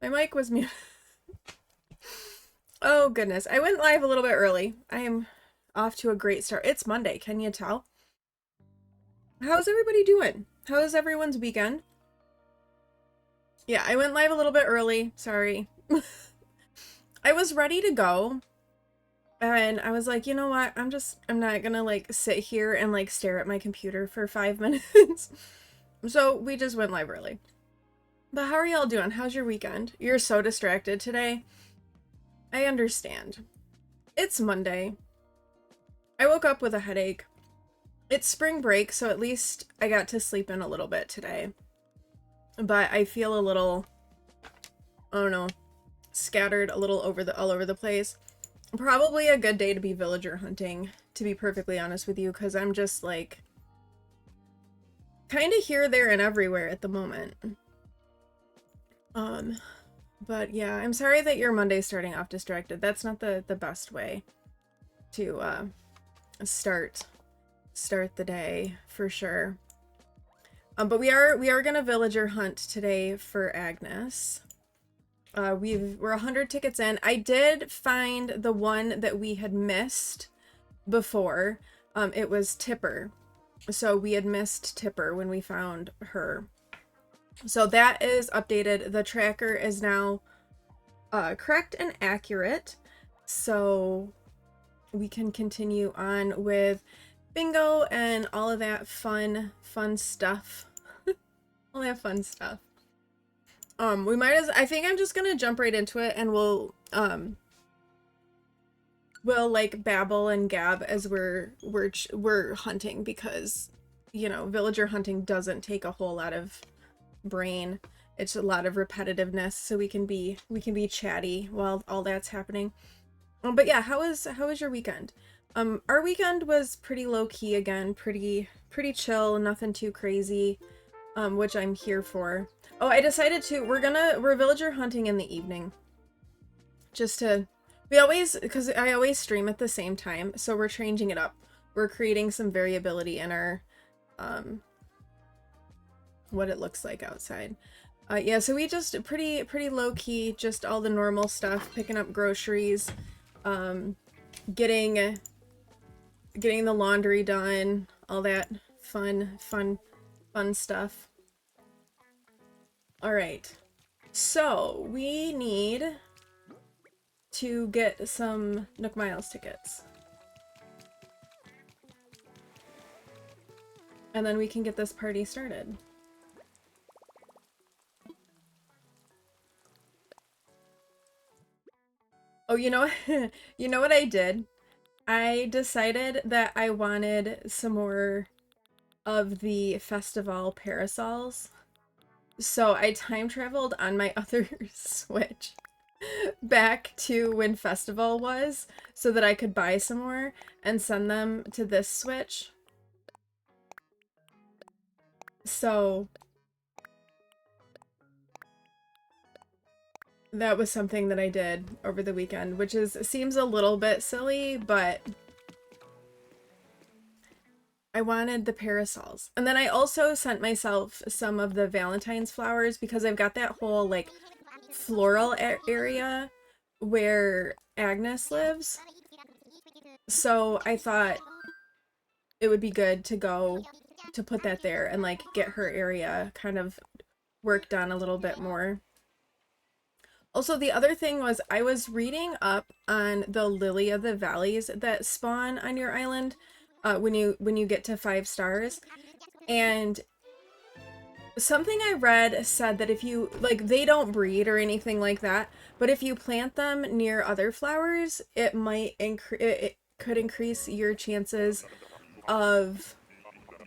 My mic was muted. Oh goodness. I went live a little bit early. I am off to a great start. It's Monday, can you tell? How's everybody doing? How was everyone's weekend? Yeah, I went live a little bit early. Sorry. I was ready to go. And I was like, you know what? I'm not gonna like sit here and like stare at my computer for 5 minutes. So we just went live early. But how are y'all doing? How's your weekend? You're so distracted today. I understand. It's Monday. I woke up with a headache. It's spring break, so at least I got to sleep in a little bit today. But I feel a little, I don't know, scattered a little all over the place. Probably a good day to be villager hunting, to be perfectly honest with you, because I'm just like kind of here, there, and everywhere at the moment. But yeah, I'm sorry that your Monday's starting off distracted. That's not the best way to start the day for sure. But we are gonna villager hunt today for Agnes. We're 100 tickets in. I did find the one that we had missed before. It was Tipper. So we had missed Tipper when we found her. So that is updated. The tracker is now correct and accurate. So we can continue on with bingo and all of that fun stuff. All that fun stuff. We might as I think I'm just gonna jump right into it, and we'll like babble and gab as we're hunting, because you know, villager hunting doesn't take a whole lot of brain. It's a lot of repetitiveness, so we can be chatty while all that's happening. But yeah, how was your weekend? Our weekend was pretty low key again, pretty chill, nothing too crazy, which I'm here for. Oh, I decided we're villager hunting in the evening. Because I always stream at the same time, so we're changing it up. We're creating some variability in our, what it looks like outside. Yeah, so we just pretty low key, just all the normal stuff, picking up groceries, getting the laundry done, all that fun stuff. All right, so we need to get some Nook Miles tickets. And then we can get this party started. Oh, you know, you know what I did? I decided that I wanted some more of the festival parasols. So I time traveled on my other Switch back to when festival was, so that I could buy some more and send them to this Switch. So that was something that I did over the weekend, which seems a little bit silly, but I wanted the parasols. And then I also sent myself some of the Valentine's flowers, because I've got that whole like floral area where Agnes lives. So I thought it would be good to go to put that there and like get her area kind of worked on a little bit more. Also, the other thing was, I was reading up on the lily of the valleys that spawn on your island when you get to 5 stars, and something I read said that if you like, they don't breed or anything like that, but if you plant them near other flowers, it could increase your chances of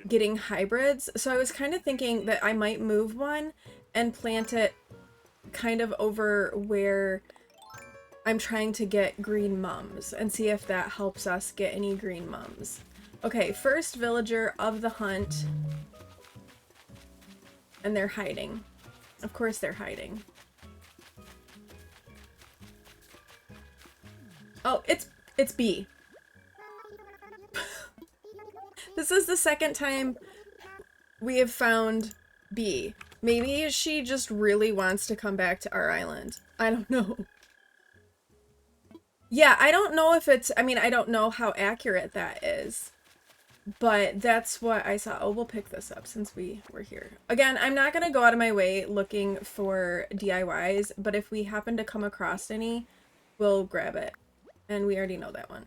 getting hybrids. So I was kind of thinking that I might move one and plant it kind of over where I'm trying to get green mums, and see if that helps us get any green mums. Okay, first villager of the hunt. And they're hiding. Of course they're hiding. Oh, it's B. This is the second time we have found B. Maybe she just really wants to come back to our island. I don't know. Yeah, I don't know if it's, I mean, I don't know how accurate that is, but that's what I saw. Oh, we'll pick this up since we were here. Again, I'm not going to go out of my way looking for DIYs, but if we happen to come across any, we'll grab it. And we already know that one.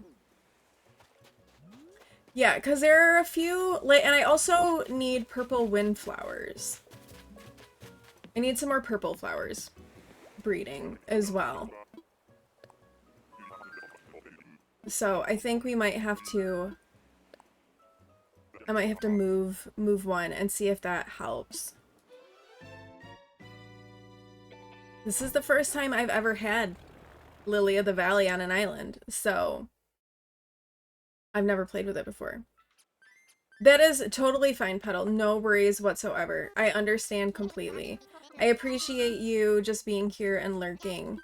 Yeah, because there are a few, like, and I also need purple windflowers. I need some more purple flowers breeding as well. So I think we might have to, I might have to move one and see if that helps. This is the first time I've ever had Lily of the Valley on an island, so I've never played with it before. That is totally fine, Petal. No worries whatsoever. I understand completely. I appreciate you just being here and lurking.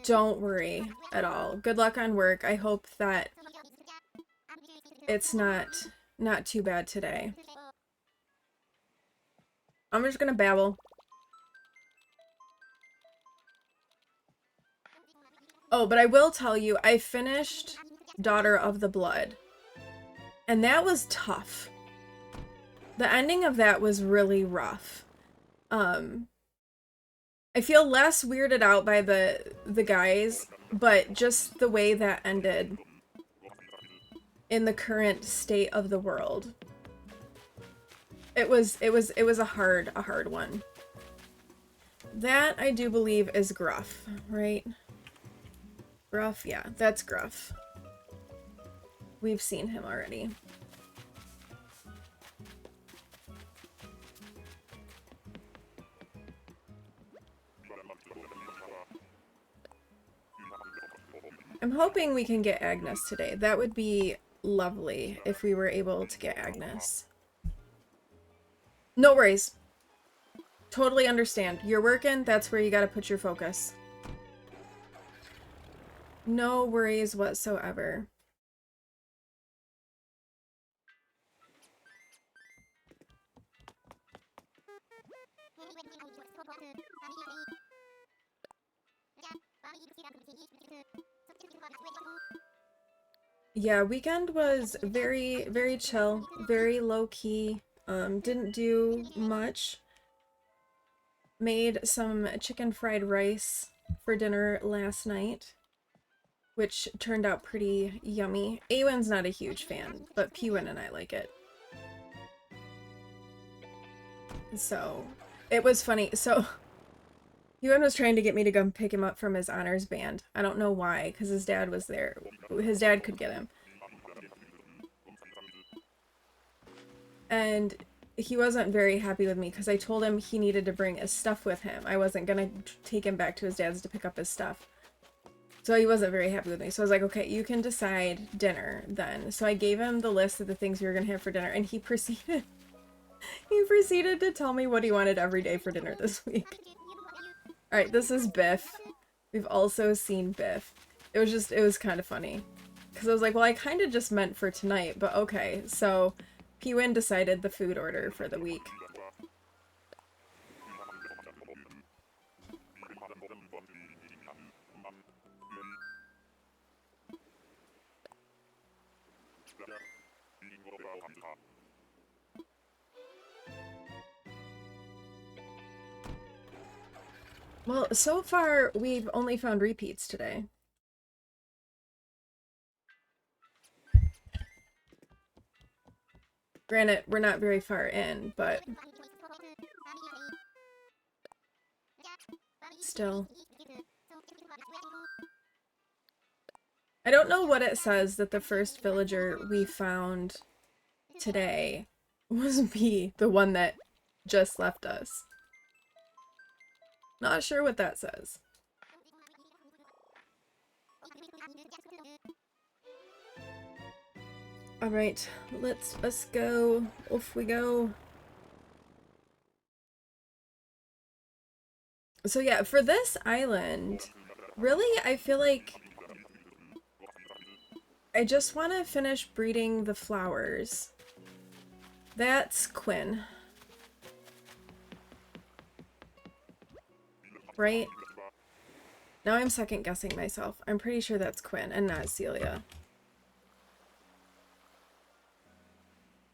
Don't worry at all. Good luck on work. I hope that it's not too bad today. I'm just gonna babble. Oh, but I will tell you, I finished Daughter of the Blood. And that was tough. The ending of that was really rough. I feel less weirded out by the guys, but just the way that ended in the current state of the world. It was a hard one. That I do believe is Gruff, right? Gruff, yeah, that's Gruff. We've seen him already. I'm hoping we can get Agnes today. That would be lovely if we were able to get Agnes. No worries. Totally understand. You're working, that's where you gotta put your focus. No worries whatsoever. Yeah, weekend was very, very chill, very low-key. Didn't do much. Made some chicken fried rice for dinner last night, which turned out pretty yummy. Awen's not a huge fan, but Pwin and I like it. So, it was funny. So, Ewan was trying to get me to come pick him up from his honors band. I don't know why, because his dad was there. His dad could get him. And he wasn't very happy with me because I told him he needed to bring his stuff with him. I wasn't going to take him back to his dad's to pick up his stuff. So he wasn't very happy with me. So I was like, okay, you can decide dinner then. So I gave him the list of the things we were going to have for dinner, and he proceeded to tell me what he wanted every day for dinner this week. Alright, this is Biff. We've also seen Biff. It was kind of funny. Because I was like, well, I kind of just meant for tonight, but okay. So, Pwin decided the food order for the week. Well, so far, we've only found repeats today. Granted, we're not very far in, but still. I don't know what it says that the first villager we found today was B, the one that just left us. Not sure what that says. Alright, let's go. Off we go. So yeah, for this island, really, I feel like I just want to finish breeding the flowers. That's Quinn. right? Now I'm second guessing myself. I'm pretty sure that's Quinn and not Celia.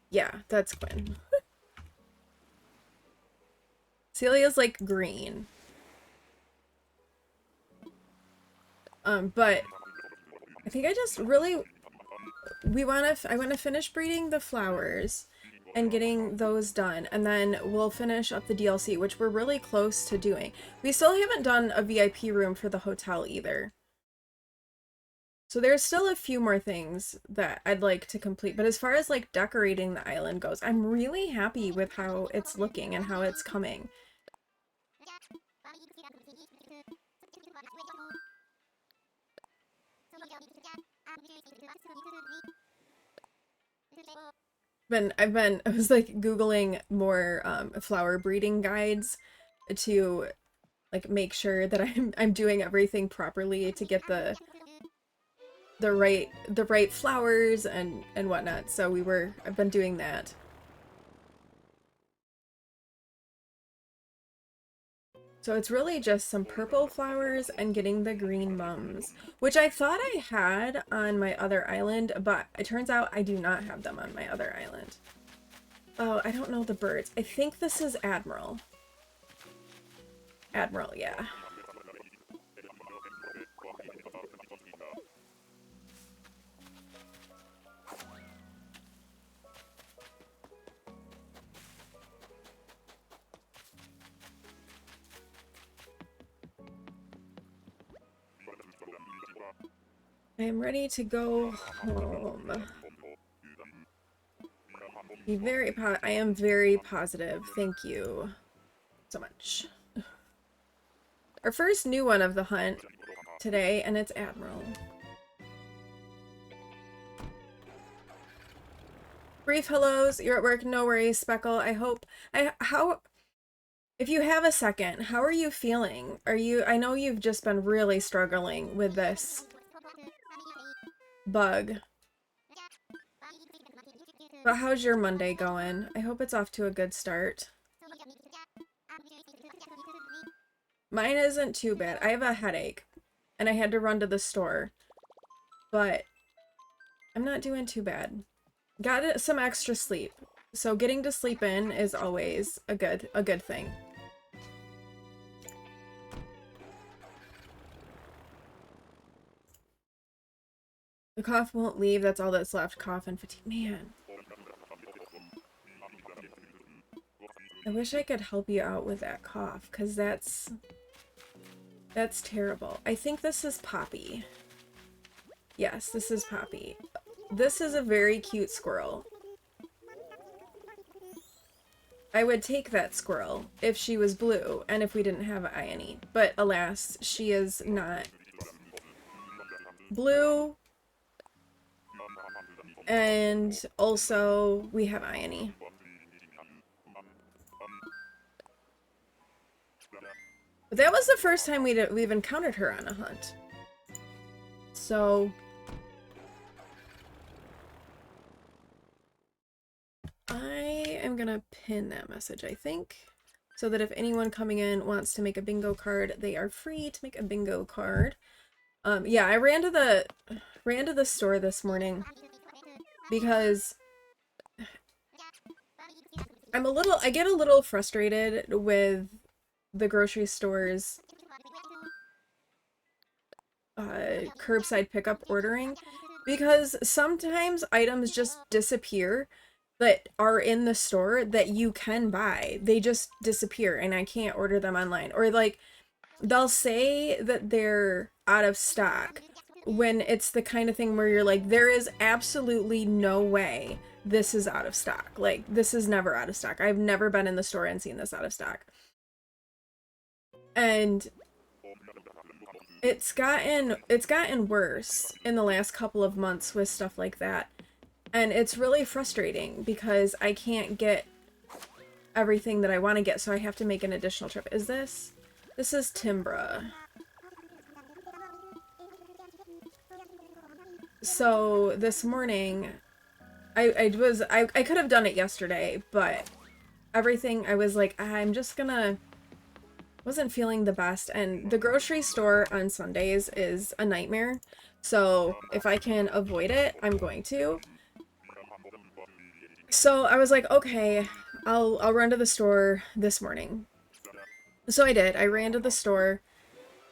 Yeah, that's Quinn. Celia's like green. But I think I just really I want to finish breeding the flowers and getting those done, and then we'll finish up the DLC, which we're really close to doing. We still haven't done a VIP room for the hotel either. So there's still a few more things that I'd like to complete, but as far as like decorating the island goes, I'm really happy with how it's looking and how it's coming. I was like Googling more flower breeding guides to like make sure that I'm doing everything properly to get the right flowers and whatnot. So I've been doing that. So it's really just some purple flowers and getting the green mums, which I thought I had on my other island, but it turns out I do not have them on my other island. Oh, I don't know the birds. I think this is Admiral. Admiral, yeah. I am ready to go home. I am very positive. Thank you so much. Our first new one of the hunt today, and it's Admiral. Brief hellos. You're at work. No worries, Speckle. If you have a second, how are you feeling? I know you've just been really struggling with this bug. But how's your Monday going? I hope it's off to a good start. Mine isn't too bad. I have a headache, and I had to run to the store. But I'm not doing too bad. Got some extra sleep. So getting to sleep in is always a good thing. The cough won't leave. That's all that's left. Cough and fatigue. Man. I wish I could help you out with that cough, because that's terrible. I think this is Poppy. Yes, this is Poppy. This is a very cute squirrel. I would take that squirrel if she was blue and if we didn't have Ione. But alas, she is not blue. And also, we have Ione. But that was the first time we've encountered her on a hunt. So I am gonna pin that message, I think, so that if anyone coming in wants to make a bingo card, they are free to make a bingo card. Yeah, I ran to the store this morning because I get a little frustrated with the grocery stores curbside pickup ordering, because sometimes items just disappear that are in the store that you can buy. They just disappear and I can't order them online. Or like they'll say that they're out of stock when it's the kind of thing where you're like, there is absolutely no way this is out of stock. Like, this is never out of stock. I've never been in the store and seen this out of stock. And it's gotten worse in the last couple of months with stuff like that. And it's really frustrating because I can't get everything that I want to get, so I have to make an additional trip. This is Timbra. So this morning, I could have done it yesterday, but everything, I was like, I'm just gonna wasn't feeling the best, and the grocery store on Sundays is a nightmare. So if I can avoid it, I'm going to. So I was like, okay, I'll run to the store this morning. So I did. I ran to the store,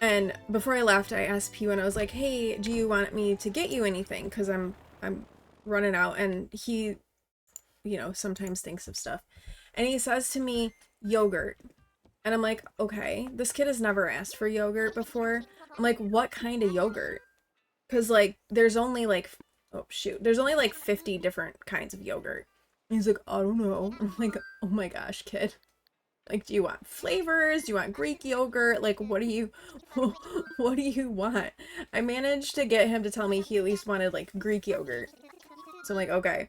and before I left, I asked Pew and I was like, "Hey, do you want me to get you anything? Because I'm running out." And he, sometimes thinks of stuff. And he says to me, "Yogurt." And I'm like, "Okay, this kid has never asked for yogurt before." I'm like, "What kind of yogurt?" Because like there's only like oh shoot, there's only like 50 different kinds of yogurt. And he's like, "I don't know." I'm like, "Oh my gosh, kid. Like, do you want flavors? Do you want Greek yogurt? Like, what do you what do you want?" I managed to get him to tell me he at least wanted like Greek yogurt. So I'm like, "Okay."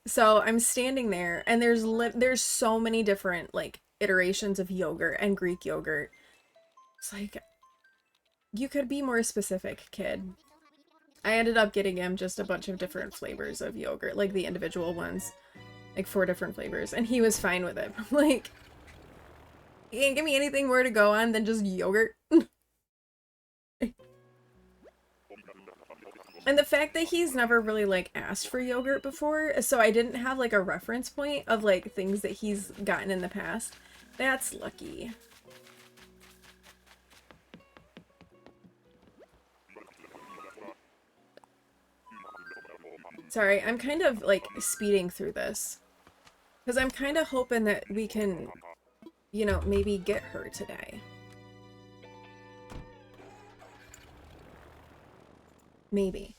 So I'm standing there and there's so many different like iterations of yogurt and Greek yogurt. It's like, you could be more specific, kid. I ended up getting him just a bunch of different flavors of yogurt, like the individual ones, like 4 different flavors, and he was fine with it. Like, you can't give me anything more to go on than just yogurt. And the fact that he's never really like asked for yogurt before, so I didn't have like a reference point of like things that he's gotten in the past. That's lucky. Sorry, I'm kind of like speeding through this. Because I'm kind of hoping that we can, maybe get her today. Maybe.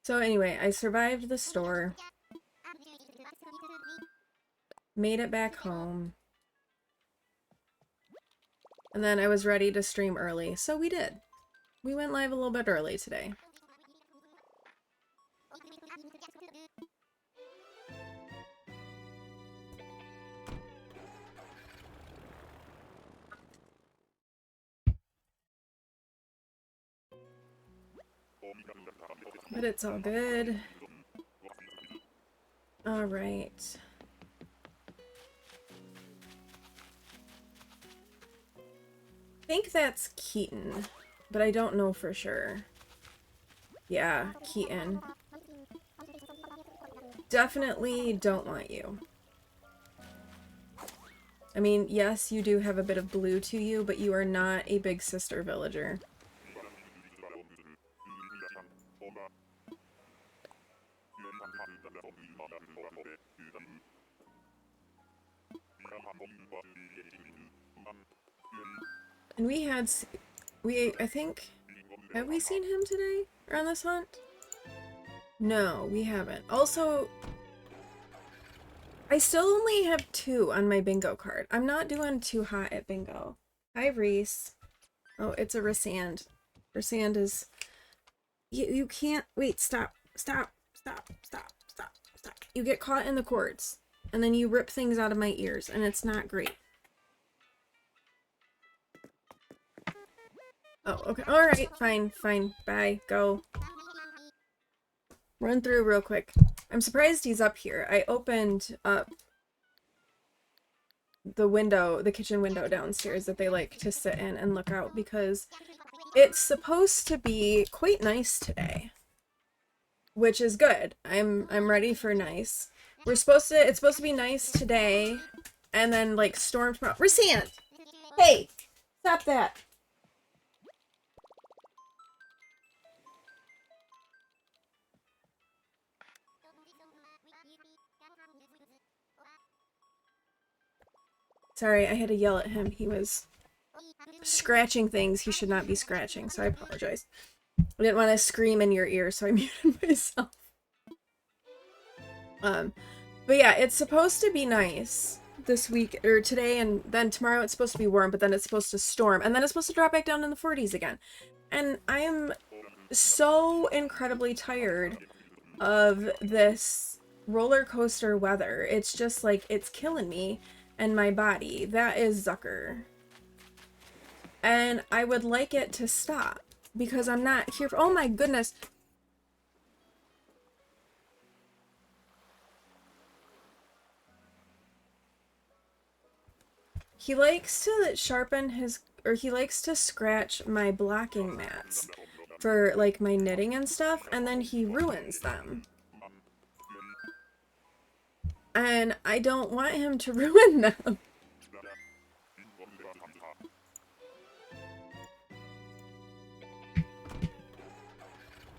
So anyway, I survived the store. Made it back home. And then I was ready to stream early, so we did. We went live a little bit early today. But it's all good. All right. I think that's Keaton, but I don't know for sure. Yeah, Keaton. Definitely don't want you. I mean, yes, you do have a bit of blue to you, but you are not a big sister villager. And I think, have we seen him today on this hunt? No, we haven't. Also, I still only have 2 on my bingo card. I'm not doing too hot at bingo. Hi, Reese. Oh, it's a Resand. Resand is... You can't... Wait, stop. Stop. Stop. Stop. Stop. Stop. You get caught in the cords. And then you rip things out of my ears, and it's not great. Oh, okay. Alright, fine, fine. Bye. Go. Run through real quick. I'm surprised he's up here. I opened up the window, the kitchen window downstairs that they like to sit in and look out because it's supposed to be quite nice today. Which is good. I'm ready for nice. It's supposed to be nice today and then like storm tomorrow. Resant! Hey! Stop that! Sorry, I had to yell at him. He was scratching things he should not be scratching, so I apologize. I didn't want to scream in your ear, so I muted myself. But yeah, it's supposed to be nice this week, or today, and then tomorrow it's supposed to be warm, but then it's supposed to storm, and then it's supposed to drop back down in the 40s again. And I am so incredibly tired of this roller coaster weather. It's just like, it's killing me and my body. That is Zucker. And I would like it to stop because I'm not here for, oh my goodness. He likes to sharpen his, or he likes to scratch my blocking mats for like my knitting and stuff, and then he ruins them. And I don't want him to ruin them.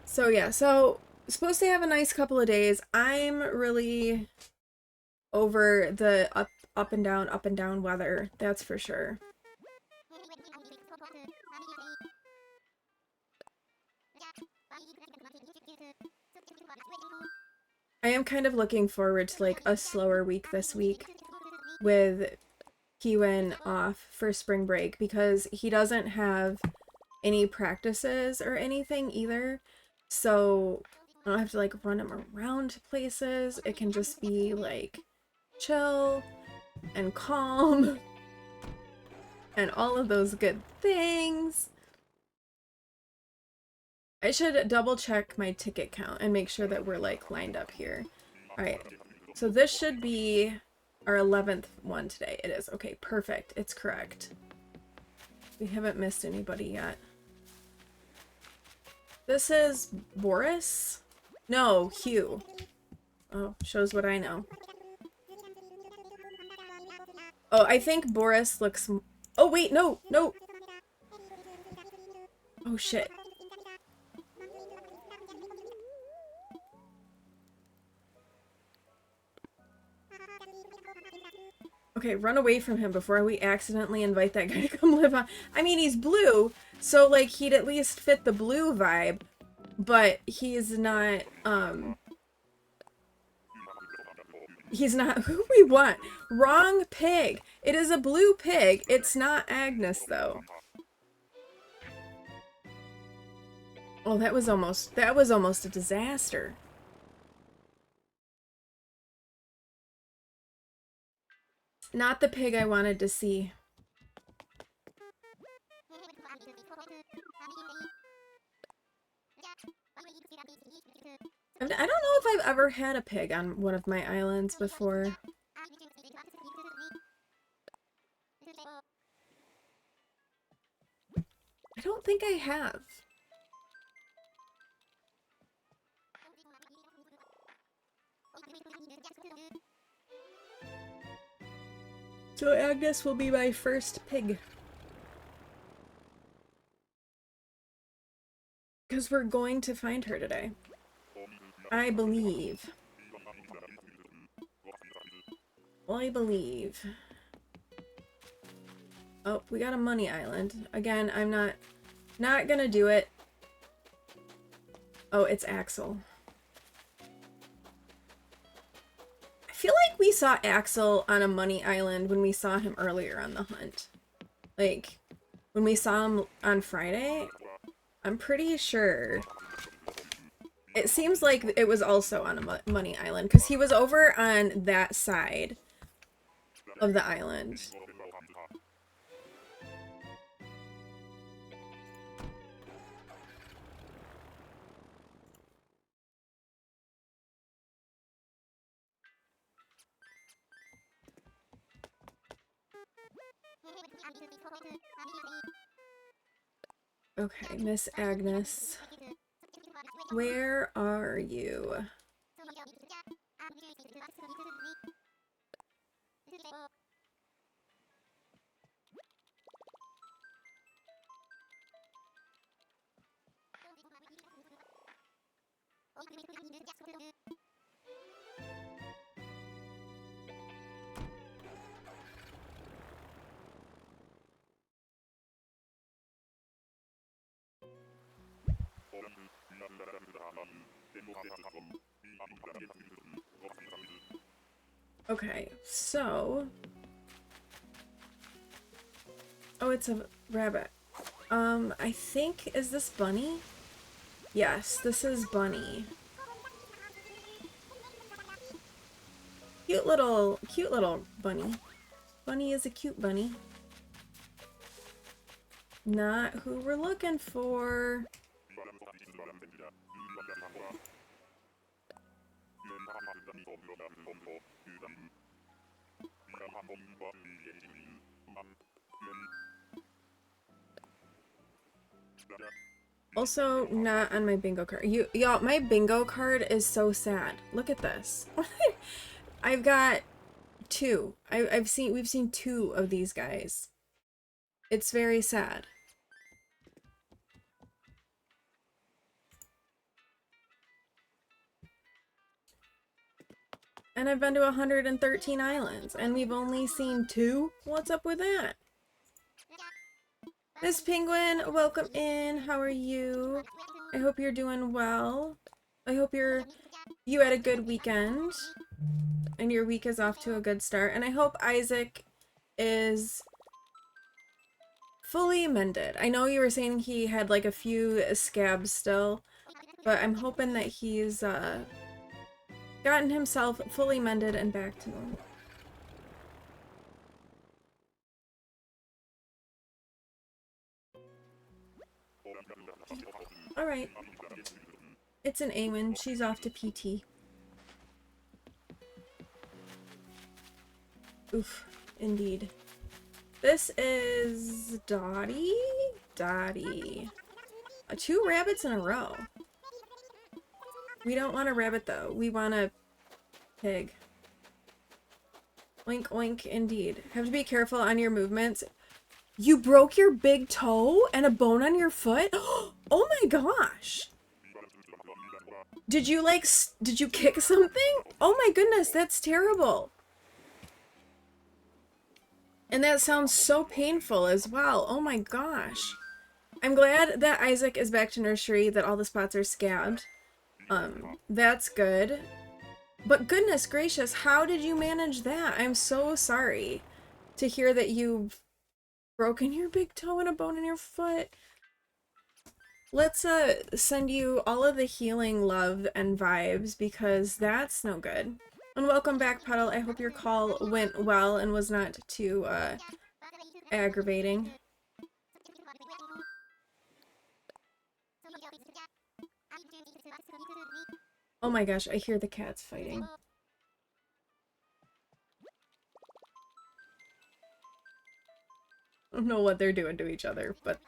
So yeah, so supposed to have a nice couple of days. I'm really over the up and down weather, that's for sure. I am kind of looking forward to like a slower week this week with Kiwin off for spring break because he doesn't have any practices or anything either. So I don't have to like run him around places. It can just be like chill and calm and all of those good things. I should double check my ticket count and make sure that we're like lined up here. All right, so this should be our 11th one today. It is. Okay, perfect. It's correct. We haven't missed anybody yet. This is Boris? No, Hugh. Oh, shows what I know. Oh, I think Boris looks... Oh, wait, no, no. Oh, shit. Okay, run away from him before we accidentally invite that guy to come live on. I mean, he's blue, so, like, he'd at least fit the blue vibe, but he's not, he's not who we want. Wrong pig. It is a blue pig. It's not Agnes, though. Oh, that was almost a disaster. Not the pig I wanted to see. I don't know if I've ever had a pig on one of my islands before. I don't think I have. So Agnes will be my first pig. Because we're going to find her today. I believe. I believe. Oh, we got a money island. Again, I'm not gonna do it. Oh, it's Axel. I feel like we saw Axel on a money island when we saw him earlier on the hunt. Like, when we saw him on Friday, I'm pretty sure. It seems like it was also on a money island, because he was over on that side of the island. Okay, Miss Agnes. Where are you? Okay, so... Oh, it's a rabbit. I think, is this Bunny? Yes, this is Bunny. Cute little bunny. Bunny is a cute bunny. Not who we're looking for. Also, not on my bingo card. Y'all, my bingo card is so sad. Look at this. I've got two. We've seen two of these guys. It's very sad. And I've been to 113 islands, and we've only seen two? What's up with that? Miss Penguin, welcome in. How are you? I hope you're doing well. I hope you had a good weekend, and your week is off to a good start. And I hope Isaac is fully mended. I know you were saying he had like a few scabs still, but I'm hoping that he's gotten himself fully mended and back to normal. Alright. It's an Awen. She's off to PT. Oof, indeed. This is Dottie? Dottie. 2 rabbits in a row. We don't want a rabbit though. We want a pig. Oink oink indeed. Have to be careful on your movements. You broke your big toe and a bone on your foot? Oh my gosh. Did you did you kick something? Oh my goodness, that's terrible. And that sounds so painful as well. Oh my gosh. I'm glad that Isaac is back to nursery, that all the spots are scabbed. That's good. But goodness gracious, how did you manage that? I'm so sorry to hear that you've broken your big toe and a bone in your foot. Let's send you all of the healing love and vibes, because that's no good. And welcome back, Puddle. I hope your call went well and was not too aggravating. Oh my gosh, I hear the cats fighting. I don't know what they're doing to each other, but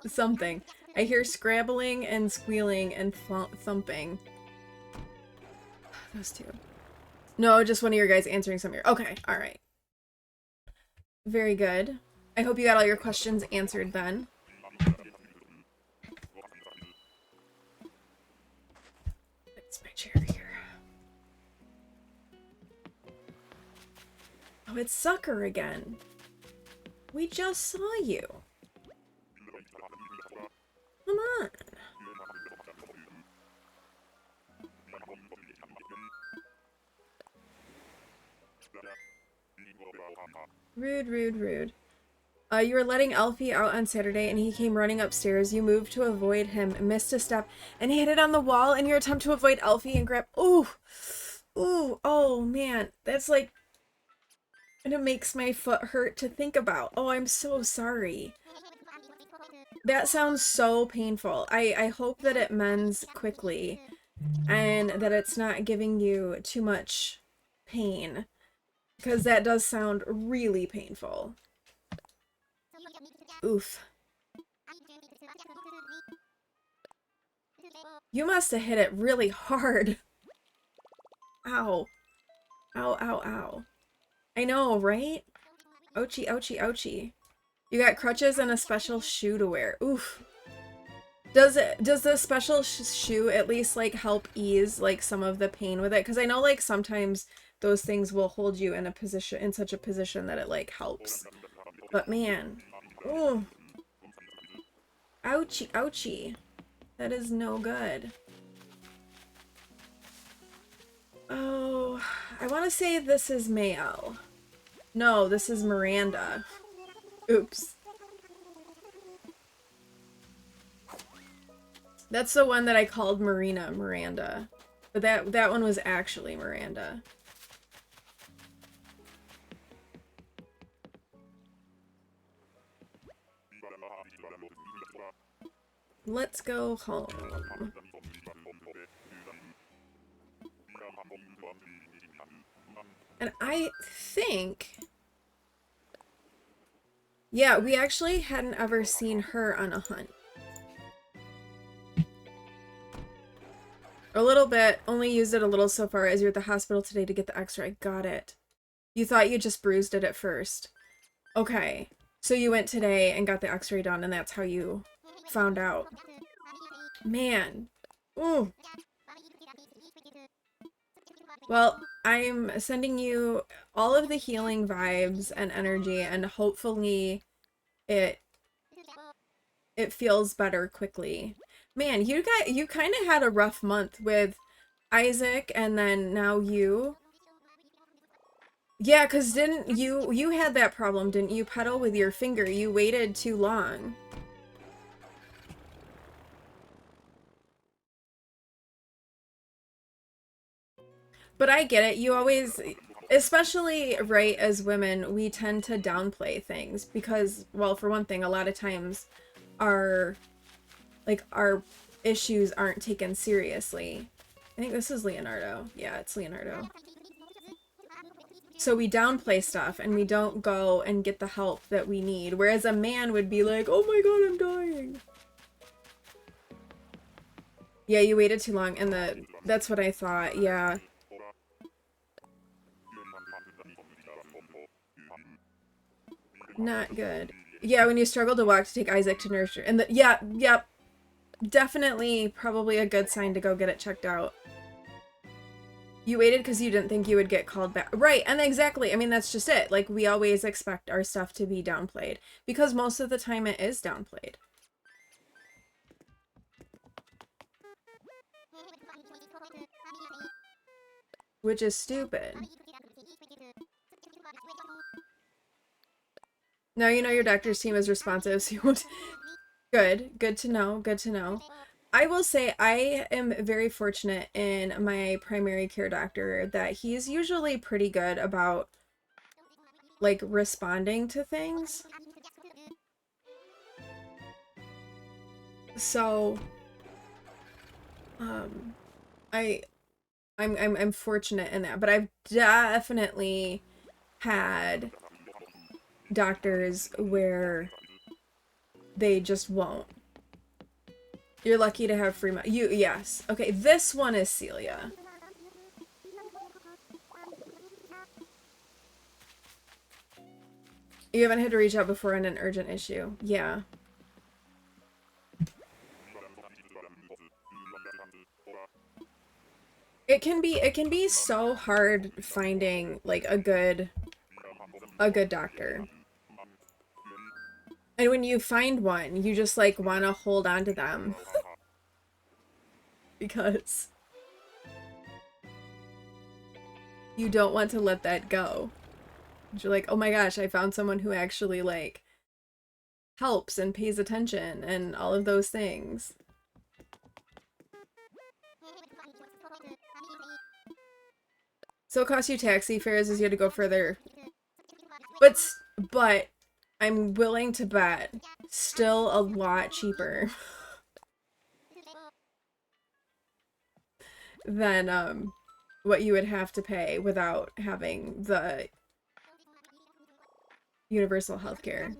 something. I hear scrabbling and squealing and thumping. Those two. No, just one of your guys answering some of your... Okay, alright. Very good. I hope you got all your questions answered then. It's my chair here. Oh, it's Sucker again. We just saw you. Come on. Rude, rude, rude. You were letting Alfie out on Saturday and he came running upstairs. You moved to avoid him, missed a step, and he hit it on the wall in your attempt to avoid Alfie and grab... Ooh! Ooh, oh man. That's like... And it makes my foot hurt to think about. Oh, I'm so sorry. That sounds so painful. I hope that it mends quickly and that it's not giving you too much pain, because that does sound really painful. Oof. You must have hit it really hard. Ow. Ow, ow, ow. I know, right? Ouchie, ouchie, ouchie. You got crutches and a special shoe to wear. Oof. Does the special shoe at least like help ease like some of the pain with it? Because I know like sometimes those things will hold you in a position, in such a position that it like helps. But man, oh, ouchie, ouchie. That is no good. Oh, I want to say this is Mael. No, this is Miranda. Oops. That's the one that I called Miranda. But that one was actually Miranda. let's go home. And I think... Yeah, we actually hadn't ever seen her on a hunt. A little bit, only used it a little so far as you're at the hospital today to get the x-ray. Got it. You thought you just bruised it at first. Okay, so you went today and got the x-ray done and that's how you found out. Man. Ooh. Well, I'm sending you all of the healing vibes and energy, and hopefully it feels better quickly. Man, you kind of had a rough month with Isaac and then now you. Yeah, 'cause didn't you had that problem, didn't you, Petal, with your finger? You waited too long. But I get it. You always, especially right as women, we tend to downplay things because, well, for one thing, a lot of times our issues aren't taken seriously. I think this is Leonardo. Yeah, it's Leonardo. So we downplay stuff and we don't go and get the help that we need. Whereas a man would be like, oh my god, I'm dying. Yeah, you waited too long and that's what I thought, yeah. Not good. Yeah, when you struggle to walk to take Isaac to nursery. And yep. Definitely probably a good sign to go get it checked out. You waited because you didn't think you would get called back. Right, and exactly. I mean, that's just it. Like, we always expect our stuff to be downplayed. Because most of the time it is downplayed. Which is stupid. Now you know your doctor's team is responsive, so you won't... Good to know, good to know. I will say I am very fortunate in my primary care doctor that he's usually pretty good about, like, responding to things. So, I'm fortunate in that, but I've definitely had doctors where they just won't. You're lucky to have free money. Yes. Okay, this one is Celia. You haven't had to reach out before on an urgent issue. Yeah. It can be so hard finding like a good doctor. And when you find one, you just like want to hold on to them. Because you don't want to let that go. You're like, oh my gosh, I found someone who actually like helps and pays attention and all of those things. So it costs you taxi fares as you had to go further. But I'm willing to bet still a lot cheaper than what you would have to pay without having the universal healthcare.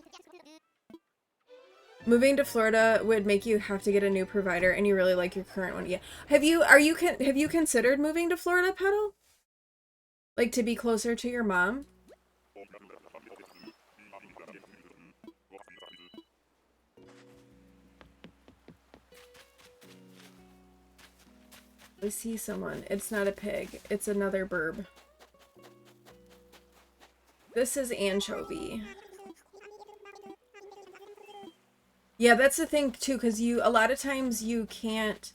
Moving to Florida would make you have to get a new provider, and you really like your current one. Yeah. Have you considered moving to Florida, Petal? Like to be closer to your mom? I see someone. It's not a pig. It's another burb. This is anchovy. Yeah, that's the thing too, because a lot of times you can't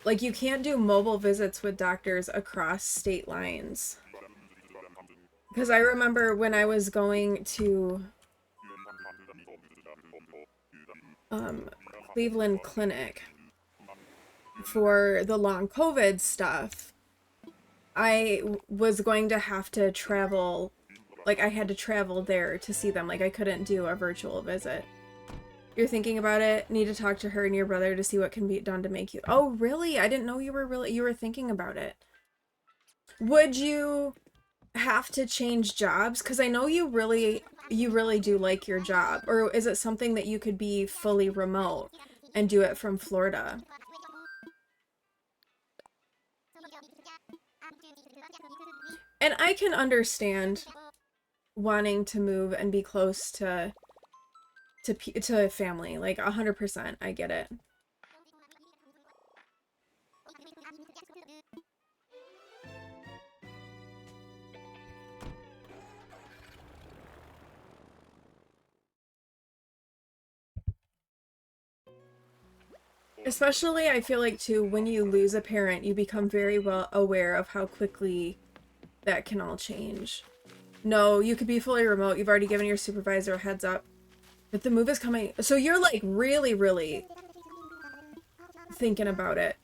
do mobile visits with doctors across state lines. Because I remember when I was going to Cleveland Clinic for the long COVID stuff, I was going to have to travel, like I had to travel there to see them, like I couldn't do a virtual visit. You're thinking about it. Need to talk to her and your brother to see what can be done to make you. Oh, really? I didn't know you were thinking about it. Would you have to change jobs? Because I know you really do like your job. Or is it something that you could be fully remote and do it from Florida? And I can understand wanting to move and be close to family, like 100%. I get it. Especially, I feel like too, when you lose a parent, you become very well aware of how quickly that can all change. No, you could be fully remote. You've already given your supervisor a heads up. But the move is coming. So you're like really, really thinking about it.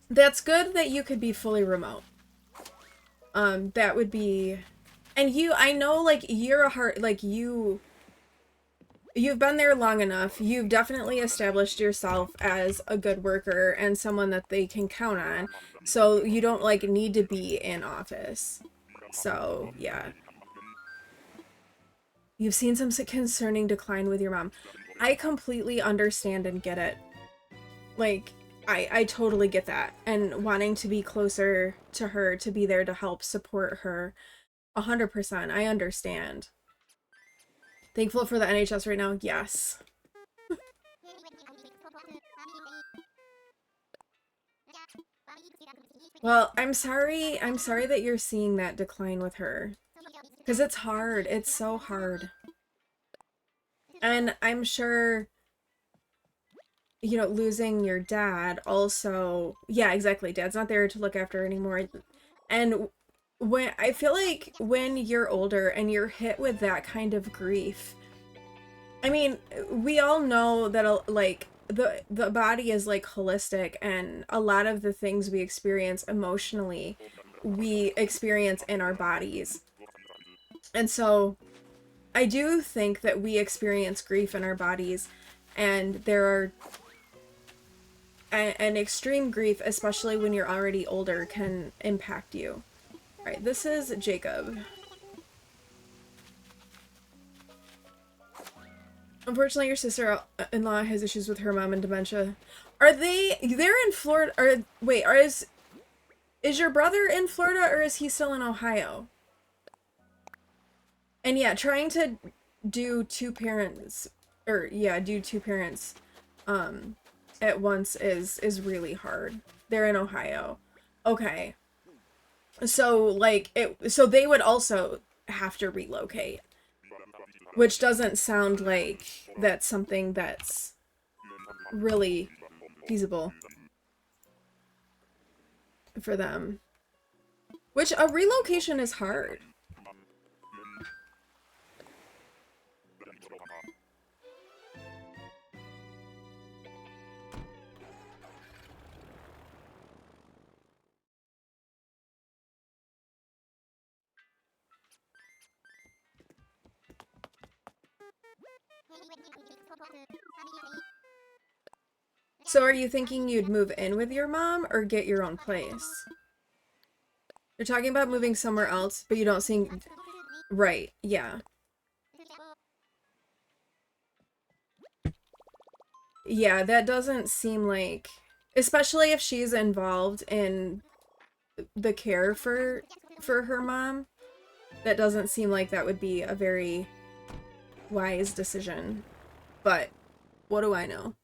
That's good that you could be fully remote. That would be, and I know like you're a heart, like you've been there long enough. You've definitely established yourself as a good worker and someone that they can count on. So you don't like need to be in office. So yeah. You've seen some concerning decline with your mom. I completely understand and get it. Like, I totally get that. And wanting to be closer to her, to be there to help support her. 100%. I understand. Thankful for the NHS right now? Yes. Well, I'm sorry. I'm sorry that you're seeing that decline with her. Because it's hard. It's so hard. And I'm sure, you know, losing your dad also, yeah, exactly. Dad's not there to look after her anymore. And when I feel like when you're older and you're hit with that kind of grief, I mean, we all know that like the body is like holistic, and a lot of the things we experience emotionally, we experience in our bodies. And so I do think that we experience grief in our bodies, and there are an extreme grief, especially when you're already older, can impact you. All right, this is Jacob. Unfortunately, your sister-in-law has issues with her mom and dementia. They're in Florida, or wait, is your brother in Florida or is he still in Ohio? And yeah, trying to do two parents, or yeah, do two parents at once is really hard. They're in Ohio. Okay. So like so they would also have to relocate, which doesn't sound like that's something that's really feasible for them. Which a relocation is hard. So are you thinking you'd move in with your mom or get your own place? You're talking about moving somewhere else, but you don't see... Right, yeah. Yeah, that doesn't seem like... Especially if she's involved in the care for her mom, that doesn't seem like that would be a very wise decision. But what do I know?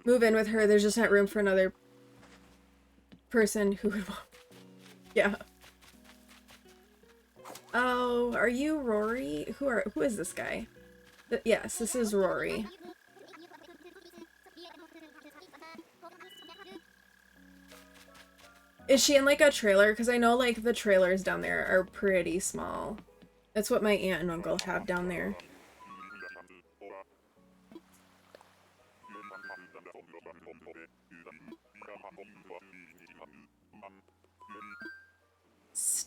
Move in with her, there's just not room for another person who would want... Yeah. Oh, are you Rory? Who is this guy? Yes, this is Rory. Is she in like a trailer? Because I know like the trailers down there are pretty small. That's what my aunt and uncle have down there.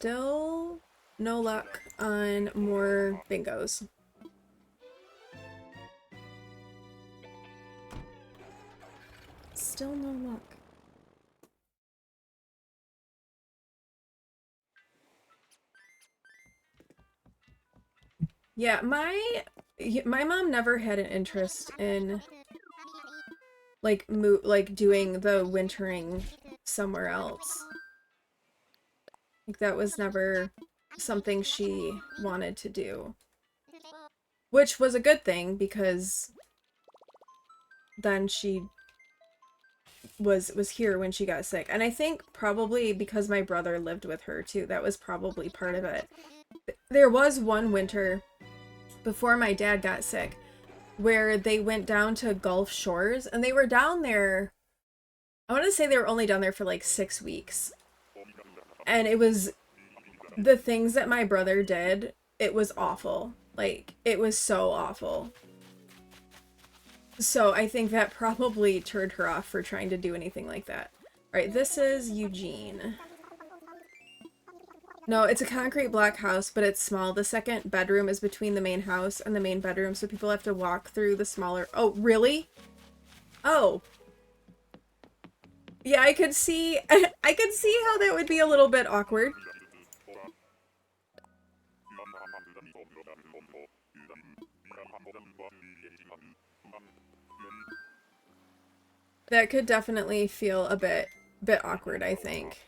Still no luck on more bingos. Still no luck. Yeah, my mom never had an interest in like doing the wintering somewhere else. Like that was never something she wanted to do. Which was a good thing because then she was here when she got sick. And I think probably because my brother lived with her too, that was probably part of it. There was one winter before my dad got sick where they went down to Gulf Shores and they were down there. I want to say they were only down there for like 6 weeks. And it was the things that my brother did, it was awful. Like, it was so awful. So I think that probably turned her off for trying to do anything like that. Alright, this is Eugene. No, it's a concrete block house, but it's small. The second bedroom is between the main house and the main bedroom, so people have to walk through the smaller... Oh, really? Oh. Yeah, I could see... I could see how that would be a little bit awkward. That could definitely feel a bit awkward, I think.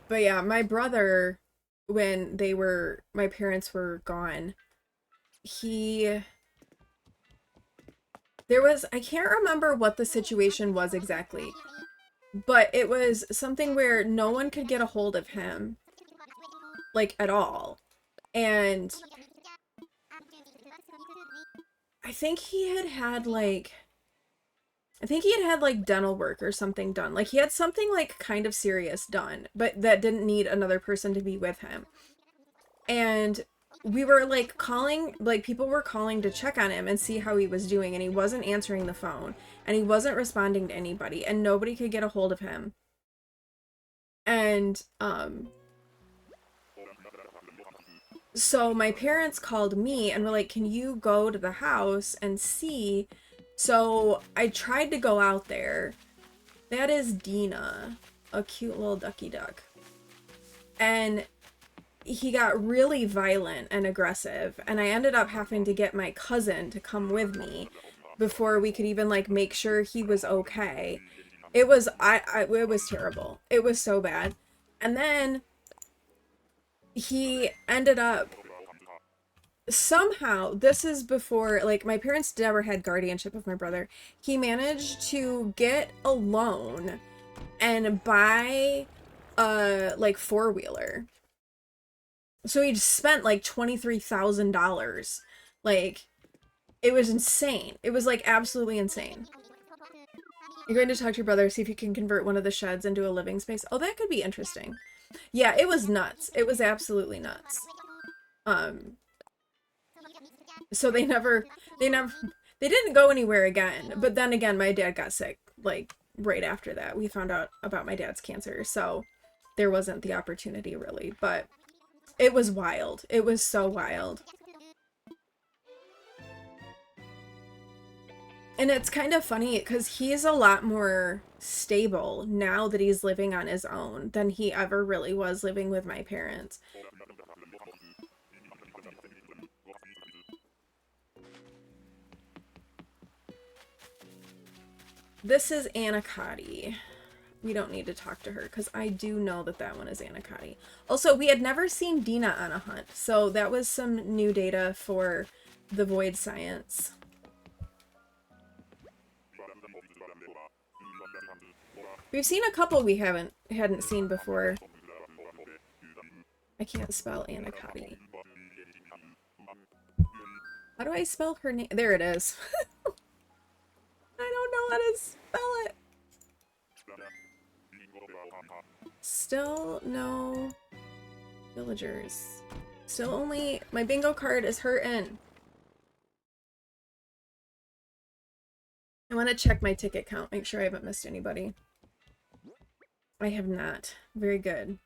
But yeah, my brother, when my parents were gone, I can't remember what the situation was exactly, but it was something where no one could get a hold of him, like, at all. And I think he had like dental work or something done. Like he had something like kind of serious done, but that didn't need another person to be with him. And we were like calling, like people were calling to check on him and see how he was doing, and he wasn't answering the phone and he wasn't responding to anybody and nobody could get a hold of him. And so my parents called me and were like, can you go to the house and see? So I tried to go out there. That is Dina, a cute little ducky duck. And he got really violent and aggressive, and I ended up having to get my cousin to come with me before we could even like make sure he was okay. It was it was terrible. It was so bad. And then he ended up somehow, this is before, like, my parents never had guardianship of my brother. He managed to get a loan and buy a like four-wheeler. So he spent like $23,000. Like, it was insane. It was like absolutely insane. You're going to talk to your brother, see if you can convert one of the sheds into a living space. Oh, that could be interesting. Yeah, it was nuts. It was absolutely nuts. So they didn't go anywhere again. But then again, my dad got sick, like, right after that. We found out about my dad's cancer, so there wasn't the opportunity, really. But it was wild. It was so wild. And it's kind of funny, because he's a lot more stable now that he's living on his own than he ever really was living with my parents. This is Anacotti. We don't need to talk to her, because I do know that that one is Anacotti. Also, we had never seen Dina on a hunt, so that was some new data for the Void Science. We've seen a couple we hadn't seen before. I can't spell Anacotti. How do I spell her name? There it is. I don't know how to spell it. Still no villagers. Still only, my bingo card is hurting. want to check my ticket count, make sure I haven't missed anybody. I have not. Very good.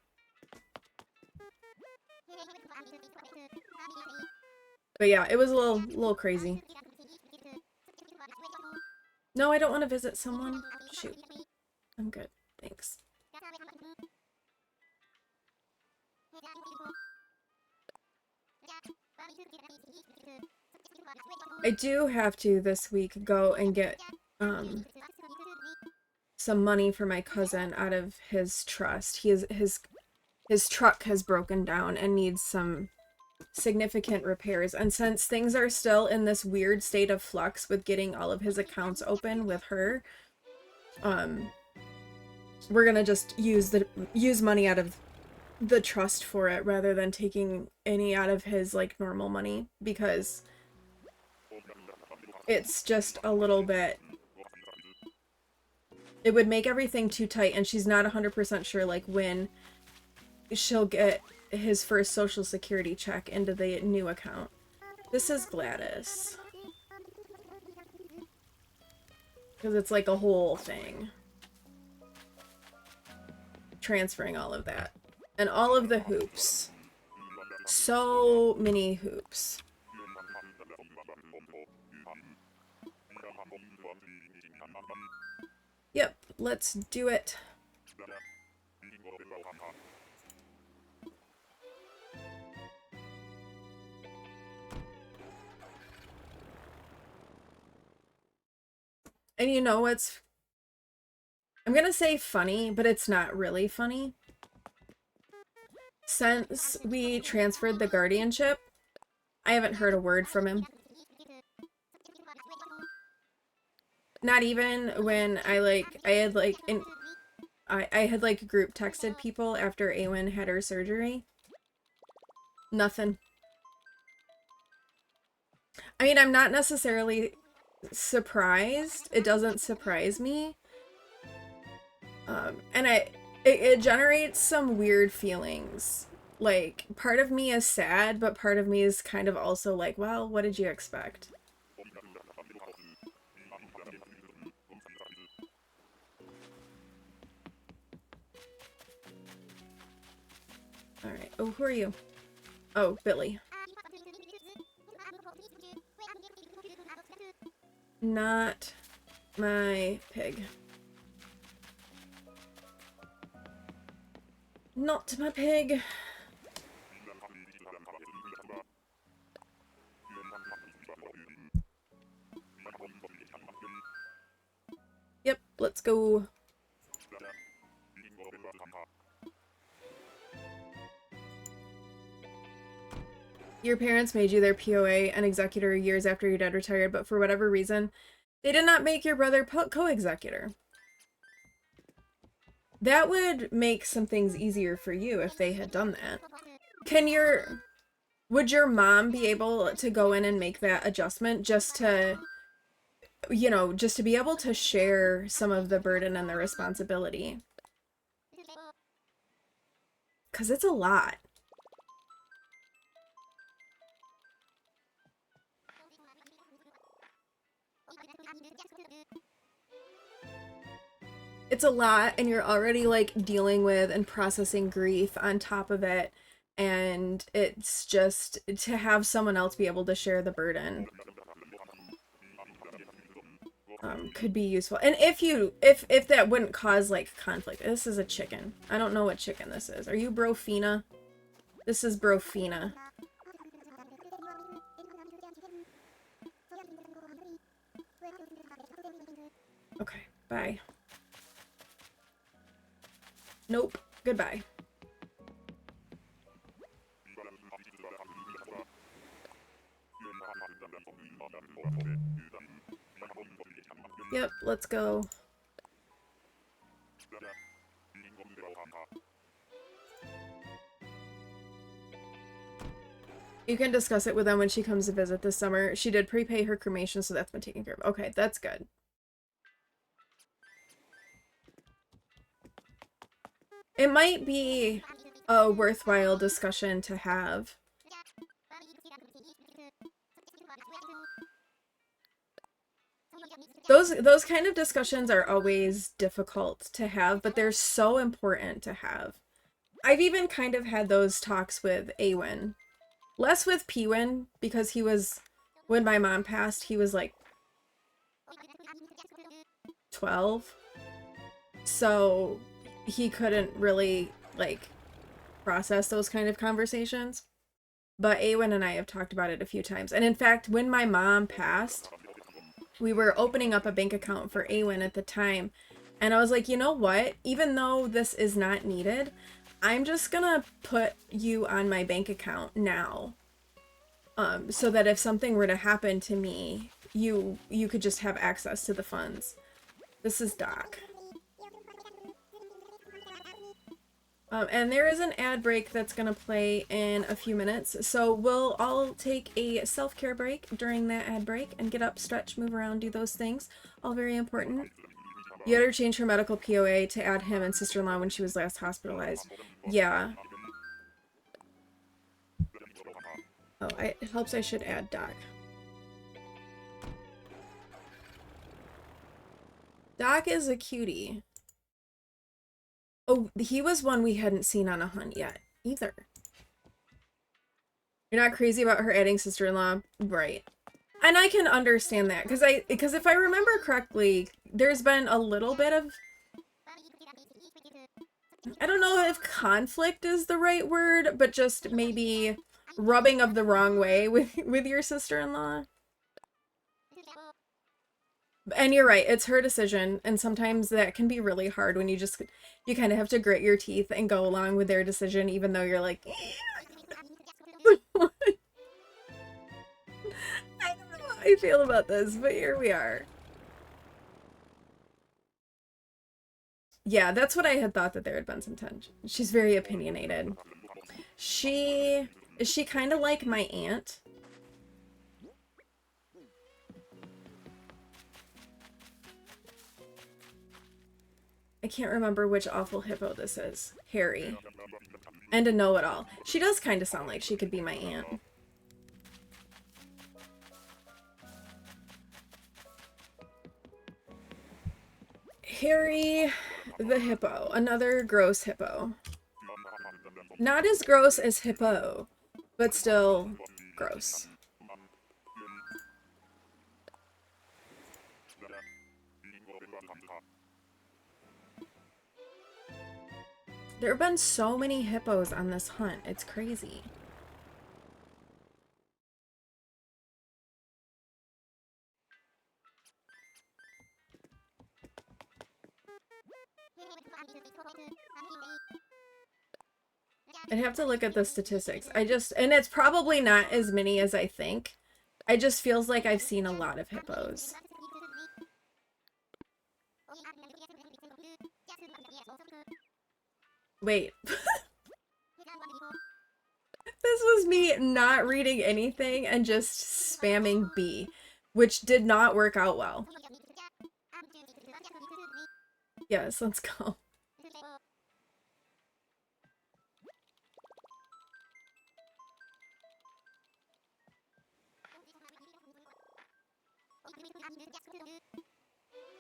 But yeah, it was a little crazy. No, I don't want to visit someone. Shoot. I'm good. Thanks. I do have to this week go and get some money for my cousin out of his trust. His truck has broken down and needs some significant repairs, and since things are still in this weird state of flux with getting all of his accounts open with her, we're gonna just use money out of the trust for it rather than taking any out of his like normal money, because it's just a little bit, it would make everything too tight, and she's not 100% sure like when she'll get his first social security check into the new account. This is Gladys. Because it's like a whole thing. Transferring all of that. And all of the hoops. So many hoops. Yep, let's do it. And you know what's... I'm gonna say funny, but it's not really funny. Since we transferred the guardianship, I haven't heard a word from him. Not even when I had group texted people after Awen had her surgery. Nothing. I mean, I'm not necessarily surprised. It doesn't surprise me. And it generates some weird feelings. Like, part of me is sad, but part of me is kind of also like, well, what did you expect? Alright. Oh, who are you? Oh, Billy. Not my pig. Not my pig. Yep, let's go. Your parents made you their POA and executor years after your dad retired, but for whatever reason, they did not make your brother co-executor. That would make some things easier for you if they had done that. Would your mom be able to go in and make that adjustment just to, you know, just to be able to share some of the burden and the responsibility? 'Cause it's a lot. It's a lot, and you're already like dealing with and processing grief on top of it, and it's just to have someone else be able to share the burden could be useful. And if that wouldn't cause like conflict. This is a chicken. I don't know what chicken this is. Are you Brofina? This is Brofina. Okay, bye. Nope. Goodbye. Yep, let's go. You can discuss it with them when she comes to visit this summer. She did prepay her cremation, so that's been taken care of. Okay, that's good. It might be a worthwhile discussion to have. those kind of discussions are always difficult to have, but they're so important to have. I've even kind of had those talks with Awen. Less with Pewin, because he was, when my mom passed, he was like 12. So he couldn't really, like, process those kind of conversations. But Awen and I have talked about it a few times. And in fact, when my mom passed, we were opening up a bank account for Awen at the time. And I was like, you know what? Even though this is not needed, I'm just gonna put you on my bank account now. So that if something were to happen to me, you could just have access to the funds. This is Doc. And there is an ad break that's going to play in a few minutes, so we'll all take a self-care break during that ad break and get up, stretch, move around, do those things. All very important. You had her change her medical POA to add him and sister-in-law when she was last hospitalized. Yeah. Oh, it helps I should add Doc. Doc is a cutie. Oh, he was one we hadn't seen on a hunt yet, either. You're not crazy about her adding sister-in-law? Right. And I can understand that, because if I remember correctly, there's been a little bit of... I don't know if conflict is the right word, but just maybe rubbing of the wrong way with your sister-in-law. And you're right, it's her decision, and sometimes that can be really hard when you kind of have to grit your teeth and go along with their decision, even though you're like, I don't know how I feel about this, but here we are. Yeah, that's what I had thought, that there had been some tension. She's very opinionated. Is she kind of like my aunt? I can't remember which awful hippo this is. Harry. And a know-it-all. She does kind of sound like she could be my aunt. Harry the hippo. Another gross hippo. Not as gross as hippo, but still gross. There have been so many hippos on this hunt. It's crazy. I'd have to look at the statistics. And it's probably not as many as I think. It just feels like I've seen a lot of hippos. Wait. This was me not reading anything and just spamming B, which did not work out well. Yes, let's go.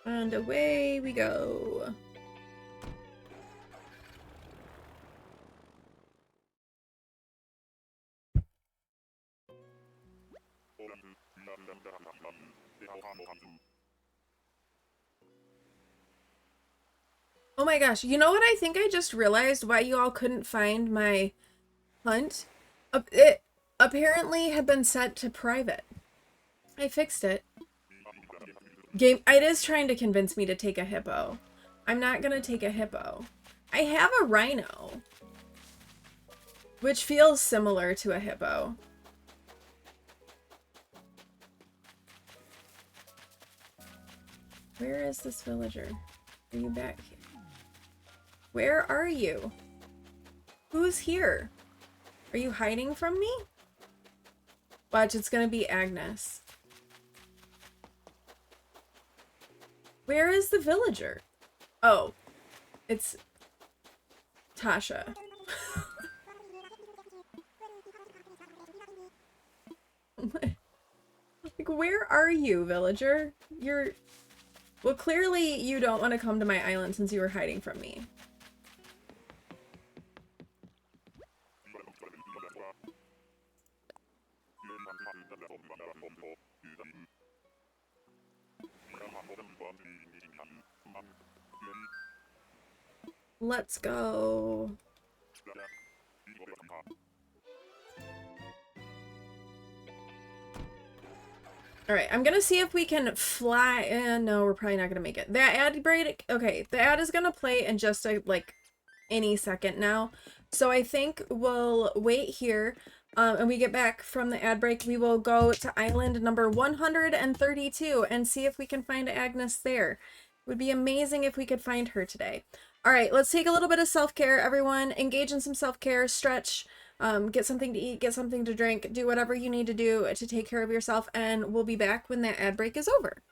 And away we go. Oh my gosh, you know what I think I just realized why you all couldn't find my hunt? It apparently had been set to private. I fixed it. It is trying to convince me to take a hippo. I'm not gonna take a hippo. I have a rhino, which feels similar to a hippo. Where is this villager? Are you back here? Where are you? Who's here? Are you hiding from me? Watch, it's gonna be Agnes. Where is the villager? Oh, it's Tasha. Like, where are you, villager? Well, clearly you don't want to come to my island since you were hiding from me. Let's go. All right, I'm gonna see if we can fly. No, we're probably not gonna make it. That ad break. Okay, the ad is gonna play in just like any second now. So I think we'll wait here. And we get back from the ad break, we will go to island number 132 and see if we can find Agnes there. It would be amazing if we could find her today. All right, let's take a little bit of self-care, everyone. Engage in some self-care, stretch, get something to eat, get something to drink, do whatever you need to do to take care of yourself, and we'll be back when that ad break is over.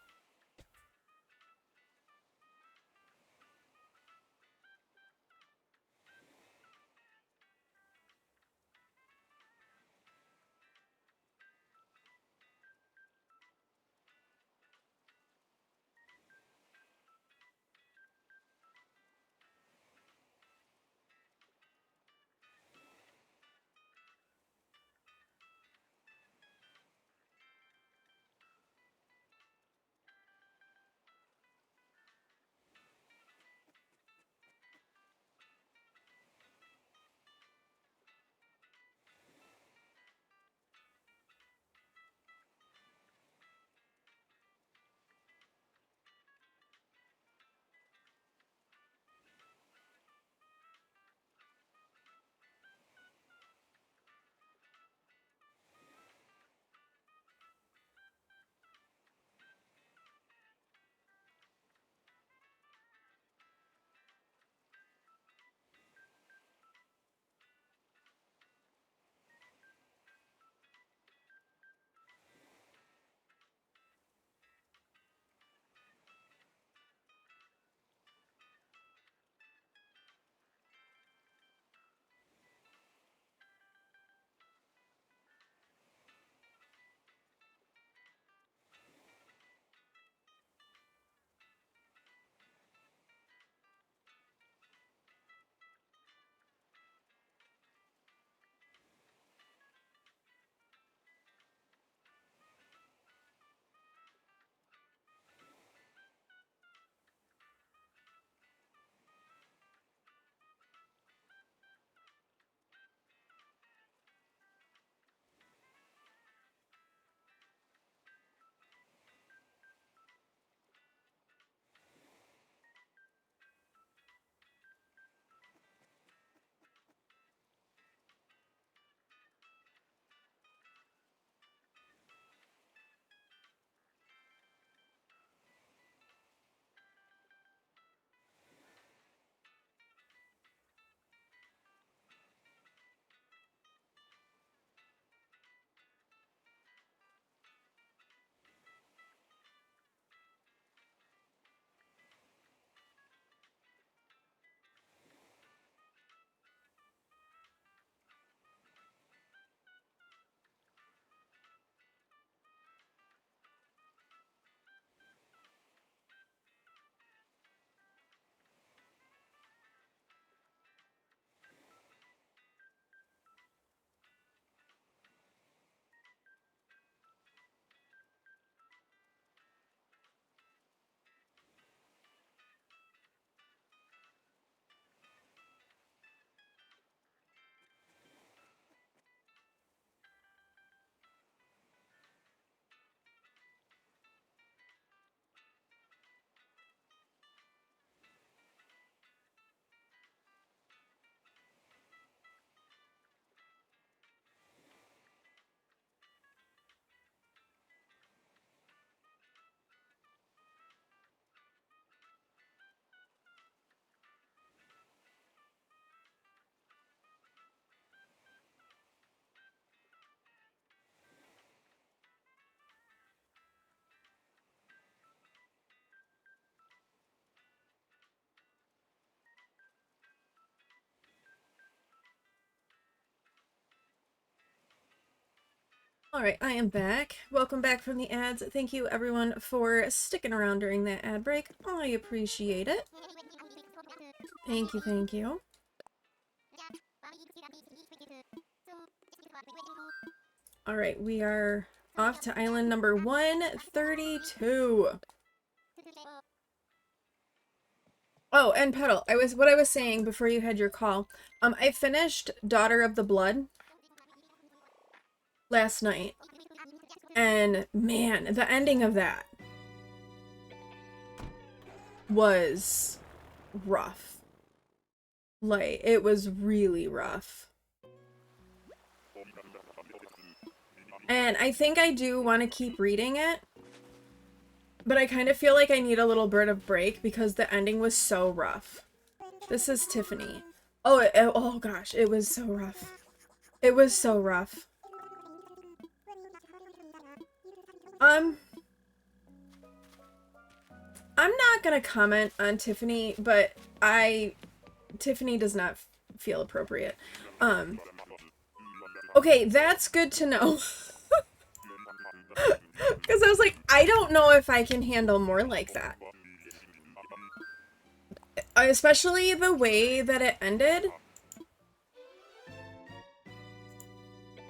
All right, I am back. Welcome back from the ads. Thank you everyone for sticking around during that ad break. I appreciate it. Thank you, thank you. All right, we are off to island number 132. Oh, and Petal, what I was saying before you had your call. I finished Daughter of the Blood last night. And man, the ending of that was rough. Like, it was really rough. And I think I do want to keep reading it. But I kind of feel like I need a little bit of break because the ending was so rough. This is Tiffany. Oh gosh, it was so rough. It was so rough. I'm not gonna comment on Tiffany, but Tiffany does not feel appropriate. Okay, that's good to know. Because I was like, I don't know if I can handle more like that. Especially the way that it ended.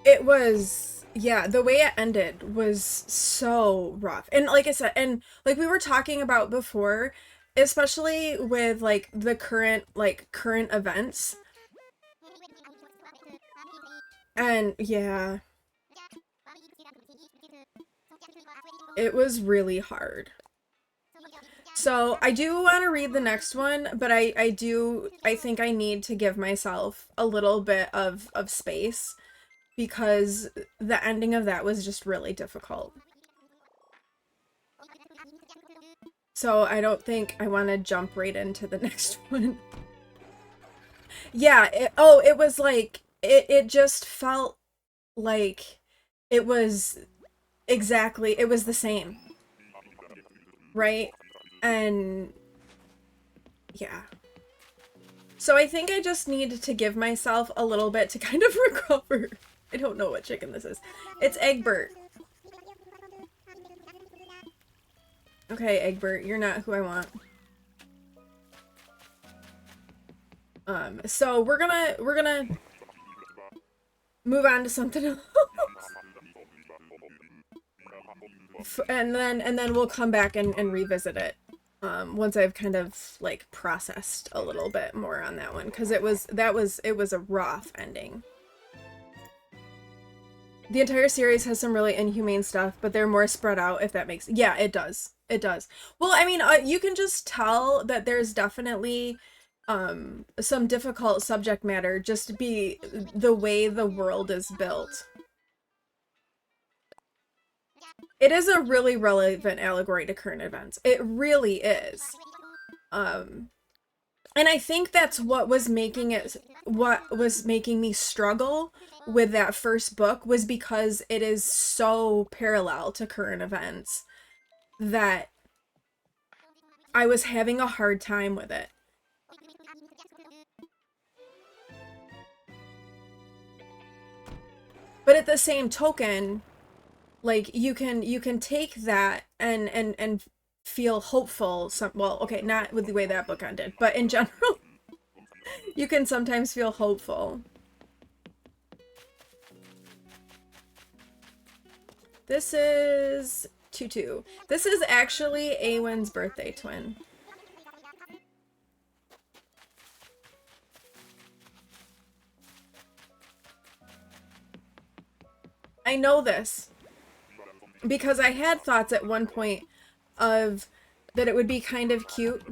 It was, yeah, the way it ended was so rough. And like I said, and like we were talking about before, especially with like the current events. And yeah, it was really hard. So I do want to read the next one, but I think I need to give myself a little bit of space because the ending of that was just really difficult. So I don't think I want to jump right into the next one. Yeah, it was like, it just felt like it was it was the same. Right? And yeah. So I think I just need to give myself a little bit to kind of recover. I don't know what chicken this is. It's Egbert. Okay, Egbert, you're not who I want. So we're gonna move on to something else. and then we'll come back and revisit it. Once I've kind of like processed a little bit more on that one, because it was a rough ending. The entire series has some really inhumane stuff, but they're more spread out, if that makes... Yeah, it does. It does. Well, I mean, you can just tell that there's definitely some difficult subject matter just to be the way the world is built. It is a really relevant allegory to current events. It really is. And I think that's what was making me struggle with that first book, was because it is so parallel to current events that I was having a hard time with it. But at the same token, like, you can take that and feel hopeful. Well, okay, not with the way that book ended, but in general, you can sometimes feel hopeful. This is Tutu. This is actually Awen's birthday twin. I know this because I had thoughts at one point of that it would be kind of cute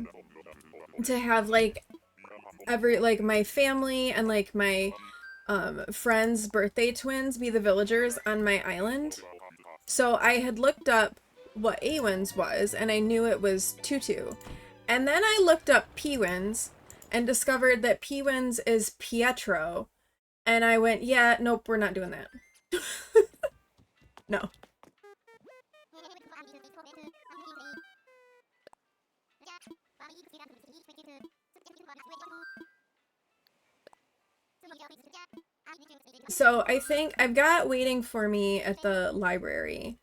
to have like my family and like my friends' birthday twins be the villagers on my island. So I had looked up what Awen's was, and I knew it was Tutu. And then I looked up Pewins and discovered that Pewins is Pietro. And I went, yeah, nope, we're not doing that. No. So I think I've got waiting for me at the library.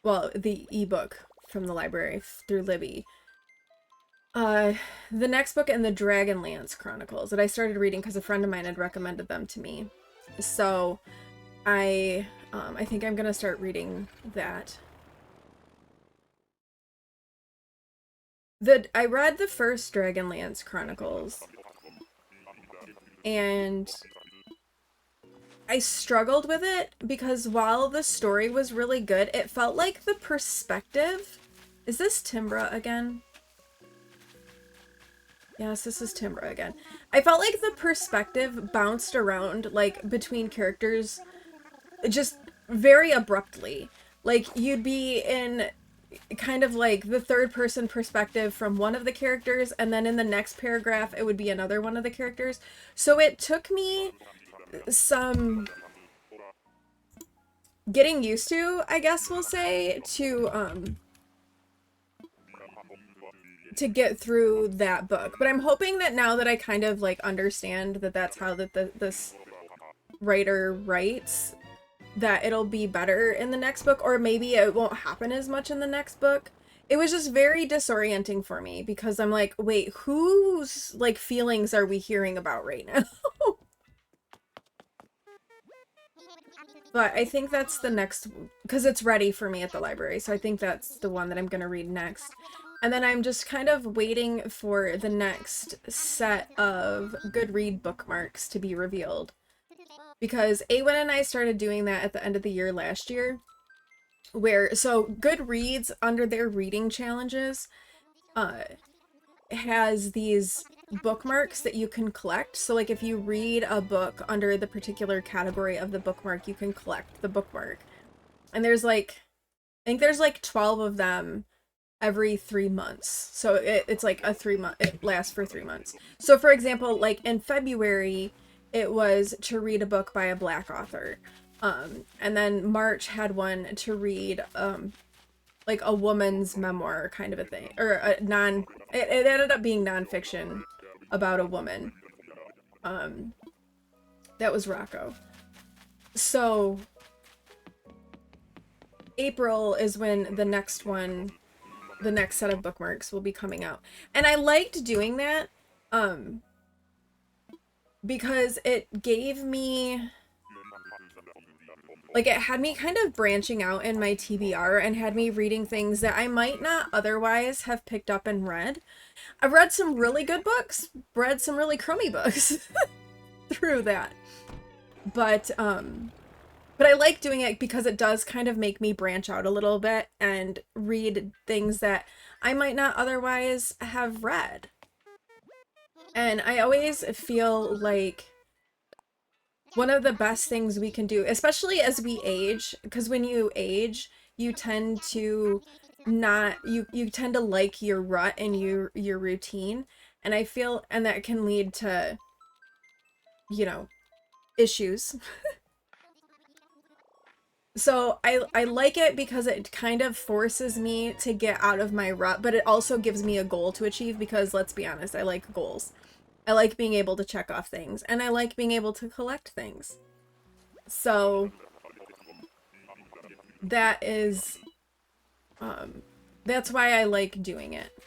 Well, the ebook from the library through Libby. Uh, the next book in the Dragonlance Chronicles that I started reading because a friend of mine had recommended them to me. So I think I'm gonna start reading that. I read the first Dragonlance Chronicles, and I struggled with it because while the story was really good, it felt like the perspective. Is this Timbra again? Yes, this is Timbra again. I felt like the perspective bounced around, like, between characters just very abruptly. Like, you'd be in kind of like the third person perspective from one of the characters, and then in the next paragraph, it would be another one of the characters. So it took me some getting used to, I guess we'll say, to get through that book. But I'm hoping that now that I kind of like understand that that's how this writer writes, that it'll be better in the next book, or maybe it won't happen as much in the next book. It was just very disorienting for me because I'm like, wait, whose like feelings are we hearing about right now? But I think that's the next, because it's ready for me at the library, so I think that's the one that I'm gonna read next. And then I'm just kind of waiting for the next set of Goodread bookmarks to be revealed. Because Awen and I started doing that at the end of the year last year. So Goodreads, under their reading challenges, has these bookmarks that you can collect. So like if you read a book under the particular category of the bookmark, you can collect the bookmark. And there's like, I think there's like 12 of them every 3 months. So it's like a 3 month, it lasts for 3 months. So for example, like in February, it was to read a book by a Black author. And then March had one to read like a woman's memoir kind of a thing, or it ended up being nonfiction about a woman. That was Rocco. So April is when the next set of bookmarks will be coming out. And I liked doing that because it gave me, like, it had me kind of branching out in my TBR and had me reading things that I might not otherwise have picked up and read. I've read some really good books, read some really crummy books through that. But I like doing it because it does kind of make me branch out a little bit and read things that I might not otherwise have read. And I always feel like one of the best things we can do, especially as we age, because when you age, you tend to you tend to like your rut and your routine. And I feel, and that can lead to, you know, issues. So I like it because it kind of forces me to get out of my rut, but it also gives me a goal to achieve because, let's be honest, I like goals. I like being able to check off things, and I like being able to collect things. So that is that's why I like doing it.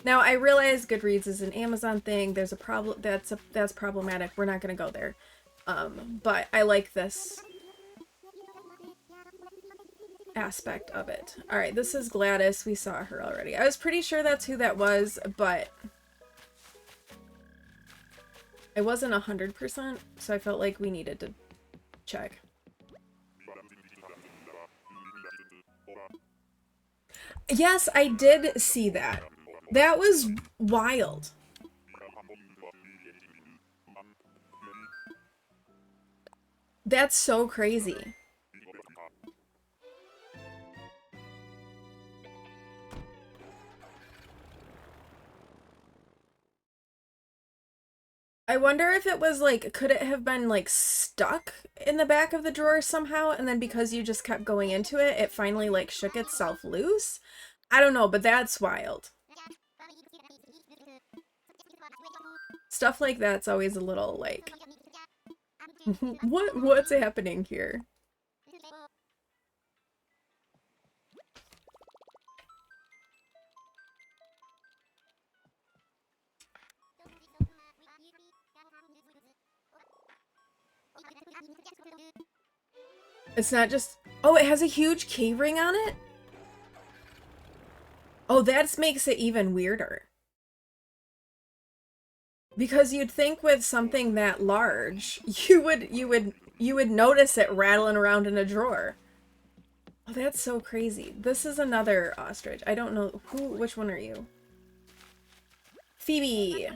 Now I realize Goodreads is an Amazon thing. There's a problem that's problematic. We're not gonna go there. But I like this aspect of it. All right, this is Gladys. We saw her already. I was pretty sure that's who that was, but I wasn't 100%, so I felt like we needed to check. Yes, I did see that. That was wild. That's so crazy. I wonder if it was like, could it have been like stuck in the back of the drawer somehow, and then because you just kept going into it, it finally like shook itself loose? I don't know, but that's wild. Stuff like that's always a little like What's happening here? It's not just... Oh, it has a huge key ring on it? Oh, that makes it even weirder. Because you'd think with something that large, you would notice it rattling around in a drawer. Oh, that's so crazy. This is another ostrich. I don't know which one are you? Phoebe.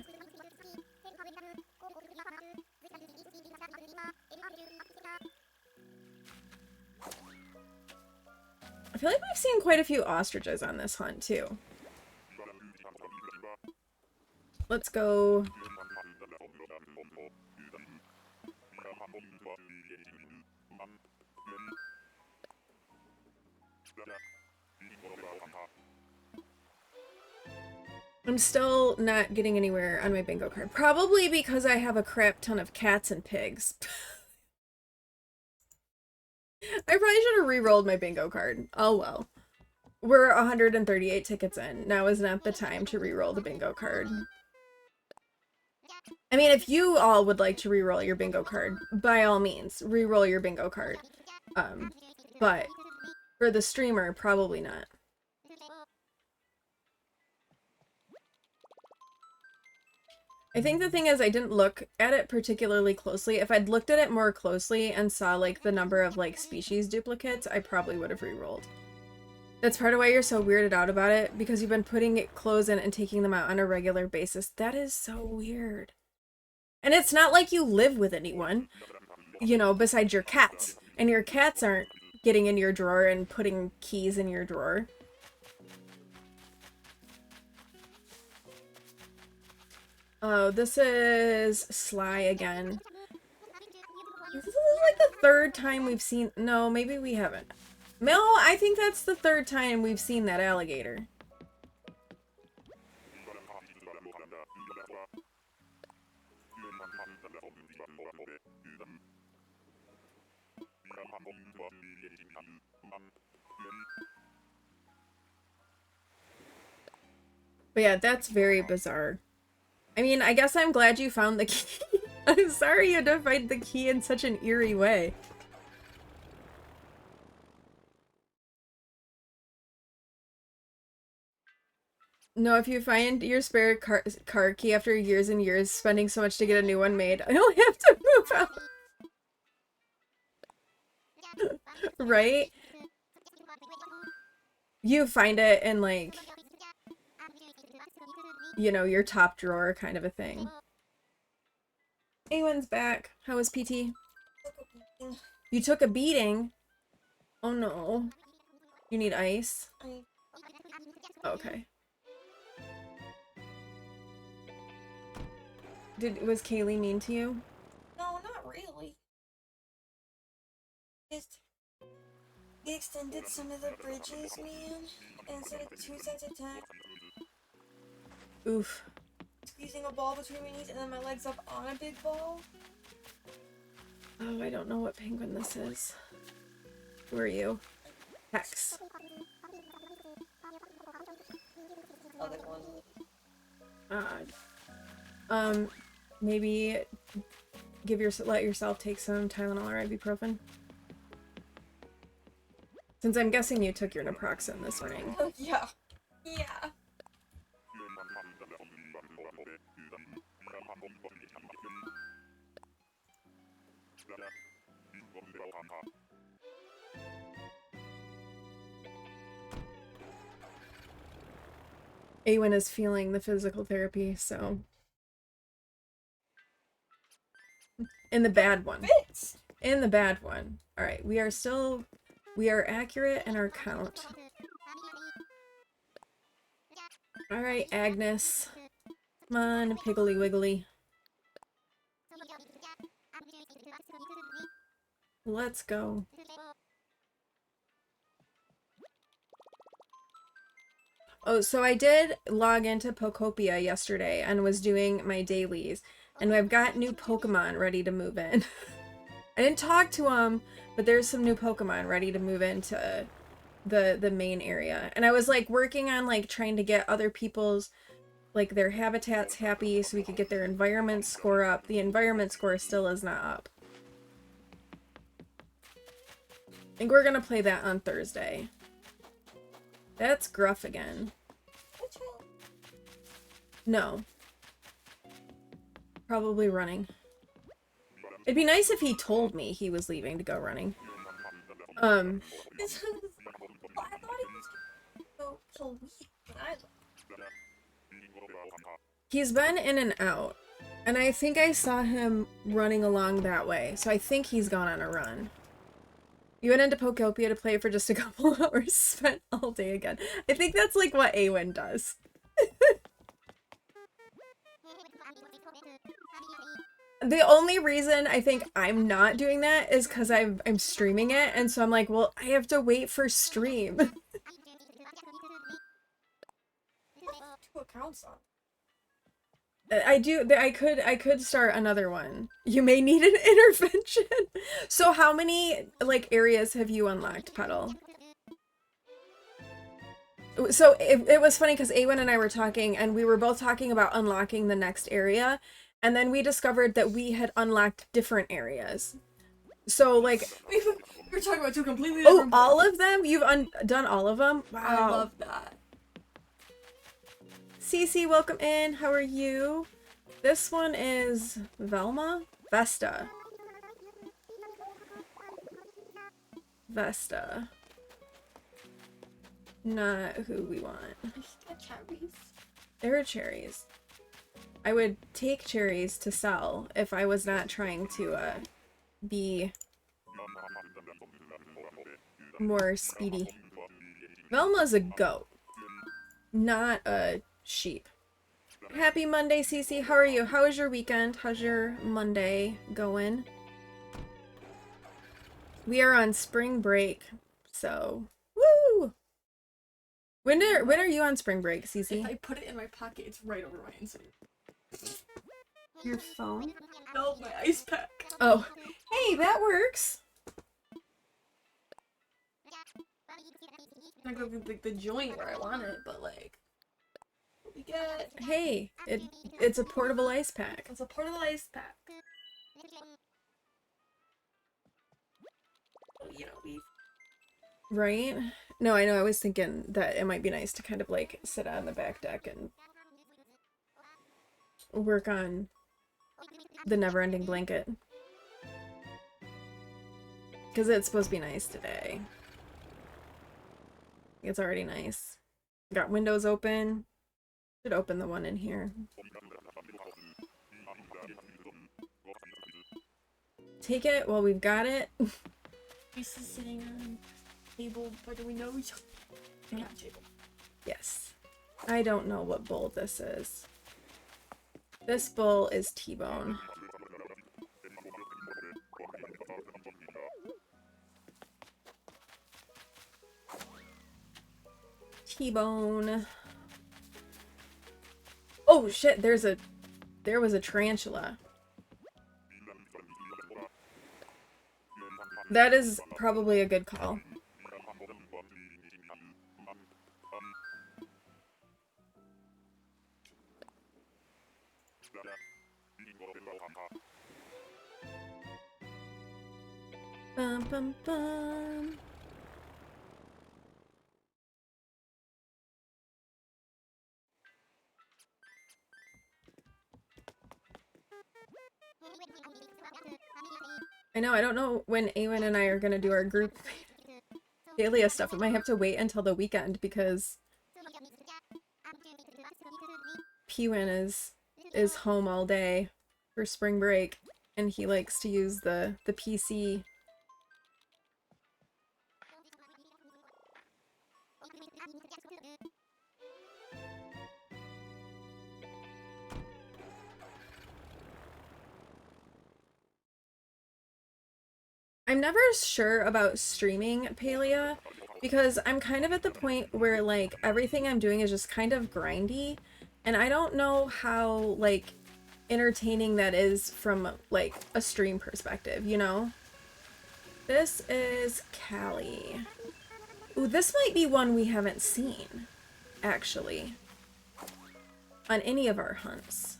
I feel like we've seen quite a few ostriches on this hunt too. Let's go. I'm still not getting anywhere on my bingo card. Probably because I have a crap ton of cats and pigs. I probably should have re-rolled my bingo card. Oh well. We're 138 tickets in. Now is not the time to re-roll the bingo card. I mean, if you all would like to re-roll your bingo card, by all means, re-roll your bingo card. But for the streamer, probably not. I think the thing is I didn't look at it particularly closely. If I'd looked at it more closely and saw like the number of like species duplicates, I probably would have re-rolled. That's part of why you're so weirded out about it, because you've been putting clothes in and taking them out on a regular basis. That is so weird. And it's not like you live with anyone, you know, besides your cats. And your cats aren't getting in your drawer and putting keys in your drawer. Oh, this is Sly again. This is like the third time we've seen... No, maybe we haven't. No, I think that's the third time we've seen that alligator. But yeah, that's very bizarre. I mean, I guess I'm glad you found the key. I'm sorry you had to find the key in such an eerie way. No, if you find your spare car key after years and years spending so much to get a new one made, I don't have to move out. Right? You find it in like, you know, your top drawer kind of a thing. Awen's back. How was PT? You took a beating? Oh no. You need ice? Okay. Was Kaylee mean to you? No, not really. Just they extended some of the bridges, man. And instead of 2 sets of 10, Oof. squeezing a ball between my knees and then my legs up on a big ball. Oh, I don't know what penguin this is. Who are you? Hex. Other one. Maybe let yourself take some Tylenol or ibuprofen. Since I'm guessing you took your naproxen this morning. Oh, yeah. Yeah. Awen is feeling the physical therapy, so... In the bad one. Fits. In the bad one. Alright, we are accurate in our count. Alright, Agnes. Come on, Piggly Wiggly. Let's go. Oh, so I did log into Pokopia yesterday and was doing my dailies, and I've got new Pokemon ready to move in. I didn't talk to him, but there's some new Pokemon ready to move into the main area. And I was like working on like trying to get other people's like their habitats happy so we could get their environment score up. The environment score still is not up. I think we're gonna play that on Thursday. That's Gruff again. No. Probably running. It'd be nice if he told me he was leaving to go running. I thought he was so sweet, but I He's been in and out, and I think I saw him running along that way, so I think he's gone on a run. You went into Pokopia to play for just a couple hours, spent all day again. I think that's like what Awen does. The only reason I think I'm not doing that is because I'm streaming it, and so I'm like, well, I have to wait for stream. 2 accounts on. I could start another one. You may need an intervention. So how many like areas have you unlocked, Petal? So it was funny because Awen and I were talking, and we were both talking about unlocking the next area, and then we discovered that we had unlocked different areas. So like We were talking about 2 completely different all of them? You've done all of them? Wow. I love that. Cece, welcome in. How are you? This one is Velma? Vesta. Vesta. Not who we want. Cherries. There are cherries. I would take cherries to sell if I was not trying to be more speedy. Velma's a goat, not a sheep. Happy Monday, Cece. How are you? How was your weekend? How's your Monday going? We are on spring break, so woo! When are you on spring break, Cece? If I put it in my pocket, it's right over my inside. Your phone? No, my ice pack. Oh, hey, that works. I'm not gonna be like the joint where I want it, but like what we get. Hey, it's a portable ice pack. It's a portable ice pack. You know, we Right? No, I know. I was thinking that it might be nice to kind of like sit on the back deck and work on the never-ending blanket. Because it's supposed to be nice today. It's already nice. Got windows open. Should open the one in here. Take it while we've got it. This is sitting on a table, but do we know each other? Yeah, table. Yes. I don't know what bowl this is. This bowl is T-bone. T-bone. Oh shit, there was a tarantula. That is probably a good call. Bum bum bum. I know, I don't know when Awen and I are gonna do our group Dahlia stuff. We might have to wait until the weekend because Pewin is home all day for spring break, and he likes to use the PC. I'm never sure about streaming Palia because I'm kind of at the point where like everything I'm doing is just kind of grindy, and I don't know how like entertaining that is from like a stream perspective, you know? This is Callie. Ooh, this might be one we haven't seen, actually, on any of our hunts.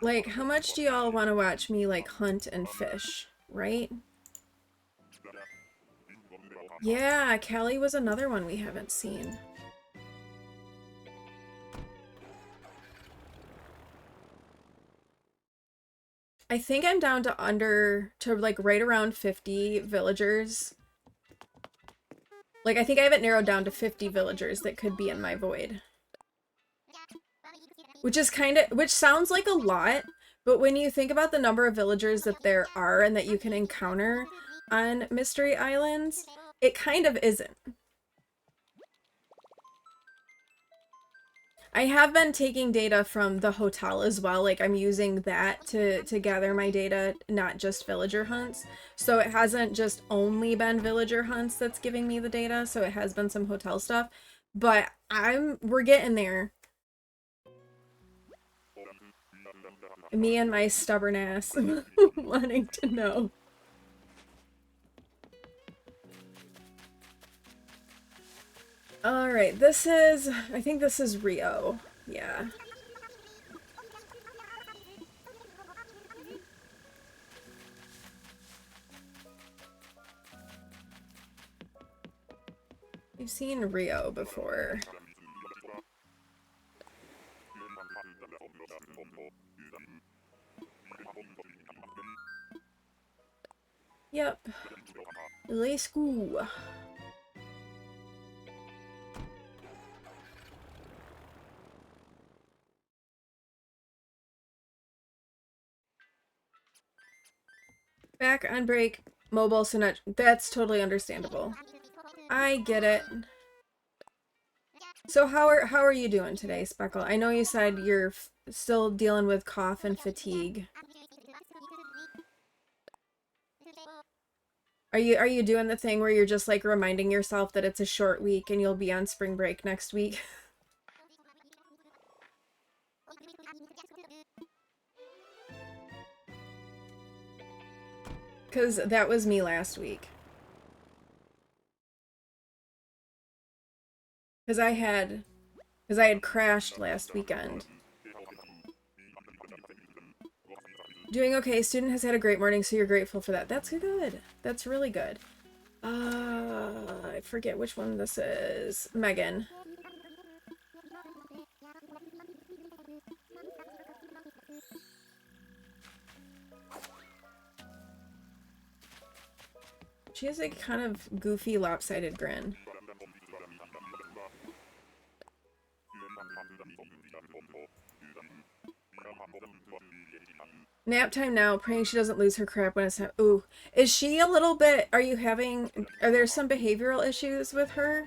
Like, how much do y'all want to watch me, like, hunt and fish, right? Yeah, Callie was another one we haven't seen. I think I'm down to like right around 50 villagers. Like, I think I have it narrowed down to 50 villagers that could be in my void. Which is which sounds like a lot, but when you think about the number of villagers that there are and that you can encounter on Mystery Islands, it kind of isn't. I have been taking data from the hotel as well. Like, I'm using that to gather my data, not just villager hunts. So it hasn't just only been villager hunts that's giving me the data. So it has been some hotel stuff, but we're getting there. Me and my stubborn ass wanting to know. Alright, I think this is Rio. Yeah. We've seen Rio before. Yep. Let's go. Back on break, mobile, so not. That's totally understandable. I get it. So how are you doing today, Speckle? I know you said you're still dealing with cough and fatigue. Are you doing the thing where you're just like reminding yourself that it's a short week and you'll be on spring break next week? Because that was me last week. Because I had crashed last weekend. Doing okay. Student has had a great morning, so you're grateful for that. That's good. That's really good. I forget which one this is. Megan. She has a kind of goofy, lopsided grin. Nap time now, praying she doesn't lose her crap when it's time. Ooh. Is she a little bit... are there some behavioral issues with her?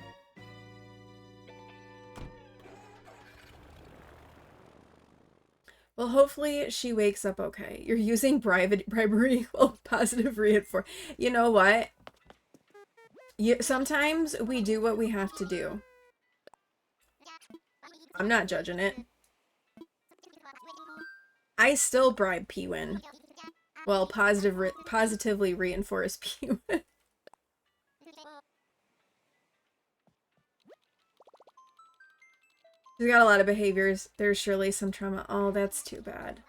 Well, hopefully she wakes up okay. You're using bribery well, positive reinforcement. You know what? Sometimes we do what we have to do. I'm not judging it. I still bribe P-Win. Well, positively reinforce P-Win. She's got a lot of behaviors. There's surely some trauma. Oh, that's too bad.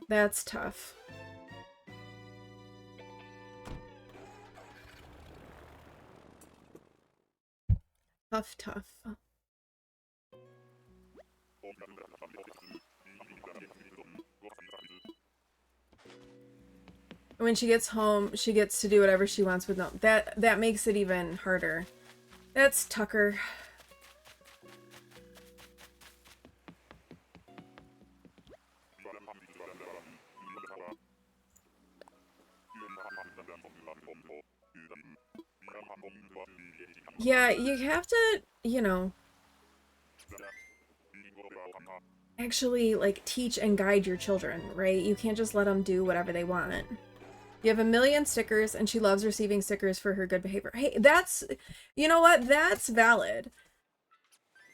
That's tough. Tough. When she gets home, she gets to do whatever she wants with no. That makes it even harder. That's Tucker. Yeah, you have to, actually, like, teach and guide your children, right? You can't just let them do whatever they want. You have 1,000,000 stickers, and she loves receiving stickers for her good behavior. Hey, that's, you know what? That's valid.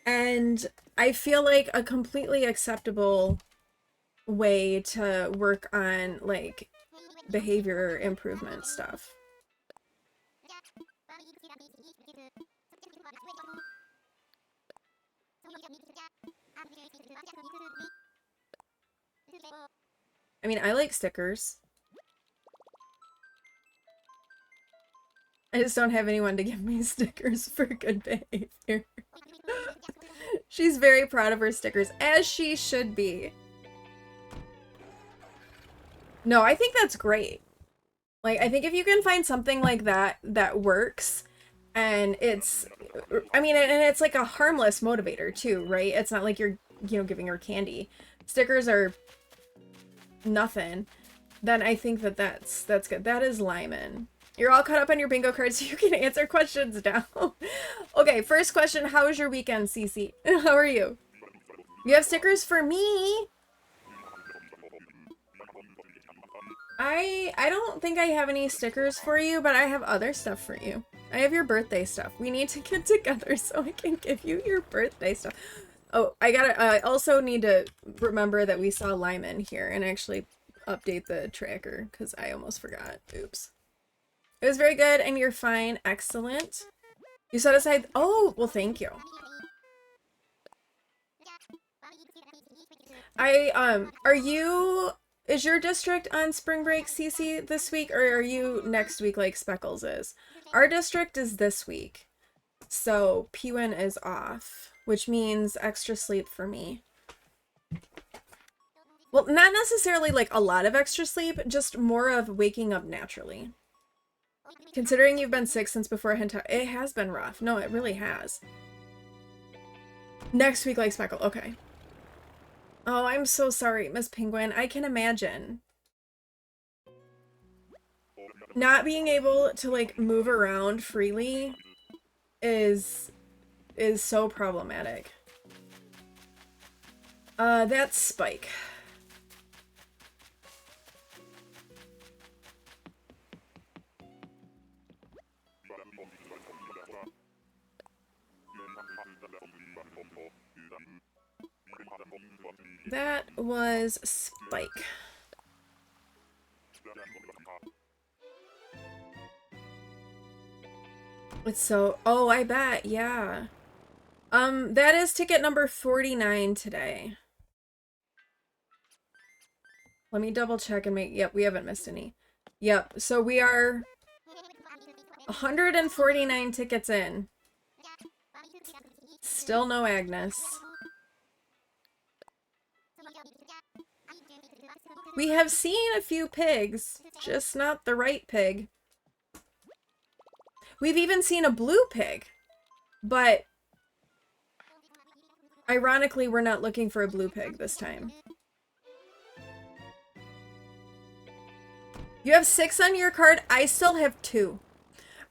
And I feel like a completely acceptable way to work on, like, behavior improvement stuff. I mean, I like stickers. I just don't have anyone to give me stickers for good behavior. She's very proud of her stickers, as she should be. No, I think that's great. Like, I think if you can find something like that that works, and it's, I mean, and it's like a harmless motivator too, right? It's not like you're, giving her candy. Stickers are nothing. Then I think that that's good. That is Lyman. You're all caught up on your bingo cards, so you can answer questions now. Okay, first question. How was your weekend, Cece? How are you? You have stickers for me? I don't think I have any stickers for you, but I have other stuff for you. I have your birthday stuff. We need to get together so I can give you your birthday stuff. Oh, I also need to remember that we saw Lyman here and actually update the tracker because I almost forgot. Oops. It was very good and you're fine. Excellent. You set aside, oh, well, thank you. Is your district on spring break, Cece, this week, or are you next week like Speckles is? Our district is this week, so Pwin is off, which means extra sleep for me. Well, not necessarily like a lot of extra sleep, just more of waking up naturally. Considering you've been sick since before Hentai, it has been rough. No, it really has. Next week like Speckle, okay. Oh, I'm so sorry, Miss Penguin. I can imagine. Not being able to like move around freely is so problematic. That's Spike. That was Spike. It's so, oh, I bet, yeah. That is ticket number 49 today. Let me double check and make, yep, we haven't missed any. Yep, so we are 149 tickets in. Still no Agnes. We have seen a few pigs, just not the right pig. We've even seen a blue pig, but ironically, we're not looking for a blue pig this time. You have 6 on your card. I still have 2.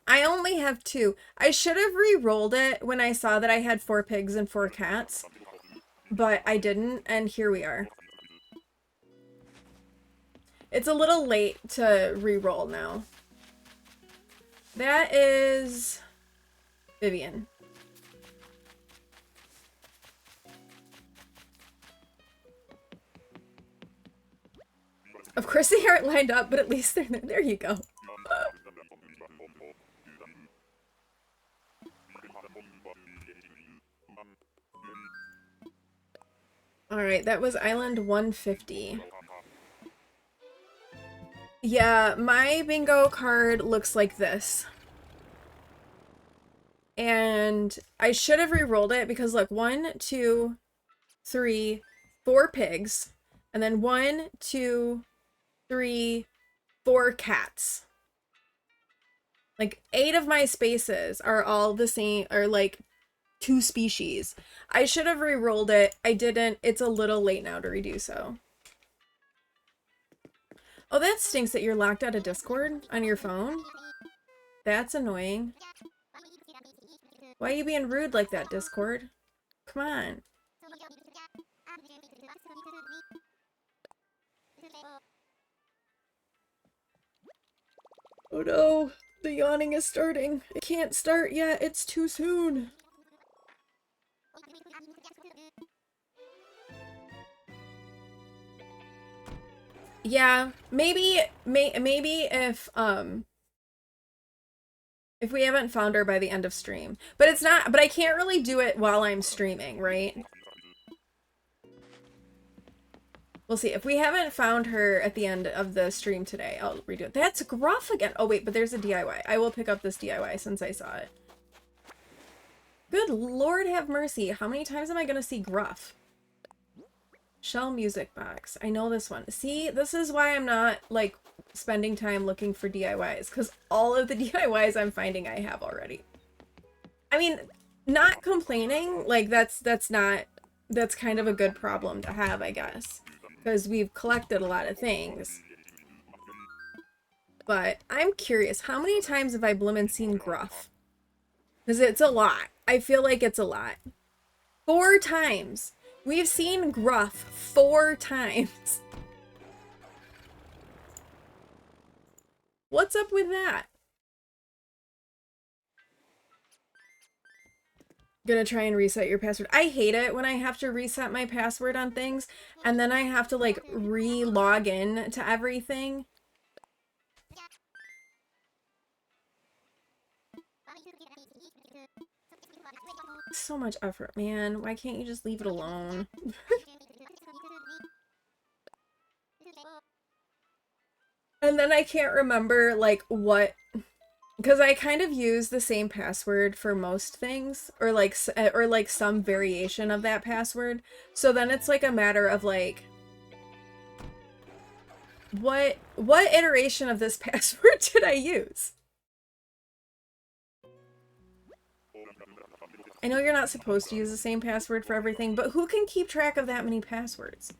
I only have 2. I should have re-rolled it when I saw that I had 4 pigs and 4 cats, but I didn't, and here we are. It's a little late to re-roll now. That is Vivian. Of course they aren't lined up, but at least they're there. There you go. Alright, that was Island 150. Yeah, my bingo card looks like this. And I should have re-rolled it because look, 1, 2, 3, 4 pigs. And then 1, 2, 3, 4 cats. Like 8 of my spaces are all the same, are like 2 species. I should have re-rolled it. I didn't. It's a little late now to redo so. Oh, that stinks that you're locked out of Discord on your phone. That's annoying. Why are you being rude like that, Discord? Come on. Oh no, the yawning is starting. It can't start yet, it's too soon. Yeah, maybe if we haven't found her by the end of stream. But it's not, but I can't really do it while I'm streaming, right? We'll see. If we haven't found her at the end of the stream today, I'll redo it. That's Gruff again. Oh wait, but there's a DIY. I will pick up this DIY since I saw it. Good Lord have mercy. How many times am I gonna see Gruff? Shell music box. I know this one. See, this is why I'm not like spending time looking for DIYs, because all of the DIYs I'm finding I have already. I mean, not complaining, like that's kind of a good problem to have, I guess, because we've collected a lot of things. But I'm curious, how many times have I bloomin' seen Gruff? Because it's a lot. I feel like it's a lot. 4 times. We've seen Gruff 4 times. What's up with that? Gonna try and reset your password. I hate it when I have to reset my password on things and then I have to like re-log in to everything. So much effort, man. Why can't you just leave it alone? And then I can't remember like what, because I kind of use the same password for most things, or like some variation of that password. So then it's like a matter of like, what iteration of this password did I use? I know you're not supposed to use the same password for everything, but who can keep track of that many passwords?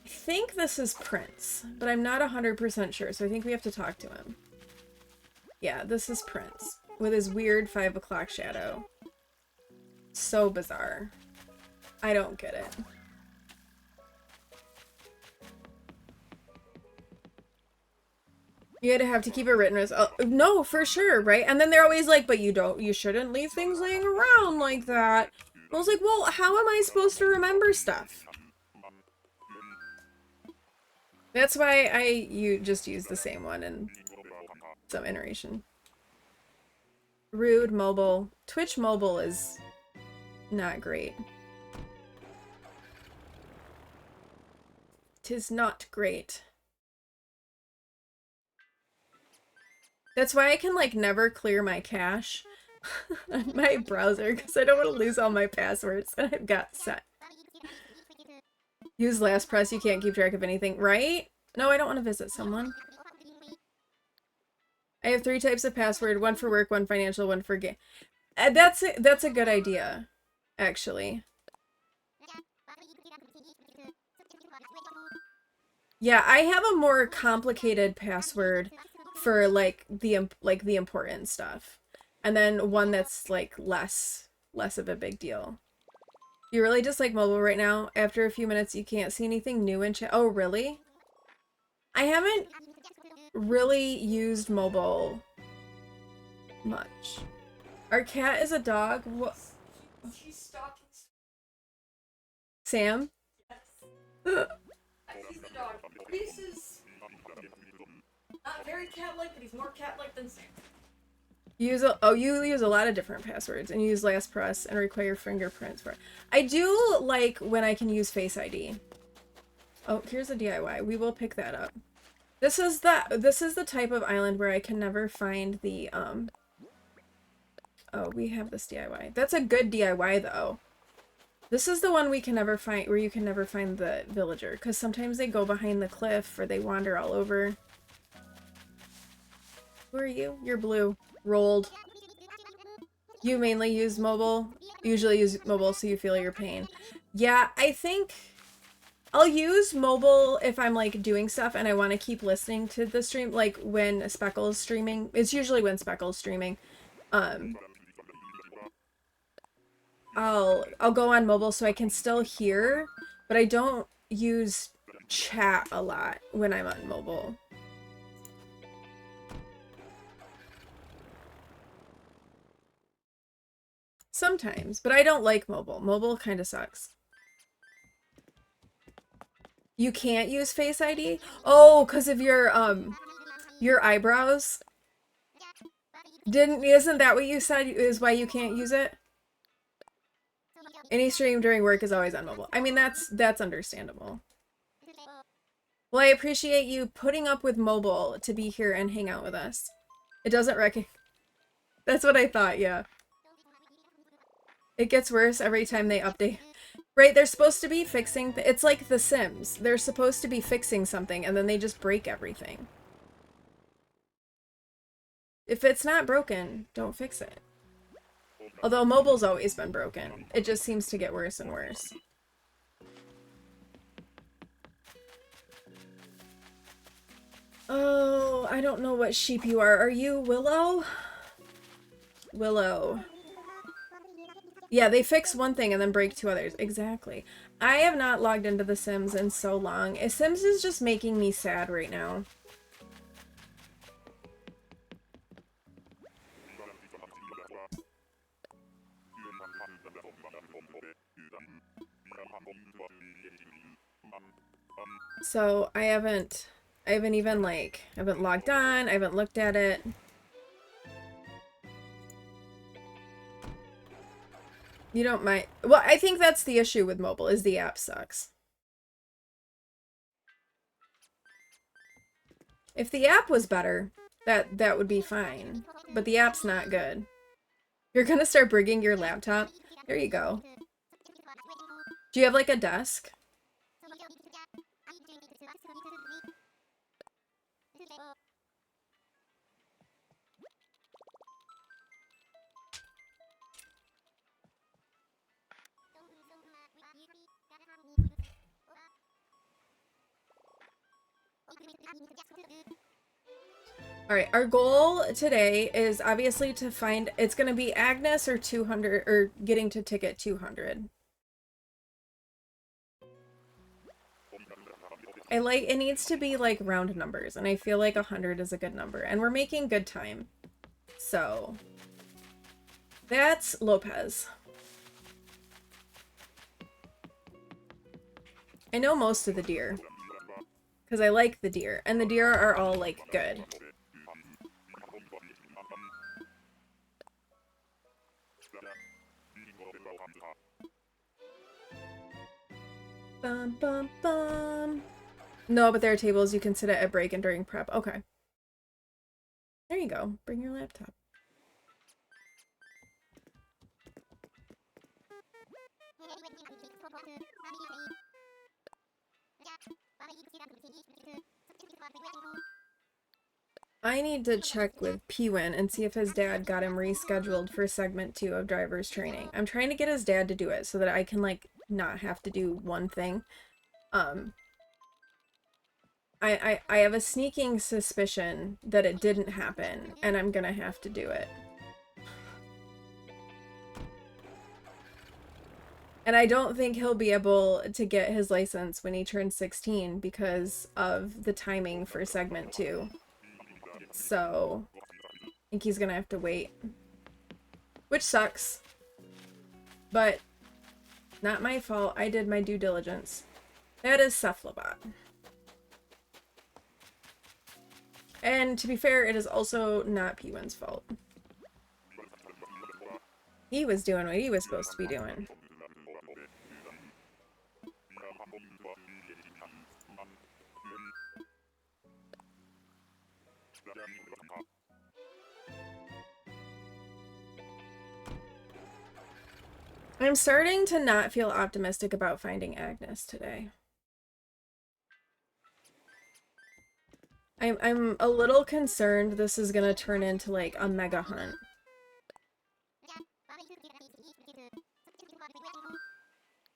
I think this is Prince, but I'm not 100% sure, so I think we have to talk to him. Yeah, this is Prince, with his weird 5 o'clock shadow. So bizarre. I don't get it. You had to have to keep it written as, oh, no, for sure, right? And then they're always like, but you shouldn't leave things laying around like that. I was like, well, how am I supposed to remember stuff? That's why you just use the same one in some iteration. Rude mobile. Twitch mobile is not great. 'Tis not great. That's why I can like never clear my cache on my browser, because I don't want to lose all my passwords that I've got set. Use LastPress, you can't keep track of anything, right? No, I don't want to visit someone. I have 3 types of password, one for work, one financial, one for game. That's a good idea, actually. Yeah, I have a more complicated password for like the important stuff, and then one that's like less of a big deal. You really dislike mobile right now? After a few minutes, you can't see anything new in chat. Oh, really? I haven't really used mobile much. Our cat is a dog. What? He's stalking. Sam? Yes. He's the dog. Reese is not very cat-like, but he's more cat-like than Sam. You use a lot of different passwords, and you use LastPress and require fingerprints for it. I do like when I can use Face ID. Oh, here's a DIY. We will pick that up. This is the type of island where I can never find the Oh, we have this DIY. That's a good DIY though. This is the one we can never find, where you can never find the villager, because sometimes they go behind the cliff or they wander all over. Who are you? You're blue. Rolled. You mainly use mobile? Usually use mobile so you feel your pain. Yeah, I think I'll use mobile if I'm like doing stuff and I want to keep listening to the stream, like when Speckle's streaming. It's usually when Speckle's streaming. I'll go on mobile so I can still hear, but I don't use chat a lot when I'm on mobile. Sometimes, but I don't like mobile. Mobile kind of sucks. You can't use Face ID? Oh, because of your eyebrows? Isn't that what you said is why you can't use it? Any stream during work is always on mobile. I mean, that's understandable. Well, I appreciate you putting up with mobile to be here and hang out with us. It doesn't That's what I thought, yeah. It gets worse every time they update. Right, they're supposed to be fixing it's like The Sims. They're supposed to be fixing something and then they just break everything. If it's not broken, don't fix it. Although mobile's always been broken. It just seems to get worse and worse. Oh, I don't know what sheep you are. Are you Willow? Willow. Yeah, they fix one thing and then break two others. Exactly. I have not logged into The Sims in so long. Sims is just making me sad right now. So I haven't even like, I haven't logged on, I haven't looked at it. You don't mind. Well, I think that's the issue with mobile, is the app sucks. If the app was better, that would be fine. But the app's not good. You're gonna start bringing your laptop? There you go. Do you have like a desk? Alright, our goal today is obviously to find, it's gonna be Agnes or 200, or getting to ticket 200. It needs to be like round numbers, and I feel like 100 is a good number, and we're making good time. So, that's Lopez. I know most of the deer, because I like the deer, and the deer are all like good. Bum, bum, bum. No, but there are tables you can sit at break and during prep. Okay. There you go. Bring your laptop. I need to check with Pewin and see if his dad got him rescheduled for segment 2 of driver's training. I'm trying to get his dad to do it so that I can like not have to do one thing. I have a sneaking suspicion that it didn't happen and I'm gonna have to do it. And I don't think he'll be able to get his license when he turns 16 because of the timing for segment 2. So, I think he's gonna have to wait. Which sucks. But, not my fault. I did my due diligence. That is Cephalobot. And to be fair, it is also not Pewin's fault. He was doing what he was supposed to be doing. I'm starting to not feel optimistic about finding Agnes today. I'm a little concerned this is gonna turn into like a mega hunt.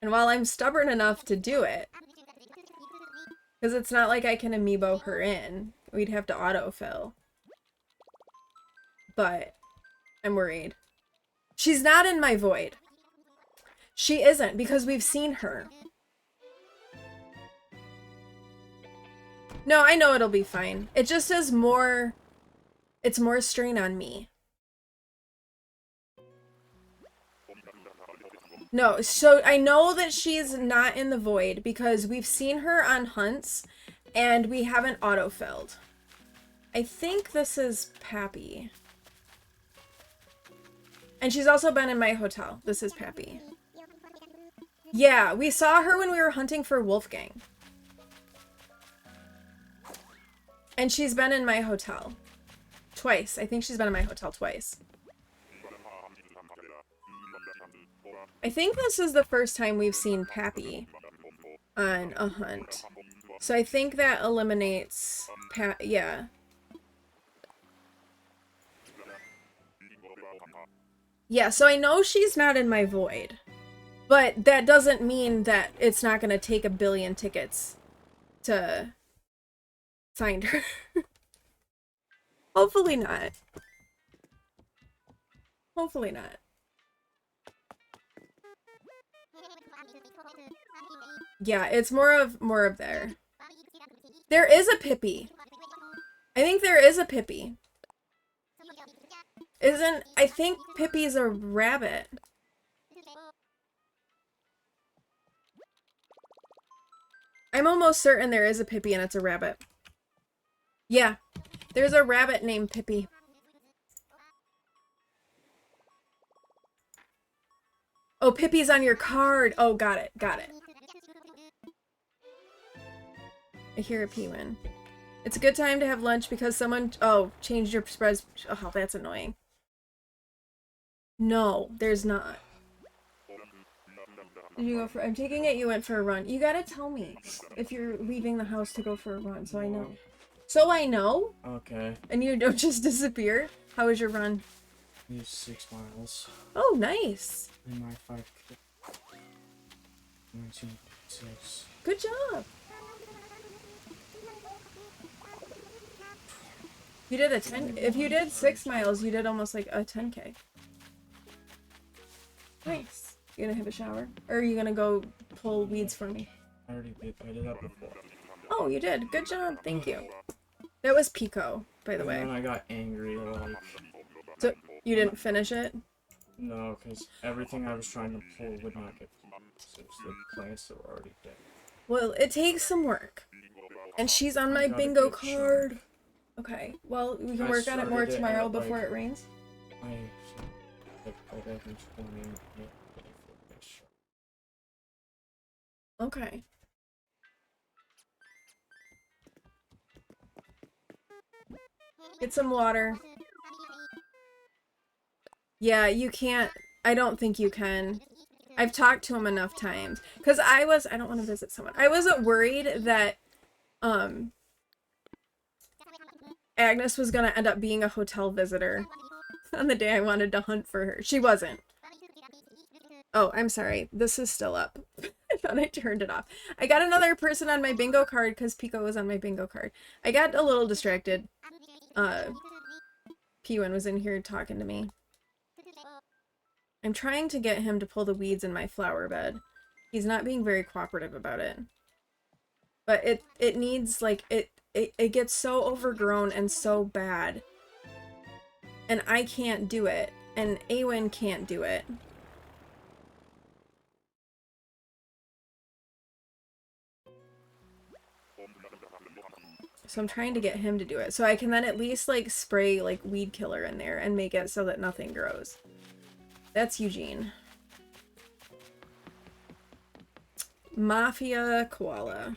And while I'm stubborn enough to do it, because it's not like I can amiibo her in, we'd have to autofill. But I'm worried. She's not in my void. She isn't, because we've seen her. No, I know it'll be fine. It just is more... It's more strain on me. No, so I know that she's not in the void because we've seen her on hunts and we haven't autofilled. I think this is Pappy. And she's also been in my hotel. This is Pappy. Yeah, we saw her when we were hunting for Wolfgang. And she's been in my hotel. Twice. I think she's been in my hotel twice. I think this is the first time we've seen Pappy on a hunt. So I think that eliminates yeah. Yeah, so I know she's not in my void. But that doesn't mean that it's not going to take a billion tickets to find her. Hopefully not. Hopefully not. Yeah, it's more of there. There is a Pippi. I think there is a Pippi. I think Pippi's a rabbit. I'm almost certain there is a Pippi and it's a rabbit. Yeah, there's a rabbit named Pippi. Oh, Pippi's on your card. Oh, got it. Got it. I hear a P-win. It's a good time to have lunch because someone... Oh, changed your spreads. Oh, that's annoying. No, there's not. Did you go for... I'm taking it you went for a run. You gotta tell me if you're leaving the house to go for a run, so I know. So I know? Okay. And you don't just disappear? How was your run? It was 6 miles. Oh, nice. In my 5K. 19.6. Good job. You did a 10... If you did 6 miles, you did almost like a 10K. Nice. You gonna have a shower? Or are you gonna go pull weeds for me? I already did. I did that before. Oh, you did. Good job. Thank you. That was Pico, by the way. And then I got angry, like... So, you didn't finish it? No, because everything I was trying to pull would not get pulled. Since the plants that were already dead. Well, it takes some work. And she's on my bingo card. Okay, well, we can work on it more tomorrow before it rains. Okay. Get some water. Yeah, you can't. I don't think you can. I've talked to him enough times. Because I don't want to visit someone. I wasn't worried that, Agnes was gonna end up being a hotel visitor on the day I wanted to hunt for her. She wasn't. Oh, I'm sorry. This is still up. I thought I turned it off. I got another person on my bingo card because Pico was on my bingo card. I got a little distracted. P1 was in here talking to me. I'm trying to get him to pull the weeds in my flower bed. He's not being very cooperative about it. But it needs, like, it gets so overgrown and so bad. And I can't do it. And Awen can't do it. So I'm trying to get him to do it. So I can then at least, like, spray, like, weed killer in there and make it so that nothing grows. That's Eugene. Mafia Koala.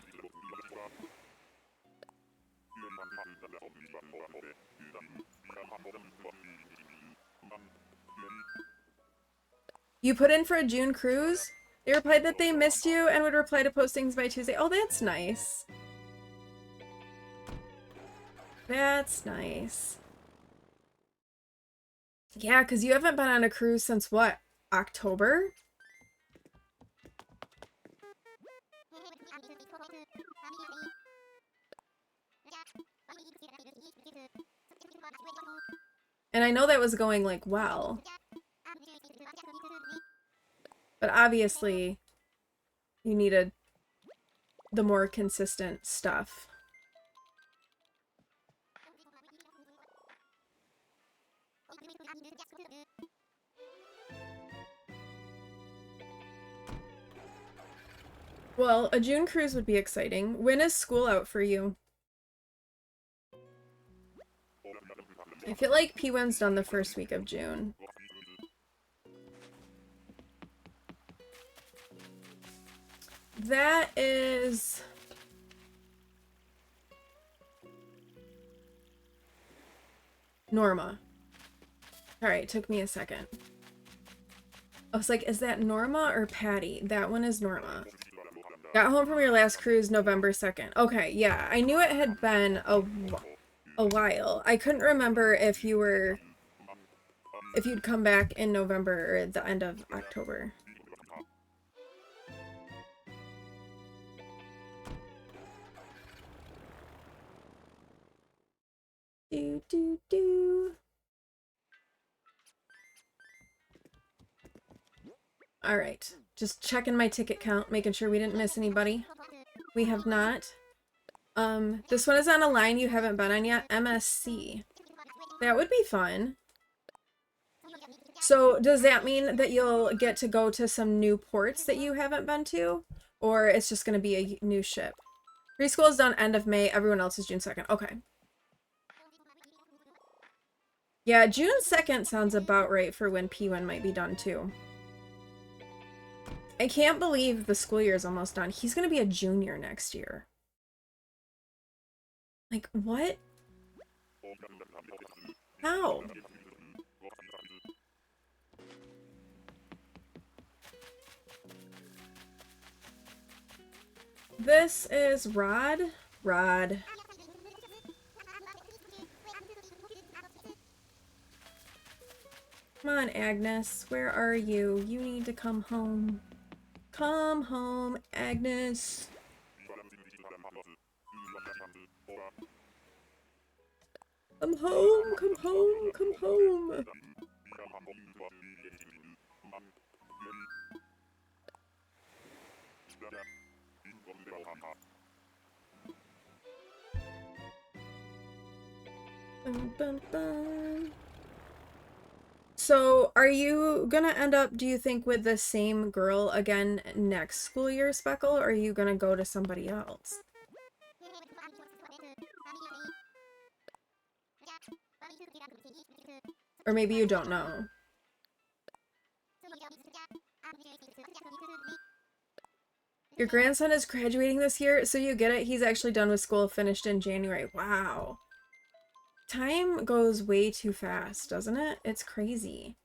You put in for a June cruise? They replied that they missed you and would reply to postings by Tuesday. Oh, that's nice. That's nice. Yeah, because you haven't been on a cruise since what? October? And I know that was going, like, well. But obviously, you needed the more consistent stuff. Well, a June cruise would be exciting. When is school out for you? I feel like P1's done the first week of June. That is... Norma. Alright, took me a second. I was like, is that Norma or Patty? That one is Norma. Got home from your last cruise November 2nd. Okay, yeah, I knew it had been a while. I couldn't remember if you'd come back in November or the end of October. Do, do, do. Alright, just checking my ticket count, making sure we didn't miss anybody. We have not. This one is on a line you haven't been on yet, MSC. That would be fun. So does that mean that you'll get to go to some new ports that you haven't been to? Or it's just going to be a new ship? Preschool is done end of May, everyone else is June 2nd. Okay. Yeah, June 2nd sounds about right for when P1 might be done too. I can't believe the school year is almost done. He's going to be a junior next year. Like, what? How? This is Rod. Rod. Come on, Agnes. Where are you? You need to come home. Come home, Agnes. Come home, come home, come home. Bum, bum, bum. So, are you gonna end up, do you think, with the same girl again next school year, Speckle, or are you gonna go to somebody else? Or maybe you don't know. Your grandson is graduating this year, so you get it? He's actually done with school, finished in January. Wow. Time goes way too fast, doesn't it? It's crazy.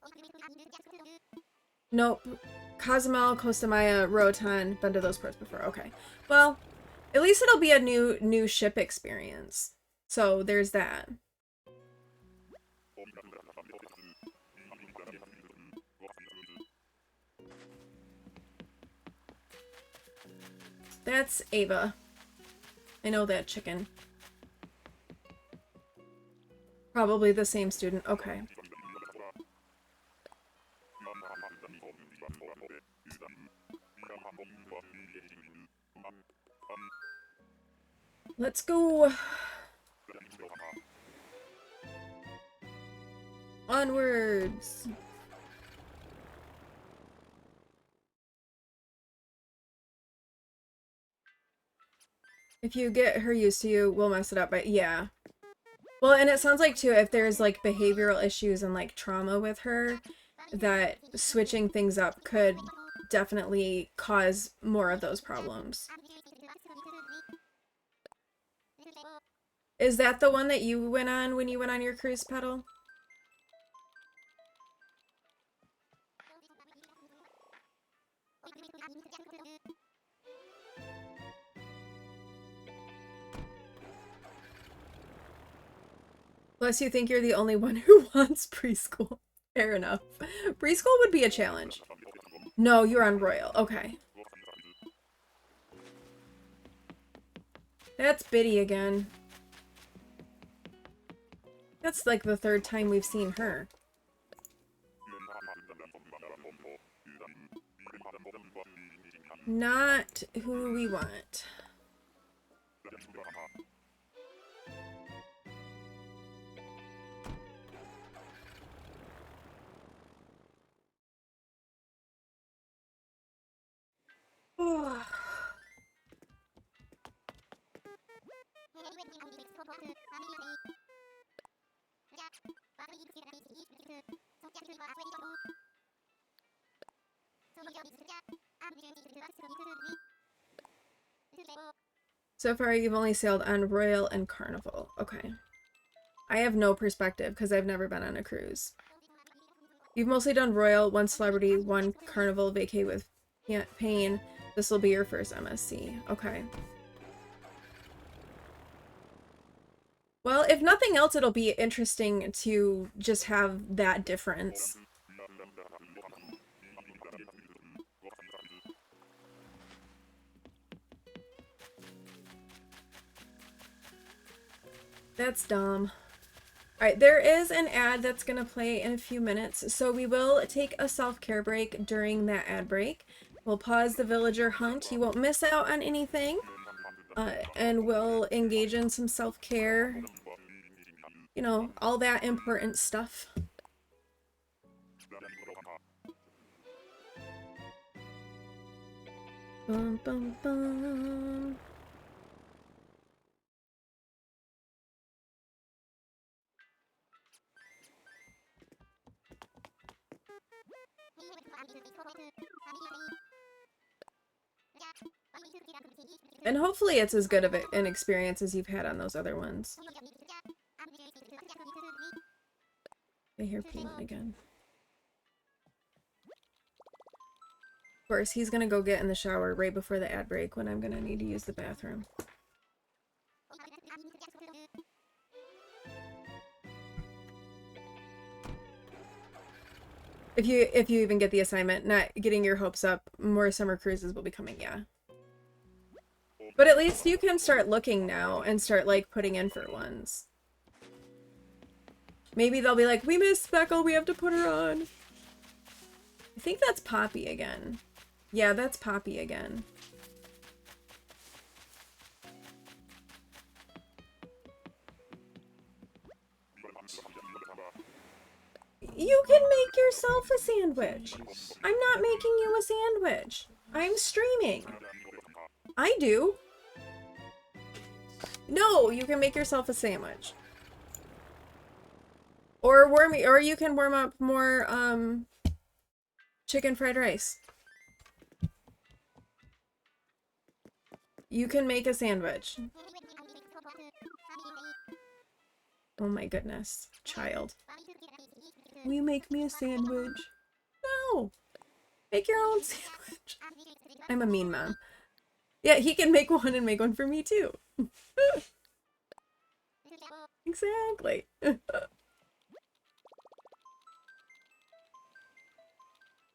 Nope. Cozumel, Costa Maya, Roatan, been to those ports before. Okay. Well, at least it'll be a new ship experience. So there's that. That's Ava. I know that chicken. Probably the same student. Okay. Let's go. Onwards. If you get her used to you, we'll mess it up, but yeah. Well, and it sounds like too, if there's like behavioral issues and like trauma with her, that switching things up could definitely cause more of those problems. Is that the one that you went on when you went on your cruise, Petal? Plus, you think you're the only one who wants preschool. Fair enough. Preschool would be a challenge. No, you're on Royal. Okay. That's Biddy again. That's like the third time we've seen her. Not who we want. So far, you've only sailed on Royal and Carnival. Okay. I have no perspective because I've never been on a cruise. You've mostly done Royal, one Celebrity, one Carnival, Vacay with Pain. This will be your first MSC. Okay. Well, if nothing else, it'll be interesting to just have that difference. That's dumb. Alright, there is an ad that's going to play in a few minutes, so we will take a self-care break during that ad break. We'll pause the villager hunt. You won't miss out on anything. And we'll engage in some self-care. You know, all that important stuff. Bum, bum, bum. And hopefully it's as good of an experience as you've had on those other ones. I hear Peanut again. Of course, he's gonna go get in the shower right before the ad break when I'm gonna need to use the bathroom. If you even get the assignment, not getting your hopes up, more summer cruises will be coming, yeah. But at least you can start looking now and start, like, putting in for ones. Maybe they'll be like, we miss Speckle, we have to put her on. I think that's Poppy again. Yeah, that's Poppy again. You can make yourself a sandwich. I'm not making you a sandwich. I'm streaming. I do. No, you can make yourself a sandwich. Or you can warm up more chicken fried rice. You can make a sandwich. Oh my goodness, child. Will you make me a sandwich? No! Make your own sandwich. I'm a mean mom. Yeah, he can make one and make one for me too. Exactly.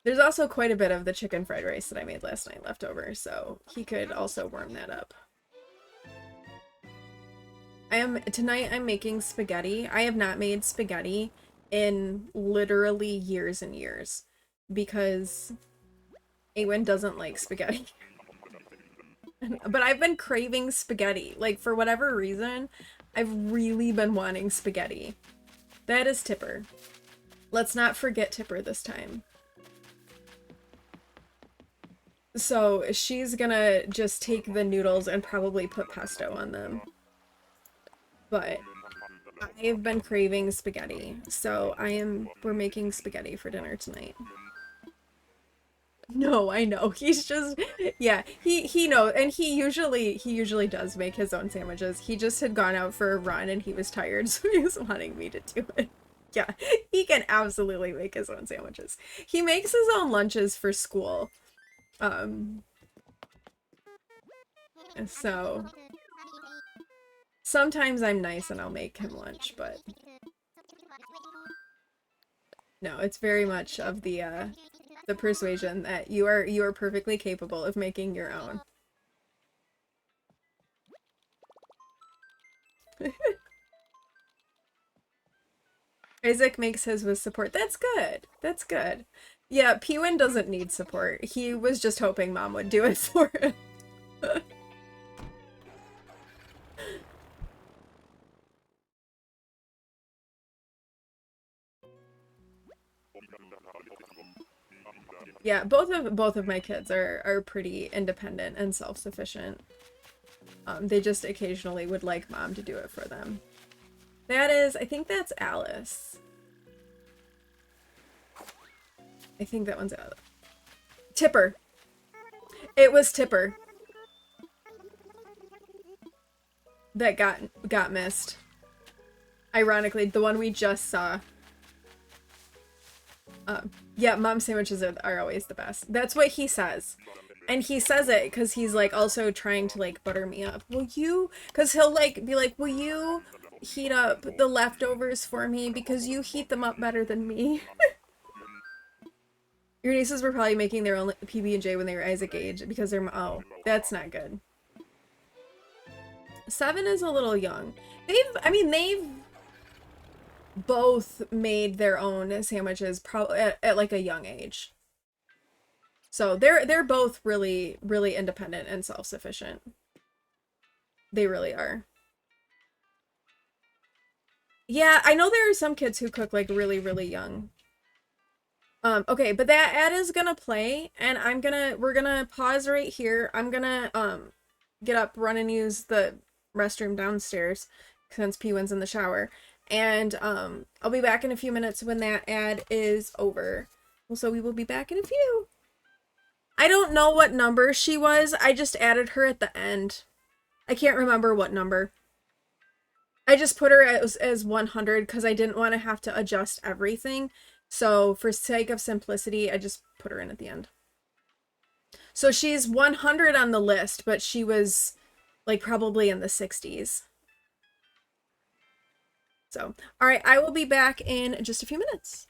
There's also quite a bit of the chicken fried rice that I made last night left over, so he could also warm that up. Tonight I'm making spaghetti. I have not made spaghetti in literally years and years because Awen doesn't like spaghetti. But I've been craving spaghetti. Like, for whatever reason, I've really been wanting spaghetti. That is Tipper. Let's not forget Tipper this time. So she's gonna just take the noodles and probably put pesto on them. But I've been craving spaghetti, so we're making spaghetti for dinner tonight. No, I know. He's just, yeah, he knows, and he usually does make his own sandwiches. He just had gone out for a run and he was tired, so he was wanting me to do it. Yeah, he can absolutely make his own sandwiches. He makes his own lunches for school. So sometimes I'm nice and I'll make him lunch, but no, it's very much of the persuasion that you are perfectly capable of making your own. Isaac makes his with support. That's good. That's good. Yeah, Pewin doesn't need support. He was just hoping Mom would do it for him. Yeah, both of my kids are pretty independent and self-sufficient. They just occasionally would like mom to do it for them. That is, I think that's Alice. I think that one's Alice. Tipper. It was Tipper that got missed. Ironically, the one we just saw. Yeah, mom sandwiches are always the best. That's what he says. And he says it because he's like also trying to like butter me up. Will you? Because he'll like be like, will you heat up the leftovers for me because you heat them up better than me? Your nieces were probably making their own PB&J when they were Isaac age because they're, oh, that's not good. 7 is a little young. They've both made their own sandwiches probably at like a young age. So they're both really, really independent and self-sufficient. They really are. Yeah, I know there are some kids who cook like really, really young. Okay, but that ad is gonna play, and we're gonna pause right here. I'm gonna get up, run and use the restroom downstairs since P1's in the shower. And I'll be back in a few minutes when that ad is over. So we will be back in a few. I don't know what number she was. I just added her at the end. I can't remember what number. I just put her as 100 because I didn't want to have to adjust everything. So for sake of simplicity, I just put her in at the end. So she's 100 on the list, but she was like probably in the 60s. So, all right, I will be back in just a few minutes.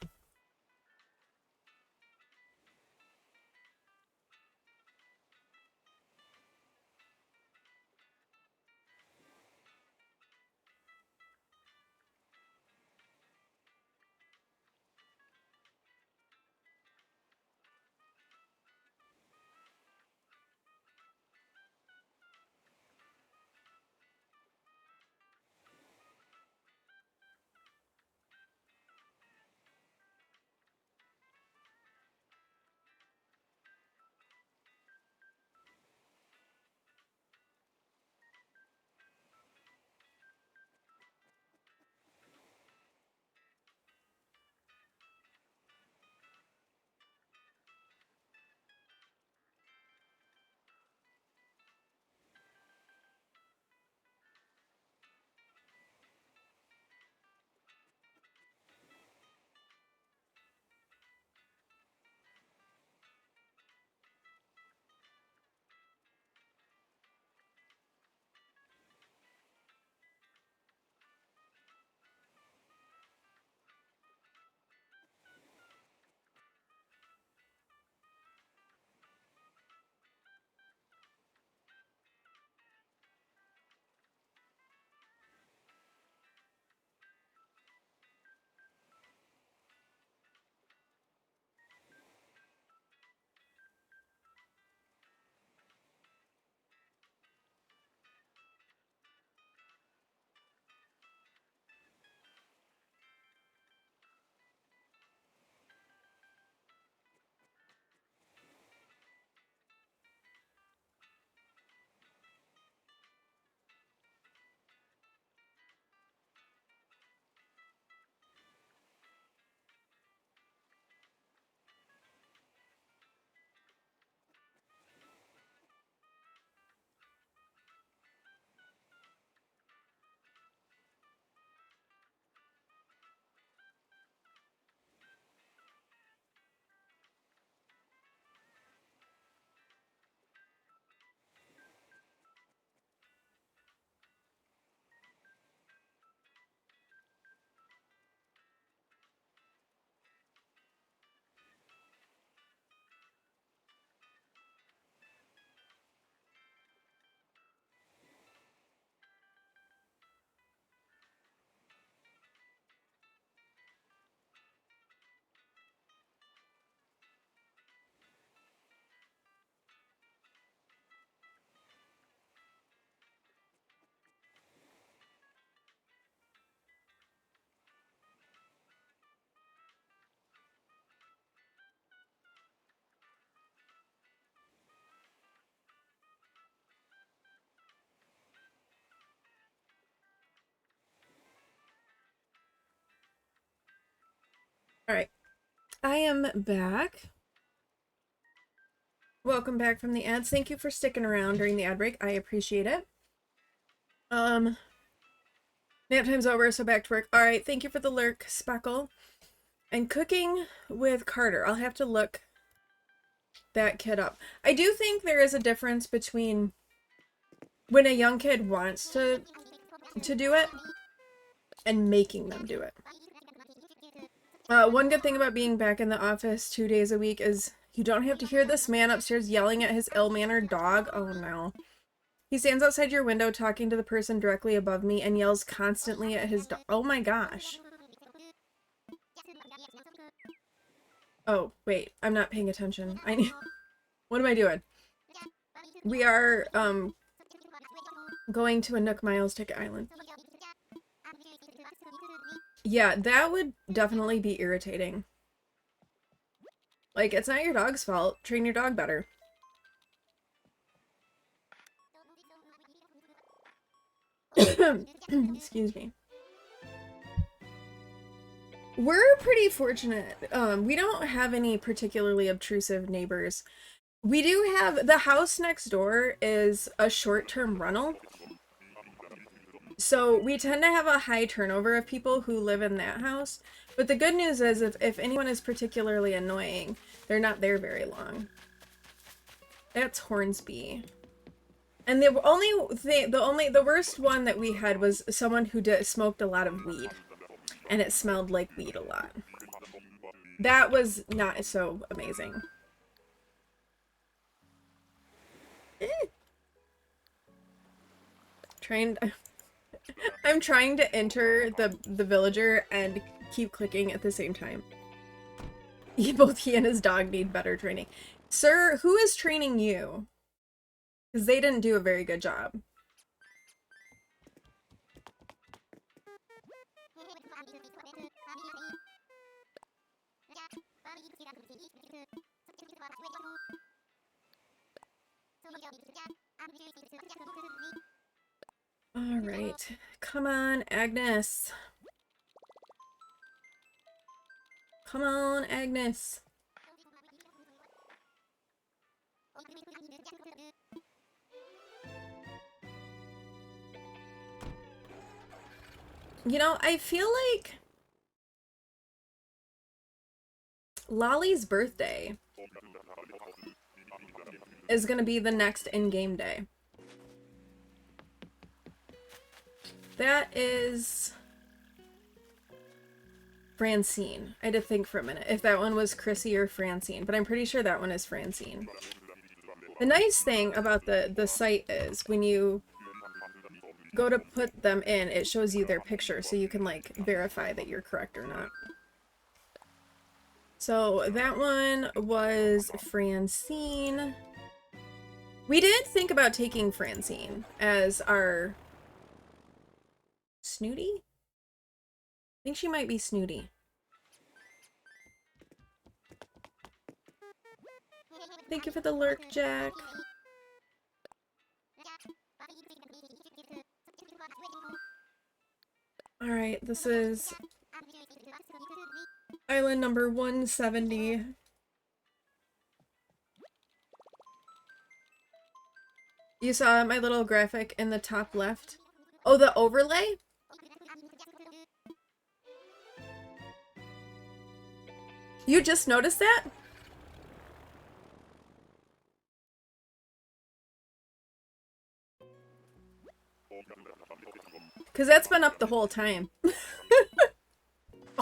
All right. I am back. Welcome back from the ads. Thank you for sticking around during the ad break. I appreciate it. Nap time's over, so back to work. All right, thank you for the lurk, Speckle. And cooking with Carter. I'll have to look that kid up. I do think there is a difference between when a young kid wants to do it and making them do it. One good thing about being back in the office 2 days a week is you don't have to hear this man upstairs yelling at his ill-mannered dog. Oh no. He stands outside your window talking to the person directly above me and yells constantly at his dog. Oh my gosh. Oh, wait. I'm not paying attention. What am I doing? We are, going to a Nook Miles Ticket Island. Yeah, that would definitely be irritating. Like, it's not your dog's fault. Train your dog better. Excuse me. We're pretty fortunate. We don't have any particularly obtrusive neighbors. We do have, the house next door is a short-term rental. So we tend to have a high turnover of people who live in that house. But the good news is if anyone is particularly annoying, they're not there very long. That's Hornsby. And the worst one that we had was someone who smoked a lot of weed. And it smelled like weed a lot. That was not so amazing. I'm trying to enter the villager and keep clicking at the same time. Both he and his dog need better training. Sir, who is training you? Because they didn't do a very good job. All right. Come on, Agnes. Come on, Agnes. You know, I feel like Lolly's birthday is gonna be the next in-game day. That is Francine. I had to think for a minute if that one was Chrissy or Francine, but I'm pretty sure that one is Francine. The nice thing about the site is when you go to put them in, it shows you their picture so you can like verify that you're correct or not. So that one was Francine. We did think about taking Francine as our Snooty? I think she might be Snooty. Thank you for the lurk, Jack. Alright, this is island number 170. You saw my little graphic in the top left? Oh, the overlay? You just noticed that? Because that's been up the whole time.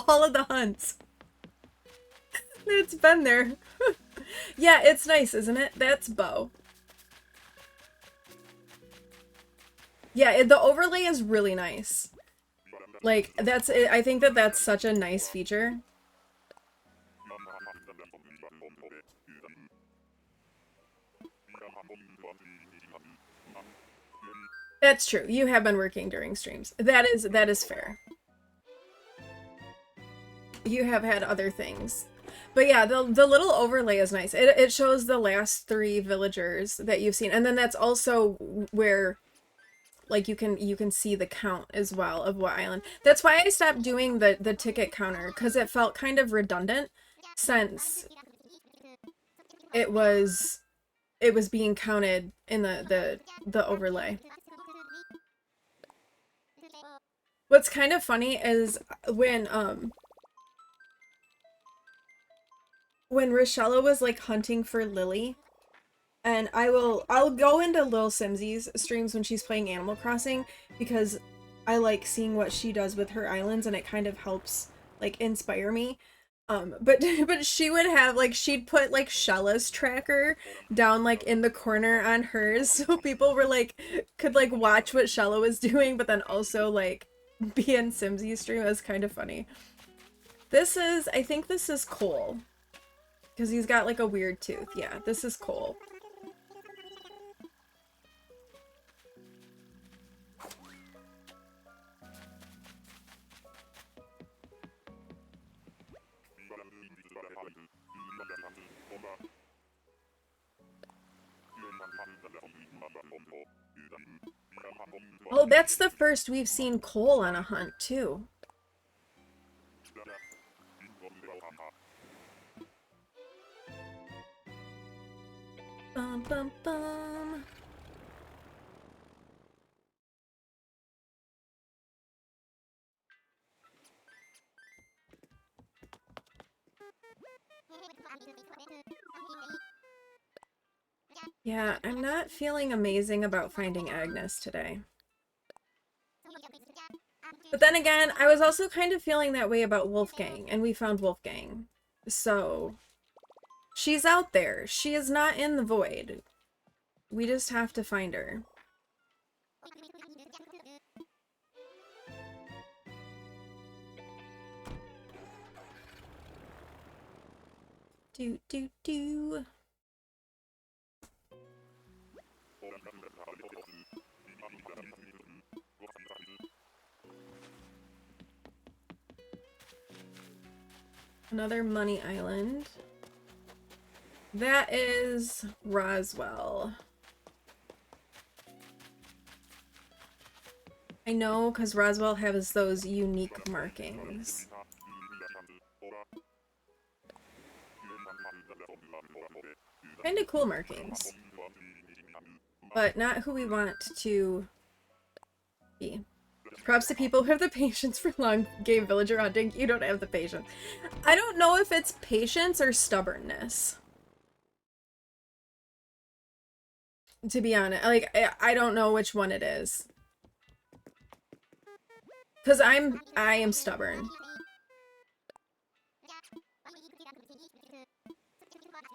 All of the hunts. It's been there. Yeah, it's nice, isn't it? That's Bo. Yeah, the overlay is really nice. Like, that's it. I think that that's such a nice feature. That's true. You have been working during streams. That is fair. You have had other things. But yeah, the little overlay is nice. It shows the last 3 villagers that you've seen. And then that's also where Like you can see the count as well of what island. That's why I stopped doing the ticket counter, because it felt kind of redundant since it was being counted in the overlay. What's kind of funny is when Rochella was like hunting for Lily, and I'll go into Lil Simsy's streams when she's playing Animal Crossing, because I like seeing what she does with her islands, and it kind of helps like inspire me. But but she would have like, she'd put like Shella's tracker down like in the corner on hers, so people were like could like watch what Shella was doing, but then also like be in Simsy's stream. It was kind of funny. I think this is Cole, because he's got like a weird tooth. Yeah, this is Cole. Oh, that's the first we've seen Cole on a hunt, too. Bum, bum, bum. Yeah, I'm not feeling amazing about finding Agnes today. But then again, I was also kind of feeling that way about Wolfgang, and we found Wolfgang. So, she's out there. She is not in the void. We just have to find her. Do, do, do. Another money island. That is Roswell. I know, because Roswell has those unique markings. Kind of cool markings. But not who we want to be. Props to people who have the patience for long game villager hunting. You don't have the patience. I don't know if it's patience or stubbornness. To be honest, like, I don't know which one it is. Because I am stubborn.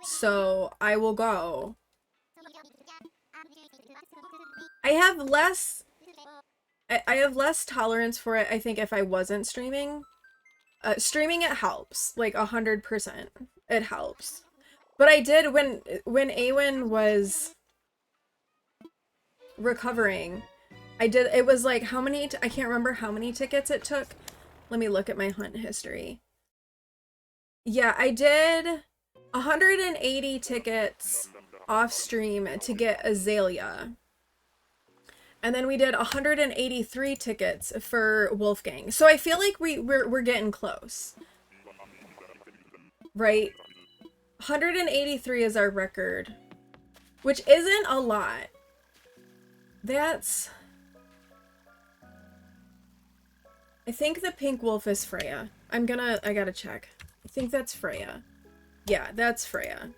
So I will go. I have less tolerance for it, I think, if I wasn't streaming. Streaming, it helps, like 100%. It helps. But I did, when Awen was recovering, it was like, how many, I can't remember how many tickets it took. Let me look at my hunt history. Yeah, I did 180 tickets off stream to get Azalea. And then we did 183 tickets for Wolfgang. So I feel like we're getting close. Right? 183 is our record, which isn't a lot. I think the pink wolf is Freya. I gotta check. I think that's Freya. Yeah, that's Freya.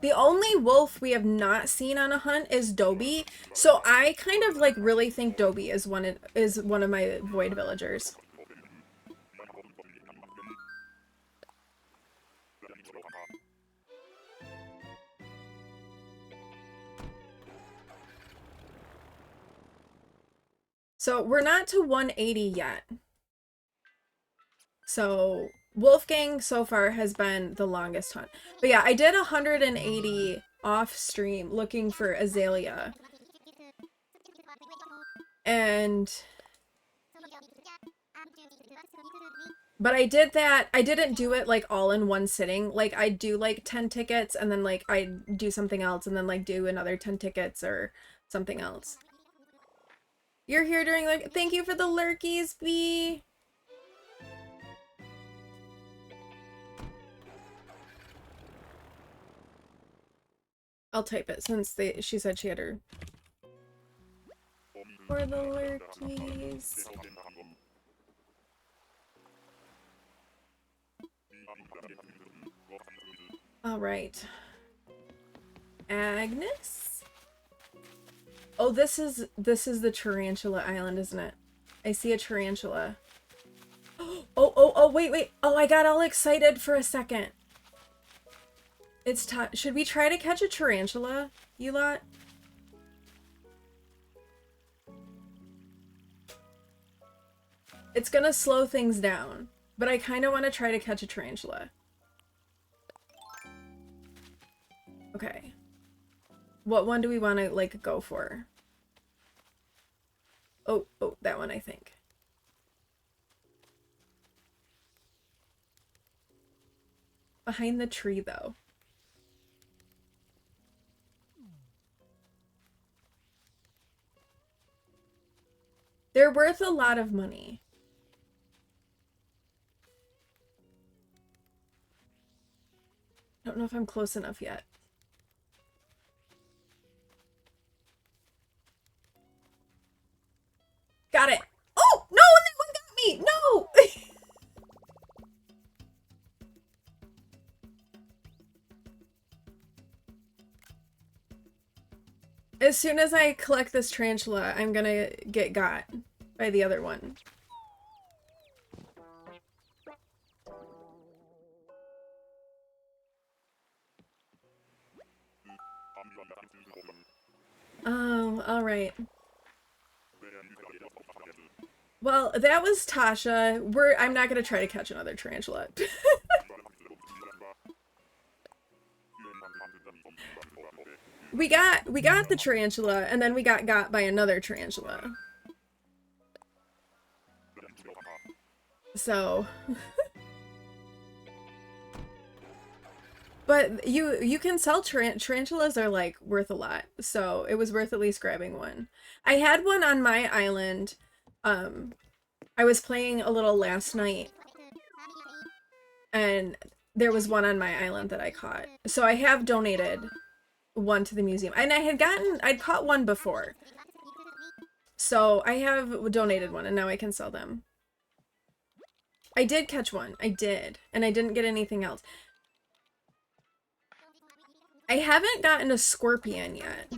The only wolf we have not seen on a hunt is Dobie, so I kind of like really think Dobie is one of my void villagers. So we're not to 180 yet. So Wolfgang so far has been the longest hunt. But yeah, I did 180 off stream looking for Azalea. And But I did that. I didn't do it like all in one sitting. Like I'd do like 10 tickets and then like I'd do something else and then like do another 10 tickets or something else. You're here during like, thank you for the lurkies, B. I'll type it since she said she had her. For the lurkies. All right. Agnes? Oh, this is the tarantula island, isn't it? I see a tarantula. Oh, wait. Oh, I got all excited for a second. It's time. Should we try to catch a tarantula, you lot? It's gonna slow things down, but I kind of want to try to catch a tarantula. Okay. What one do we want to, like, go for? Oh, that one, I think. Behind the tree, though. They're worth a lot of money. I don't know if I'm close enough yet. Got it. Oh, no, that one got me. No. As soon as I collect this tarantula, I'm gonna get got by the other one. Oh, all right. Well, that was Tasha. I'm not gonna try to catch another tarantula. We got the tarantula, and then we got by another tarantula. So, but you can sell tarantulas are like worth a lot, so it was worth at least grabbing one. I had one on my island. I was playing a little last night, and there was one on my island that I caught. So I have donated one to the museum, and I'd caught one before. So I have donated one, and now I can sell them. I did catch one. I did. And I didn't get anything else. I haven't gotten a scorpion yet.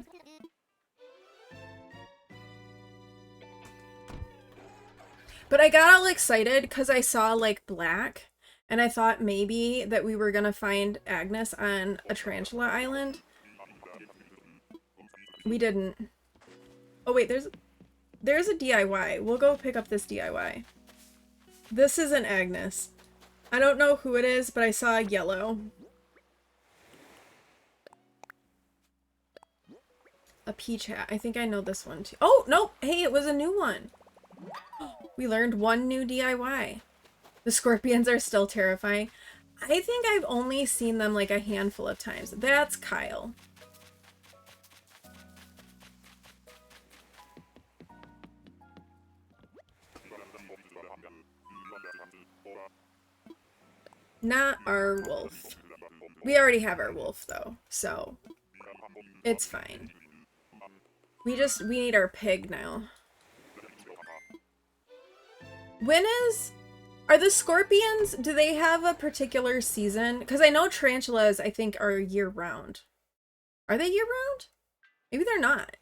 But I got all excited because I saw, like, black. And I thought maybe that we were gonna find Agnes on a tarantula island. We didn't. Oh, wait, there's a DIY. We'll go pick up this DIY. This isn't Agnes. I don't know who it is, but I saw yellow. A peach hat. I think I know this one too. Oh, no! Hey, it was a new one! We learned one new DIY. The scorpions are still terrifying. I think I've only seen them like a handful of times. That's Kyle. Not our wolf. We already have our wolf though, so it's fine. We need our pig now. Are the scorpions, do they have a particular season? Because I know tarantulas, I think, are year-round. Are they year-round? Maybe they're not.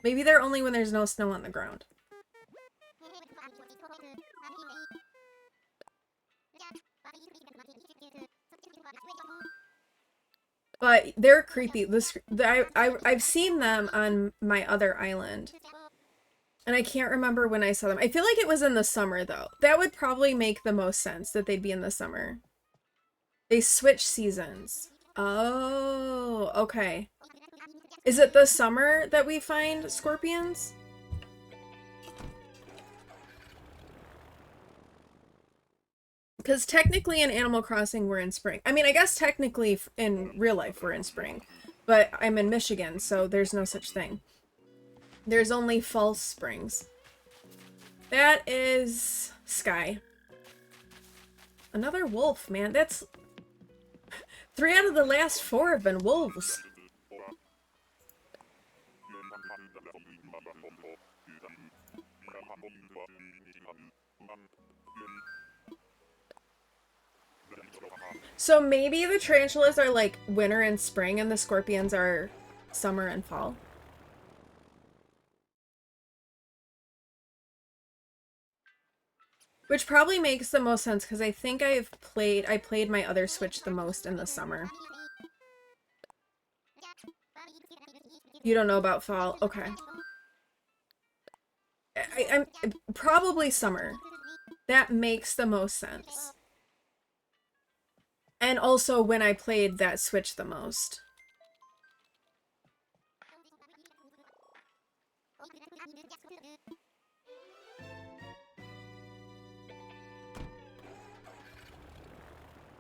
Maybe they're only when there's no snow on the ground. But they're creepy. I've seen them on my other island. And I can't remember when I saw them. I feel like it was in the summer, though. That would probably make the most sense, that they'd be in the summer. They switch seasons. Oh, okay. Is it the summer that we find scorpions? Because technically in Animal Crossing we're in spring. I mean, I guess technically in real life we're in spring. But I'm in Michigan, so there's no such thing. There's only false springs. That is Sky. Another wolf, man. That's 3 out of the last 4 have been wolves. So maybe the tarantulas are like winter and spring and the scorpions are summer and fall. Which probably makes the most sense because I think I played my other Switch the most in the summer. You don't know about fall? Okay. I'm probably summer. That makes the most sense. And also when I played that Switch the most.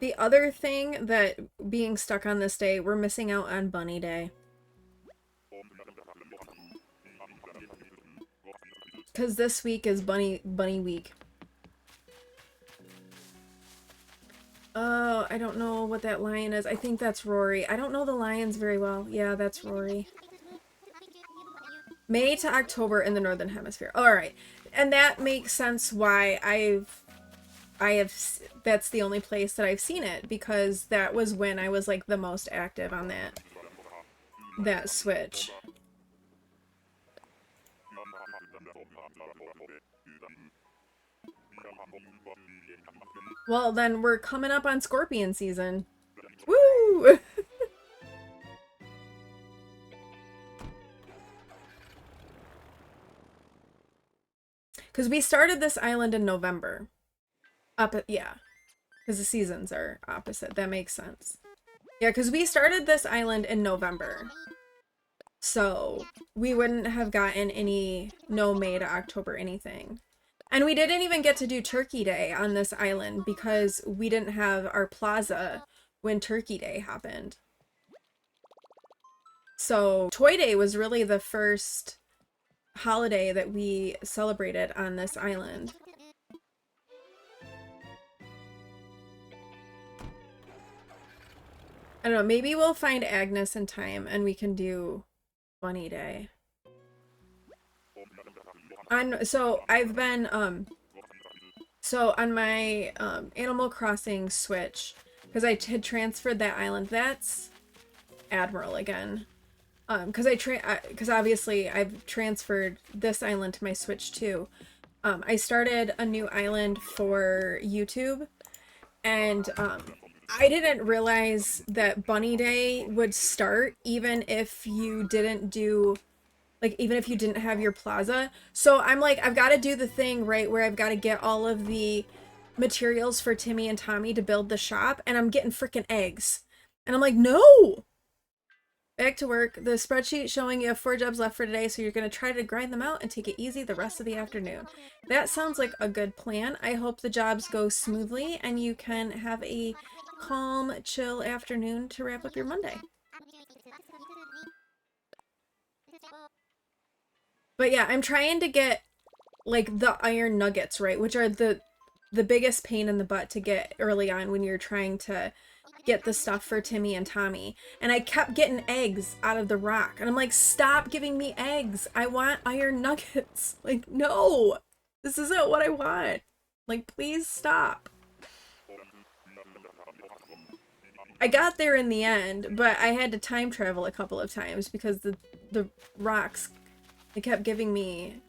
The other thing that being stuck on this day, we're missing out on Bunny Day. Because this week is Bunny Week. Oh, I don't know what that lion is. I think that's Rory. I don't know the lions very well. Yeah, that's Rory. May to October in the Northern Hemisphere. Alright. And that makes sense why that's the only place that I've seen it, because that was when I was like the most active on that Switch. Well, then we're coming up on Scorpion season. Woo! Because we started this island in November. Yeah. Because the seasons are opposite. That makes sense. Yeah, because we started this island in November. So we wouldn't have gotten any no May to October anything. And we didn't even get to do Turkey Day on this island because we didn't have our plaza when Turkey Day happened. So Toy Day was really the first holiday that we celebrated on this island. I don't know, maybe we'll find Agnes in time and we can do Bunny Day. So I've been, so on my Animal Crossing Switch, because I had transferred that island, that's Admiral again. Because obviously I've transferred this island to my Switch too. I started a new island for YouTube, and I didn't realize that Bunny Day would start even if you didn't do, like, even if you didn't have your plaza. So I'm like, I've got to do the thing, right, where I've got to get all of the materials for Timmy and Tommy to build the shop, and I'm getting freaking eggs. And I'm like, no! Back to work. The spreadsheet showing you have 4 jobs left for today, so you're going to try to grind them out and take it easy the rest of the afternoon. That sounds like a good plan. I hope the jobs go smoothly and you can have a calm, chill afternoon to wrap up your Monday. But yeah, I'm trying to get like the iron nuggets, right, which are the biggest pain in the butt to get early on when you're trying to get the stuff for Timmy and Tommy. And I kept getting eggs out of the rock. And I'm like, stop giving me eggs. I want iron nuggets. Like, no, this isn't what I want. Like, please stop. I got there in the end, but I had to time travel a couple of times because the rocks, they kept giving me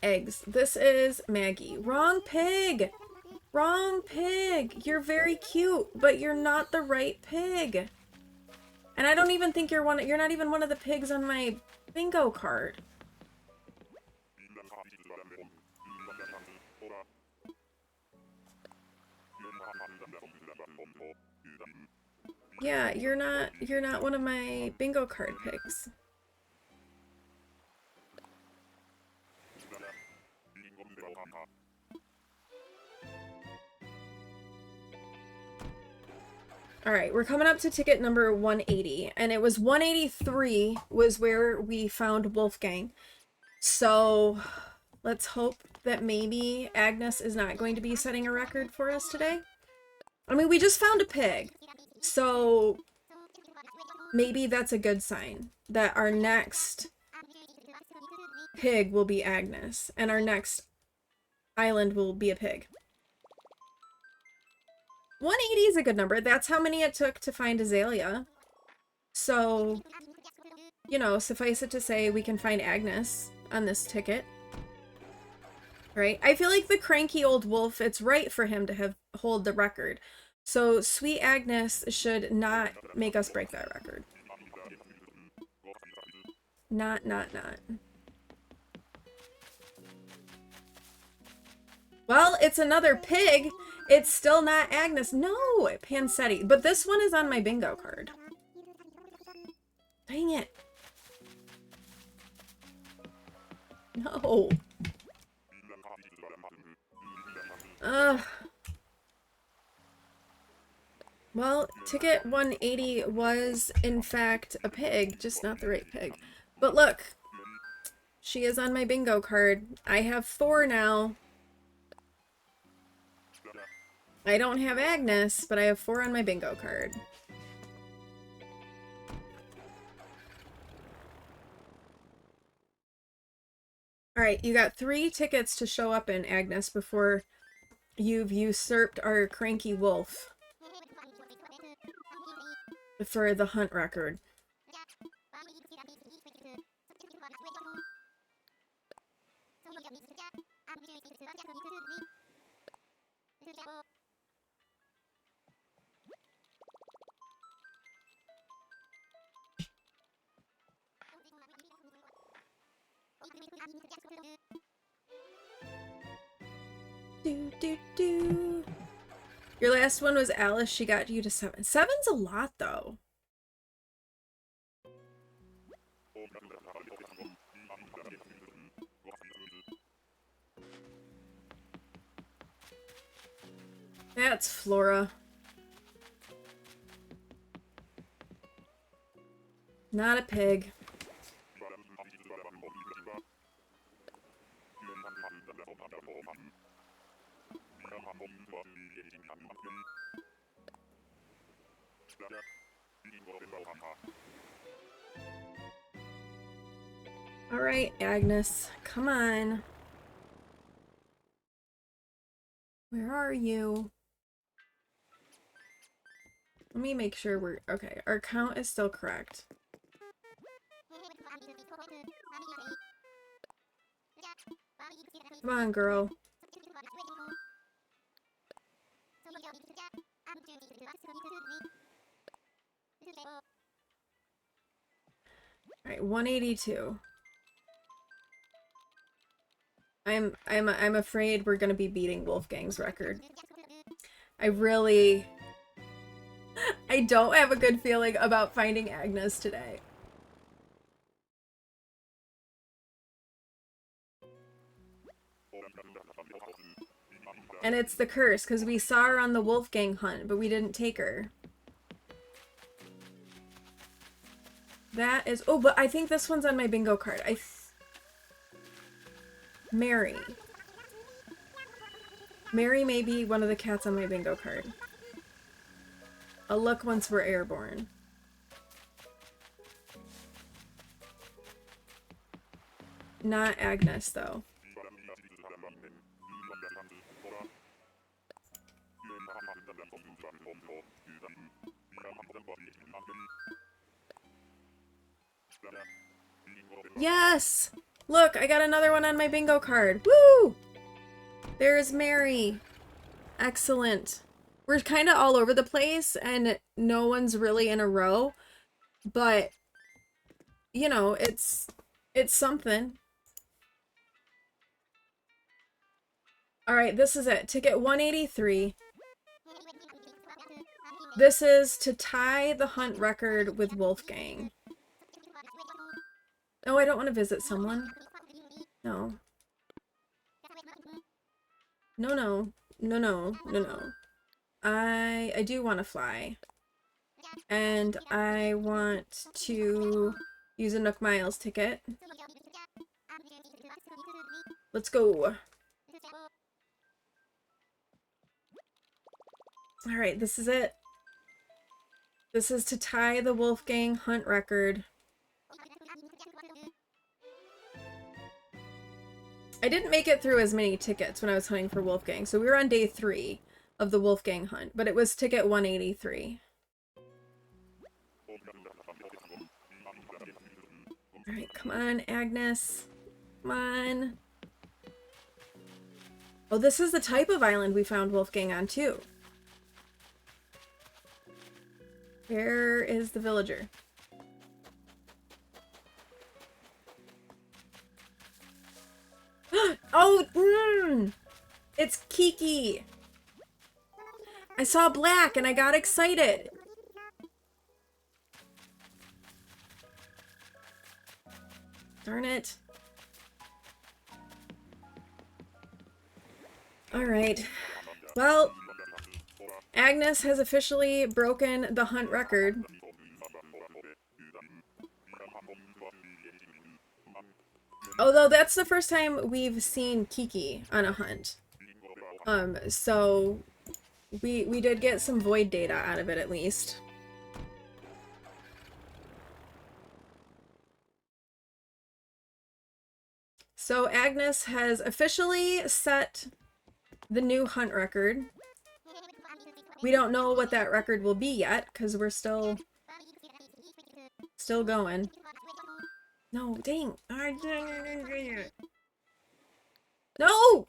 eggs. This is Maggie. Wrong pig! Wrong pig! You're very cute, but you're not the right pig. And I don't even think you're not even one of the pigs on my bingo card. Yeah, you're not one of my bingo card pigs. All right, we're coming up to ticket number 180, and it was 183 was where we found Wolfgang. So let's hope that maybe Agnes is not going to be setting a record for us today. I mean, we just found a pig, so maybe that's a good sign that our next pig will be Agnes, and our next island will be a pig. 180 is a good number. That's how many it took to find Azalea. So, you know, suffice it to say we can find Agnes on this ticket. Right? I feel like the cranky old wolf, it's right for him to hold the record. So sweet Agnes should not make us break that record. Not. Well, it's another pig. It's still not Agnes. No, Pansetti. But this one is on my bingo card. Dang it. No. Ugh. Well, ticket 180 was, in fact, a pig, just not the right pig. But look, she is on my bingo card. I have 4 now. I don't have Agnes, but I have 4 on my bingo card. Alright, you got 3 tickets to show up in, Agnes, before you've usurped our cranky wolf for the hunt record. Do. Your last one was Alice. She got you to 7. 7's a lot, though. That's Flora. Not a pig. All right, Agnes, come on. Where are you? Let me make sure we're okay. Our count is still correct. Come on, girl. All right, 182. I'm afraid we're gonna be beating Wolfgang's record. I don't have a good feeling about finding Agnes today. And it's the curse, because we saw her on the Wolfgang hunt, but we didn't take her. That is... Oh, but I think this one's on my bingo card. Mary. Mary may be one of the cats on my bingo card. A look once we're airborne. Not Agnes, though. Yes! Look, I got another one on my bingo card. Woo! There's Mary. Excellent. We're kind of all over the place, and no one's really in a row. But, you know, it's something. Alright, this is it. Ticket 183. This is to tie the hunt record with Wolfgang. Oh, I don't want to visit someone. No. No. I do want to fly. and I want to use a Nook Miles ticket. Let's go. Alright, this is it. This is to tie the Wolfgang hunt record. I didn't make it through as many tickets when I was hunting for Wolfgang, so we were on day 3 of the Wolfgang hunt, but it was ticket 183. Alright, come on, Agnes. Come on. Oh, this is the type of island we found Wolfgang on, too. Where is the villager? Oh, it's Kiki. I saw black and I got excited. Darn it. All right. Well, Agnes has officially broken the hunt record. Although that's the first time we've seen Kiki on a hunt. So we did get some void data out of it at least. So Agnes has officially set the new hunt record. We don't know what that record will be yet, because we're still going. No, dang. No!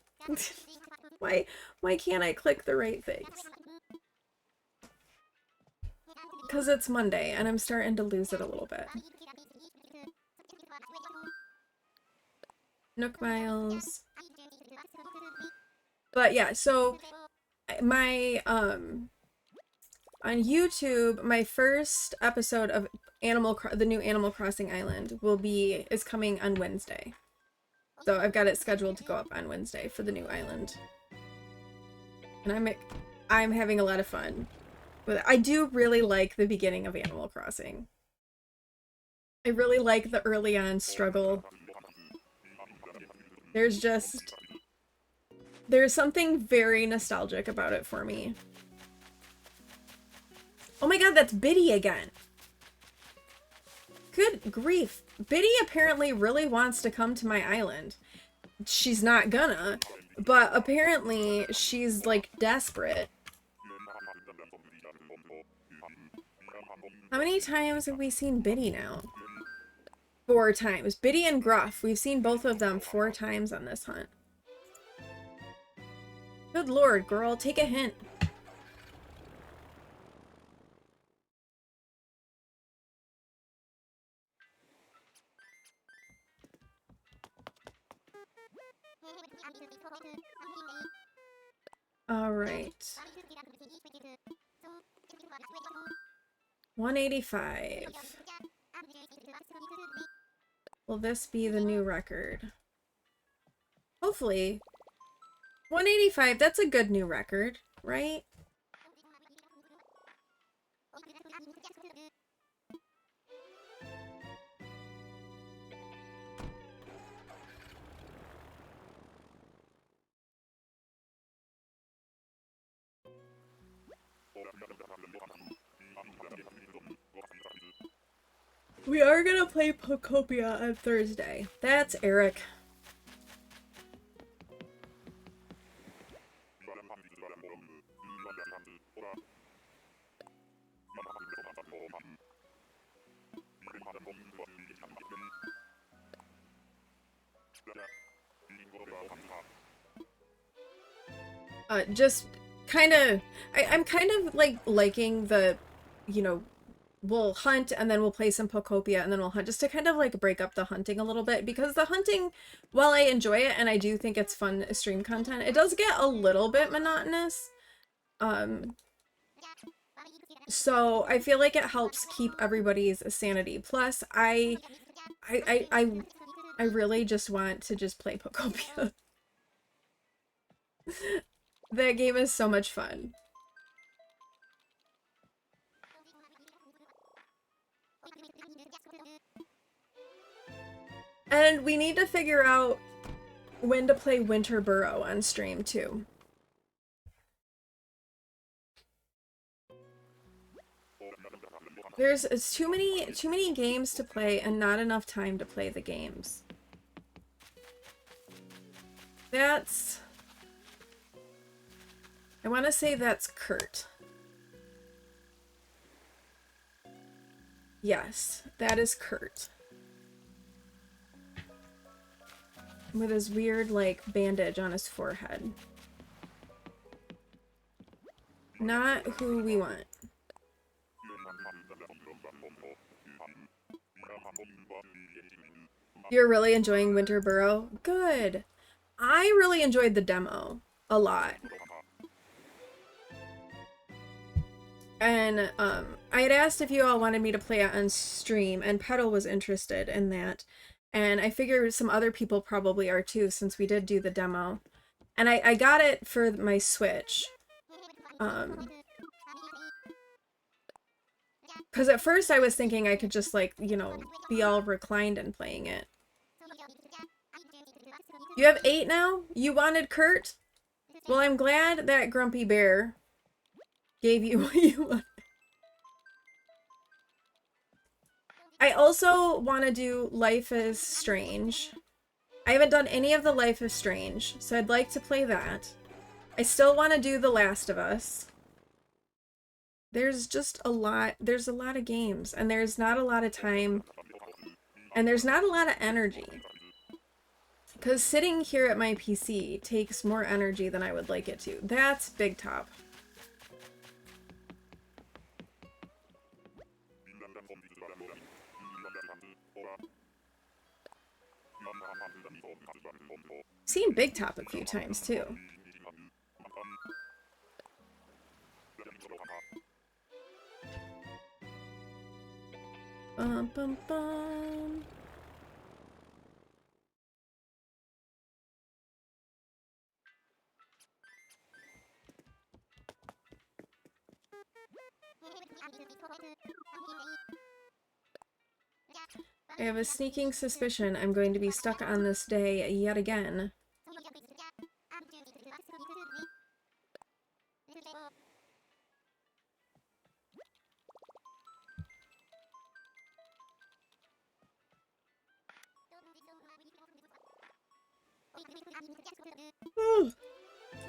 Why can't I click the right things? Because it's Monday, and I'm starting to lose it a little bit. Nook Miles. But yeah, so my on YouTube, my first episode of the new Animal Crossing Island is coming on Wednesday. So I've got it scheduled to go up on Wednesday for the new island. And I'm having a lot of fun with it. I do really like the beginning of Animal Crossing. I really like the early on struggle. There's something very nostalgic about it for me. Oh my god, that's Biddy again. Good grief. Biddy apparently really wants to come to my island. She's not gonna, but apparently she's like desperate. How many times have we seen Biddy now? 4 times. Biddy and Gruff. We've seen both of them 4 times on this hunt. Good lord, girl. Take a hint. Alright. 185. Will this be the new record? Hopefully. 185, that's a good new record, right? We are gonna play Pocopia on Thursday. That's Eric. Just kind of, I'm kind of like liking the, you know, we'll hunt and then we'll play some Pocopia and then we'll hunt, just to kind of like break up the hunting a little bit, because the hunting, while I enjoy it and I do think it's fun stream content, it does get a little bit monotonous. So I feel like it helps keep everybody's sanity. Plus, I really just want to just play Pocopia. That game is so much fun. And we need to figure out when to play Winter Burrow on stream too. It's too many games to play and not enough time to play the games. That's... I want to say that's Kurt. Yes, that is Kurt. With his weird, like, bandage on his forehead. Not who we want. You're really enjoying Winter Burrow? Good. I really enjoyed the demo a lot. And I had asked if you all wanted me to play it on stream, and Petal was interested in that. And I figured some other people probably are too, since we did do the demo. And I got it for my Switch. Because at first I was thinking I could just, like, you know, be all reclined and playing it. You have 8 now? You wanted Kurt? Well, I'm glad that Grumpy Bear gave you what you wanted. I also want to do Life is Strange. I haven't done any of the Life is Strange, so I'd like to play that. I still want to do The Last of Us. There's just a lot, there's a lot of games, and there's not a lot of time, and there's not a lot of energy. Because sitting here at my PC takes more energy than I would like it to. That's Big Top. Seen Big Top a few times too. Bum, bum, bum. I have a sneaking suspicion I'm going to be stuck on this day yet again.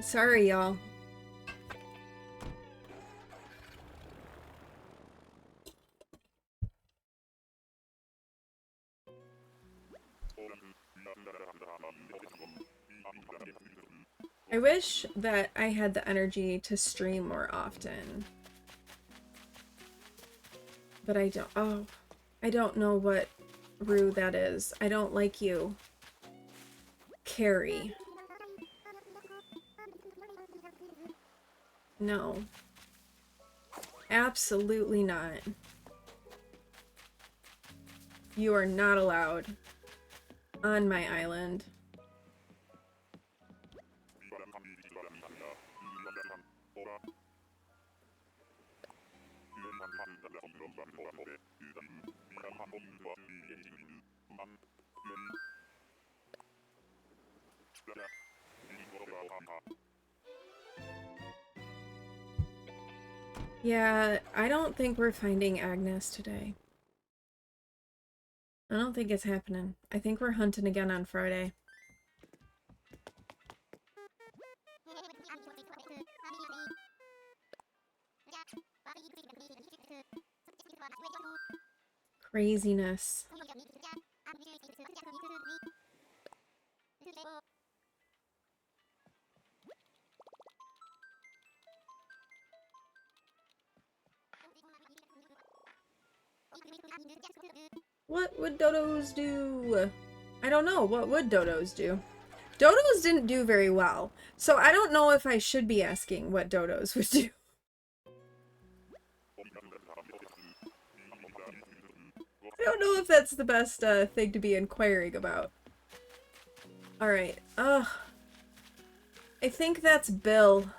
Sorry, y'all. I wish that I had the energy to stream more often. But I don't. Oh, I don't know what Rue that is. I don't like you. Carrie. No. Absolutely not. You are not allowed on my island. Yeah, I don't think we're finding Agnes today. I don't think it's happening. I think we're hunting again on Friday. Craziness. What would dodos do? I don't know. What would dodos do? Dodos didn't do very well, so I don't know if I should be asking what dodos would do. I don't know if that's the best thing to be inquiring about. Alright, I think that's Bill.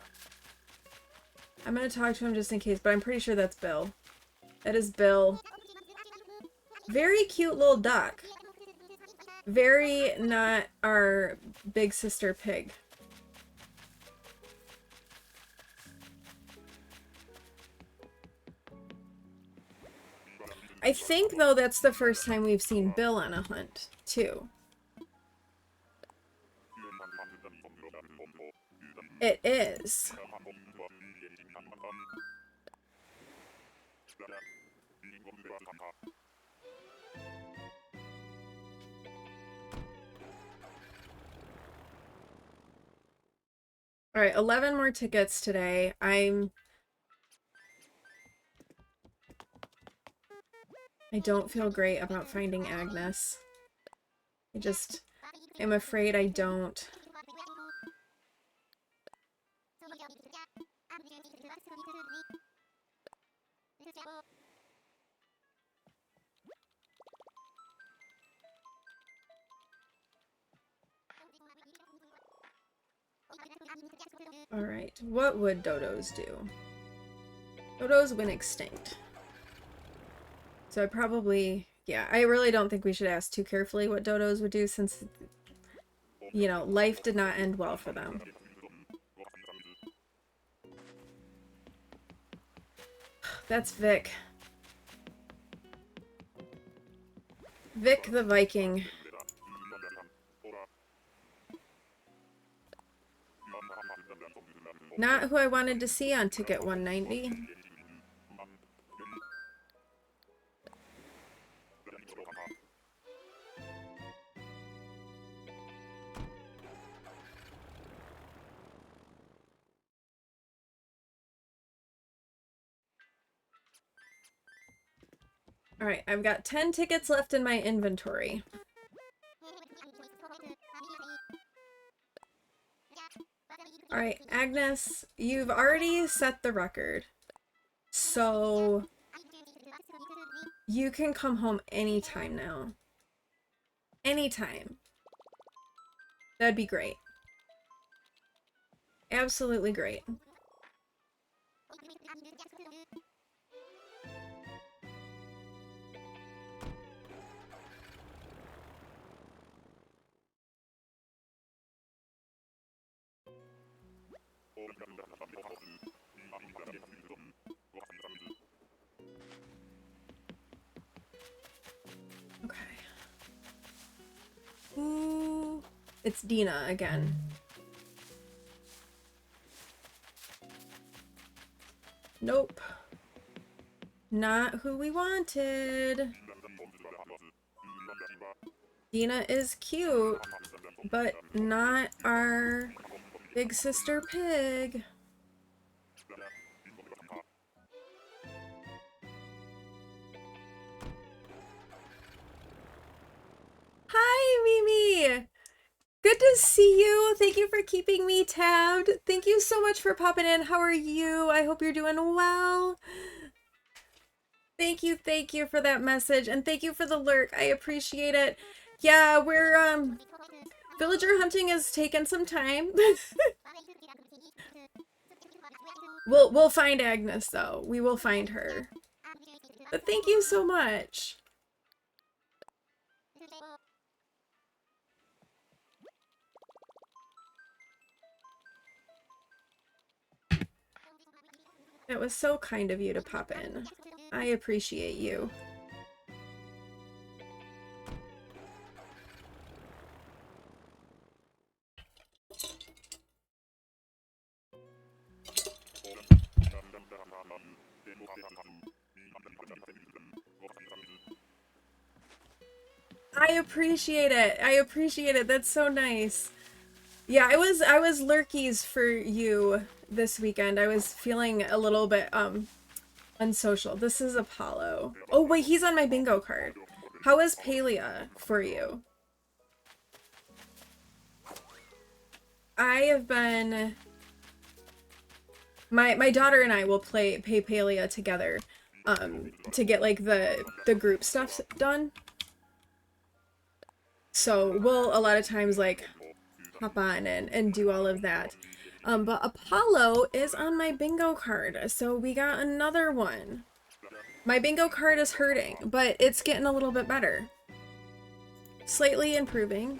I'm gonna talk to him just in case, but I'm pretty sure that's Bill. That is Bill. Very cute little duck. Very not our big sister pig. I think, though, that's the first time we've seen Bill on a hunt, too. It is. All right, 11 more tickets today. I don't feel great about finding Agnes. I'm afraid I don't. All right, what would dodos do? Dodos went extinct. So I probably, yeah, I really don't think we should ask too carefully what dodos would do since, you know, life did not end well for them. That's Vic. Vic the Viking. Not who I wanted to see on ticket 190. Alright, I've got 10 tickets left in my inventory. Alright, Agnes, you've already set the record. So you can come home anytime now. Anytime. That'd be great. Absolutely great. Okay. Ooh, it's Dina again. Nope. Not who we wanted. Dina is cute, but not our big sister pig. Hi, Mimi! Good to see you. Thank you for keeping me tabbed. Thank you so much for popping in. How are you? I hope you're doing well. Thank you for that message, and thank you for the lurk. I appreciate it. Yeah, we're, villager hunting has taken some time. We'll find Agnes, though. We will find her. But thank you so much. It was so kind of you to pop in. I appreciate you. I appreciate it. I appreciate it. That's so nice. Yeah, I was lurkies for you this weekend. I was feeling a little bit unsocial. This is Apollo. Oh wait, he's on my bingo card. How is Palia for you? I have been my daughter and I will play Palia together to get like the group stuff done. So we'll a lot of times like hop on and do all of that. But Apollo is on my bingo card, so we got another one. My bingo card is hurting, but it's getting a little bit better. Slightly improving.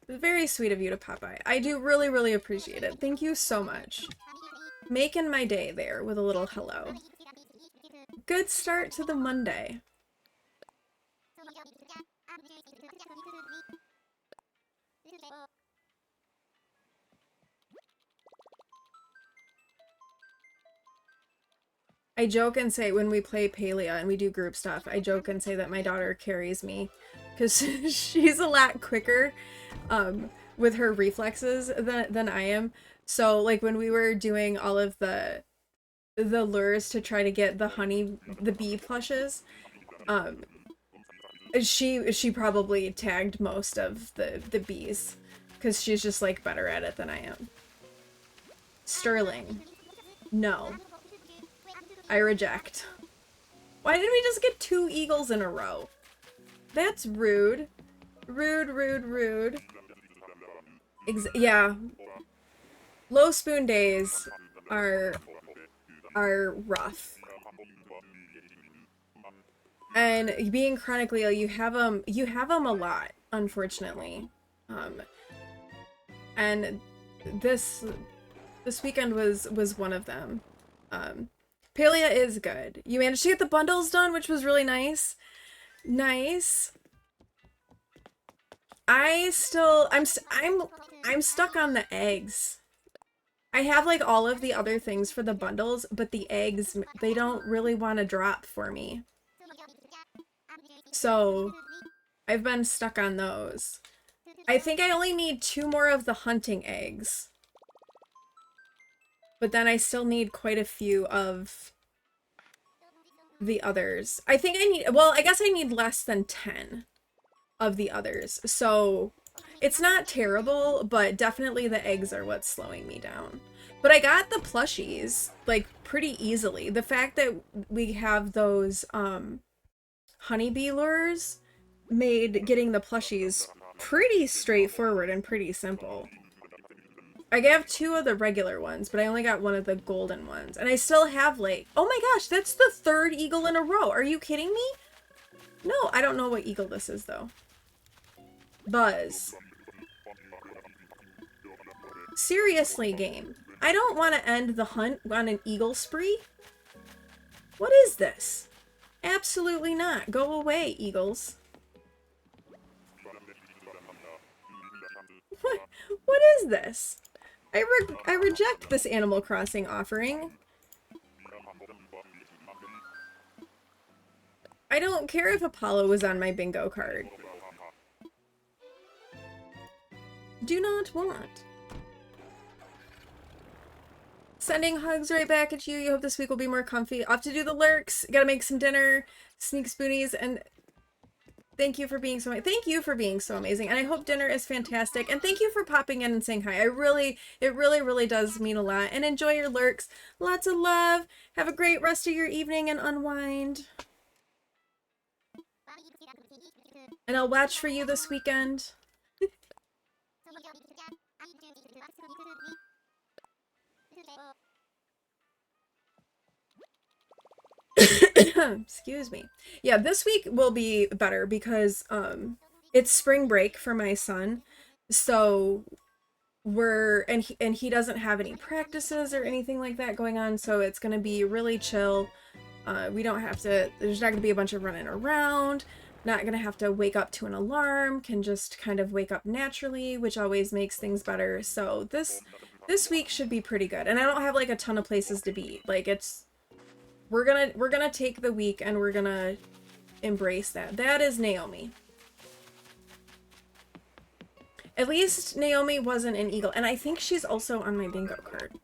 Very sweet of you to pop by. I do really, really appreciate it. Thank you so much. Making my day there with a little hello. Good start to the Monday. I joke and say when we play Palea and we do group stuff, I joke and say that my daughter carries me because she's a lot quicker with her reflexes than I am. So like when we were doing all of the lures to try to get the bee plushes, she probably tagged most of the bees because she's just like better at it than I am. Sterling. No. I reject. Why didn't we just get 2 eagles in a row? That's rude. Rude, rude, rude. Yeah. Low spoon days are rough. And being chronically ill, you have them a lot, unfortunately. And this weekend was one of them. Palea is good. You managed to get the bundles done, which was really nice. Nice. I'm stuck on the eggs. I have like all of the other things for the bundles, but the eggs, they don't really want to drop for me. So I've been stuck on those. I think I only need 2 more of the hunting eggs. But then I still need quite a few of the others. I think I need, well, I guess I need less than 10 of the others. So it's not terrible, but definitely the eggs are what's slowing me down. But I got the plushies, like, pretty easily. The fact that we have those honeybee lures made getting the plushies pretty straightforward and pretty simple. I have 2 of the regular ones, but I only got 1 of the golden ones. And I still have, like... Oh my gosh, that's the 3rd eagle in a row. Are you kidding me? No, I don't know what eagle this is, though. Buzz. Seriously, game. I don't want to end the hunt on an eagle spree. What is this? Absolutely not. Go away, eagles. What is this? I reject this Animal Crossing offering. I don't care if Apollo was on my bingo card. Do not want. Sending hugs right back at you. You hope this week will be more comfy. Off to do the lurks. Gotta make some dinner, sneak spoonies, and thank you for being so amazing. And I hope dinner is fantastic. And thank you for popping in and saying hi. It really, really does mean a lot. And enjoy your lurks. Lots of love. Have a great rest of your evening and unwind. And I'll watch for you this weekend. Excuse me. Yeah, this week will be better because it's spring break for my son. So and he doesn't have any practices or anything like that going on, so it's going to be really chill. We don't have to, there's not going to be a bunch of running around, not going to have to wake up to an alarm, can just kind of wake up naturally, which always makes things better. So this week should be pretty good. And I don't have like a ton of places to be. Like we're gonna take the week and we're gonna embrace that. That is Naomi. At least Naomi wasn't an eagle. And I think she's also on my bingo card.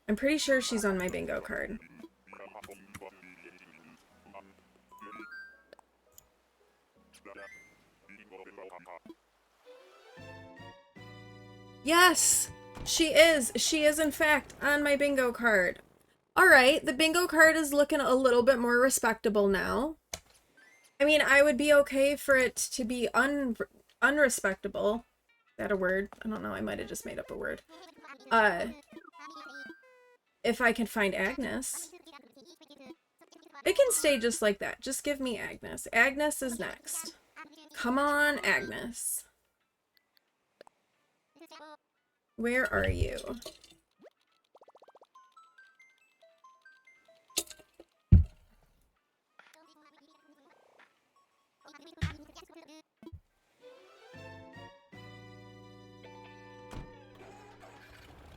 I'm pretty sure she's on my bingo card. Yes! She is! She is in fact on my bingo card. Alright, the bingo card is looking a little bit more respectable now. I mean, I would be okay for it to be unrespectable. Is that a word? I don't know, I might have just made up a word. If I can find Agnes. It can stay just like that. Just give me Agnes. Agnes is next. Come on, Agnes. Where are you?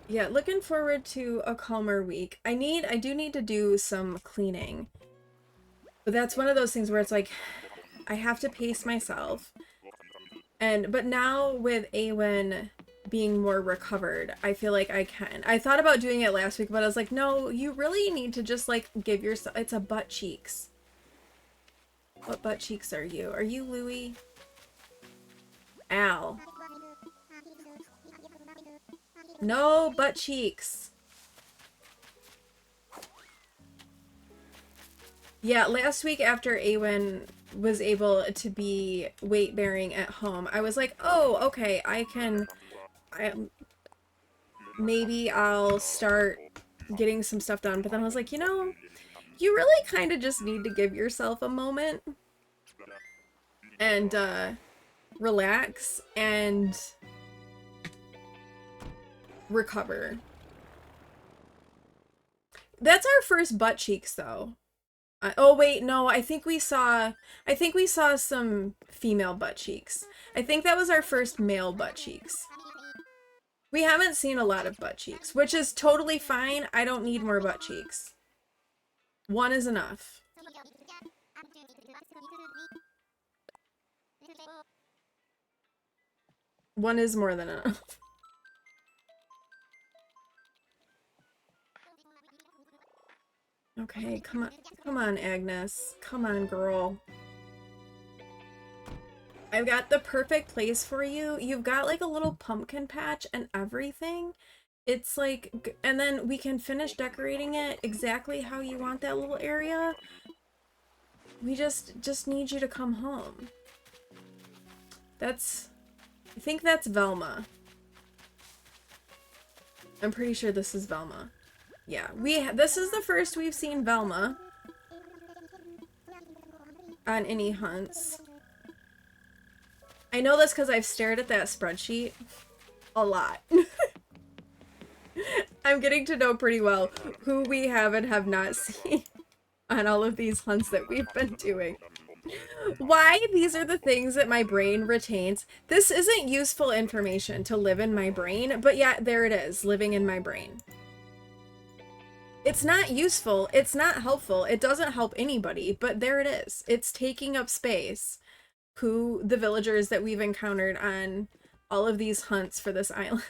Yeah, looking forward to a calmer week. I do need to do some cleaning. But that's one of those things where it's like, I have to pace myself. But now with Awen being more recovered, I feel like I can. I thought about doing it last week, but I was like, no, you really need to just like give yourself, it's a butt cheeks. What butt cheeks are you? Are you Louie? Al. No butt cheeks. Yeah, last week after Awen was able to be weight bearing at home, I was like, oh, okay, maybe I'll start getting some stuff done. But then I was like, you know, you really kind of just need to give yourself a moment and relax and recover. That's our first butt cheeks though. Oh wait, no, I think we saw some female butt cheeks. I think that was our first male butt cheeks. We haven't seen a lot of butt cheeks, which is totally fine. I don't need more butt cheeks. One is enough. One is more than enough. Okay, come on. Come on, Agnes. Come on, girl. I've got the perfect place for you. You've got like a little pumpkin patch and everything. It's like, and then we can finish decorating it exactly how you want that little area. We just need you to come home. I think that's Velma. I'm pretty sure this is Velma. Yeah, this is the first we've seen Velma on any hunts. I know this because I've stared at that spreadsheet a lot. I'm getting to know pretty well who we have and have not seen on all of these hunts that we've been doing. Why? These are the things that my brain retains. This isn't useful information to live in my brain, but yeah, there it is, living in my brain. It's not useful, it's not helpful, it doesn't help anybody, but there it is. It's taking up space. The villagers that we've encountered on all of these hunts for this island.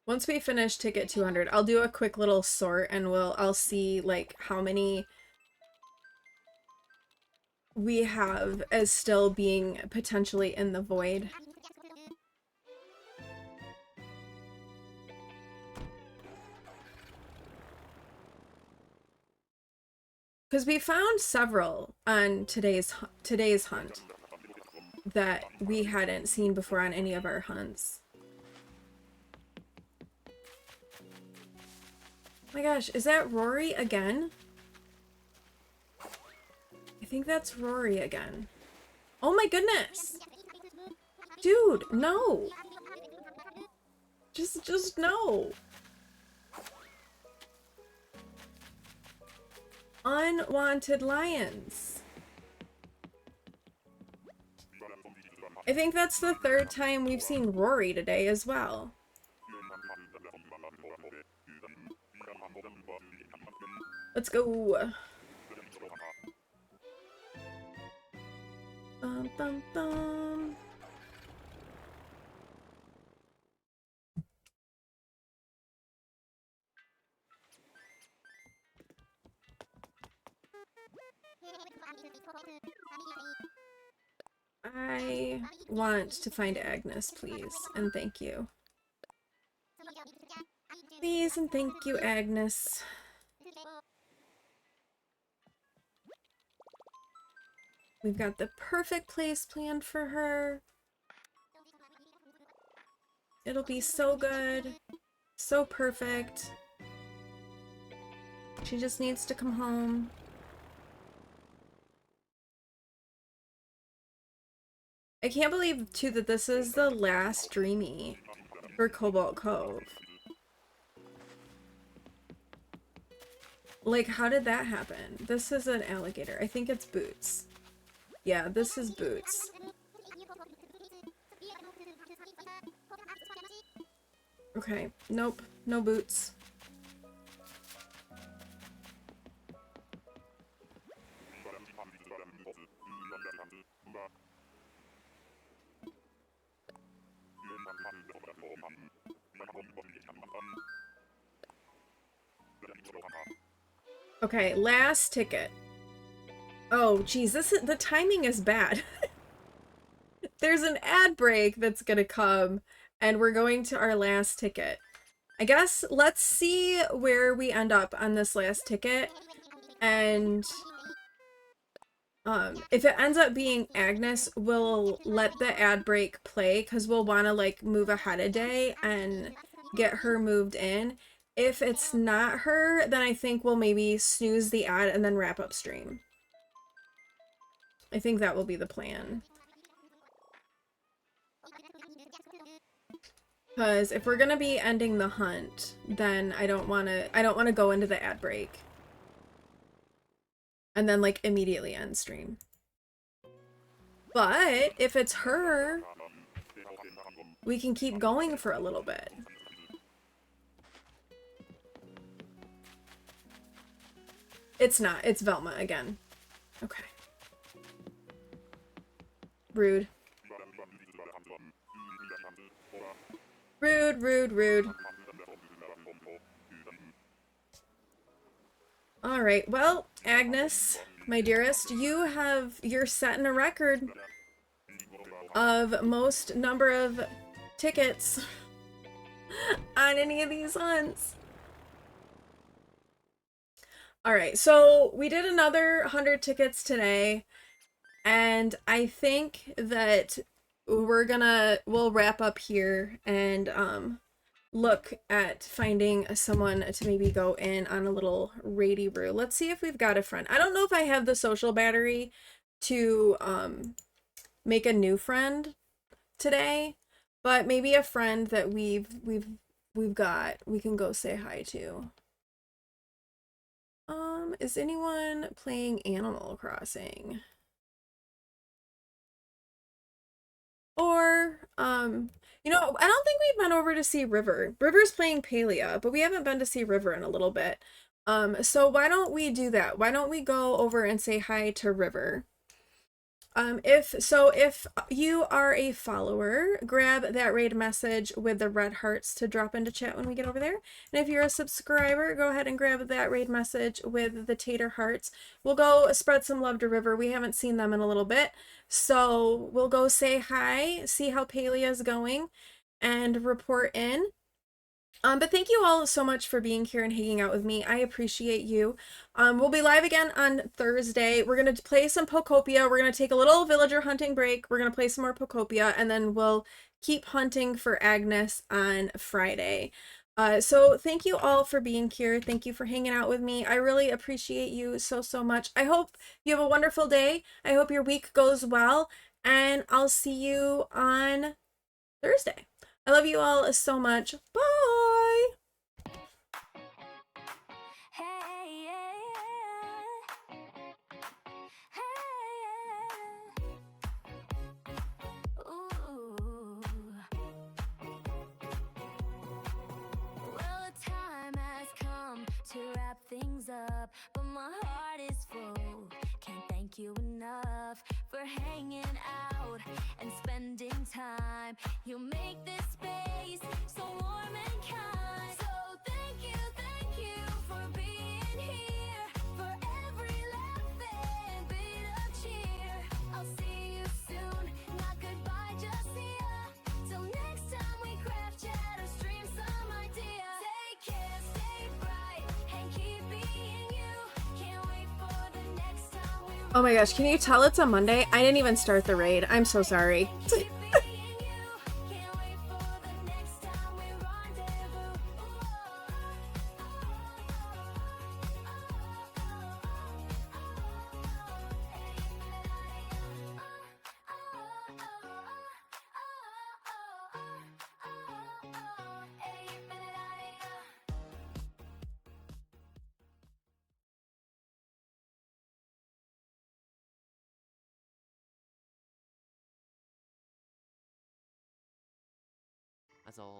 Once we finish ticket 200, I'll do a quick little sort and I'll see like how many we have as still being potentially in the void. Because we found several on today's hunt that we hadn't seen before on any of our hunts. Oh my gosh, is that Rory again? I think that's Rory again. Oh my goodness! Dude, no! Just no! Unwanted lions. I think that's the third time we've seen Rory today as well. Let's go. Bum, bum, bum. I want to find Agnes, please, and thank you. Please and thank you, Agnes. We've got the perfect place planned for her. It'll be so good. So perfect. She just needs to come home. I can't believe, too, that this is the last Dreamy for Cobalt Cove. Like, how did that happen? This is an alligator. I think it's Boots. Yeah, this is Boots. Okay, nope, no Boots. Okay, last ticket. Oh, geez, the timing is bad. There's an ad break that's gonna come, and we're going to our last ticket. I guess let's see where we end up on this last ticket, and if it ends up being Agnes, we'll let the ad break play because we'll want to like move ahead a day and get her moved in. If it's not her, then I think we'll maybe snooze the ad and then wrap up stream. I think that will be the plan. Because if we're gonna be ending the hunt, then I don't wanna go into the ad break. And then like immediately end stream. But if it's her, we can keep going for a little bit. It's not, it's Velma again. Okay. Rude. Rude, rude, rude. Alright, well, Agnes, my dearest, you're setting a record of most number of tickets on any of these hunts. Alright, so we did another 100 tickets today, and I think that we'll wrap up here and look at finding someone to maybe go in on a little raidy brew. Let's see if we've got a friend. I don't know if I have the social battery to make a new friend today, but maybe a friend that we've got we can go say hi to. Is anyone playing Animal Crossing? Or, you know, I don't think we've been over to see River. River's playing Palia, but we haven't been to see River in a little bit. So why don't we do that? Why don't we go over and say hi to River? If you are a follower, grab that raid message with the red hearts to drop into chat when we get over there. And if you're a subscriber, go ahead and grab that raid message with the tater hearts. We'll go spread some love to River. We haven't seen them in a little bit. So we'll go say hi, see how Palia's going, and report in. But thank you all so much for being here and hanging out with me. I appreciate you. We'll be live again on Thursday. We're going to play some Pokopia. We're going to take a little villager hunting break. We're going to play some more Pokopia, and then we'll keep hunting for Agnes on Friday. So thank you all for being here. Thank you for hanging out with me. I really appreciate you so, so much. I hope you have a wonderful day. I hope your week goes well, and I'll see you on Thursday. I love you all so much. Bye! Hey, yeah. Hey, yeah. Ooh. Well, the time has come to wrap things up, but my heart is full. Can't thank you enough for hanging out and spending time. You make this space so warm and kind. So thank you for being here, for every laugh and bit of cheer. I'll see you soon, not goodbye, just see ya. Till next time we craft, chat, or stream some ideas. Take care, stay bright, and keep being you. Can't wait for the next time we Oh my gosh, can you tell it's a Monday? I didn't even start the raid. I'm so sorry. Also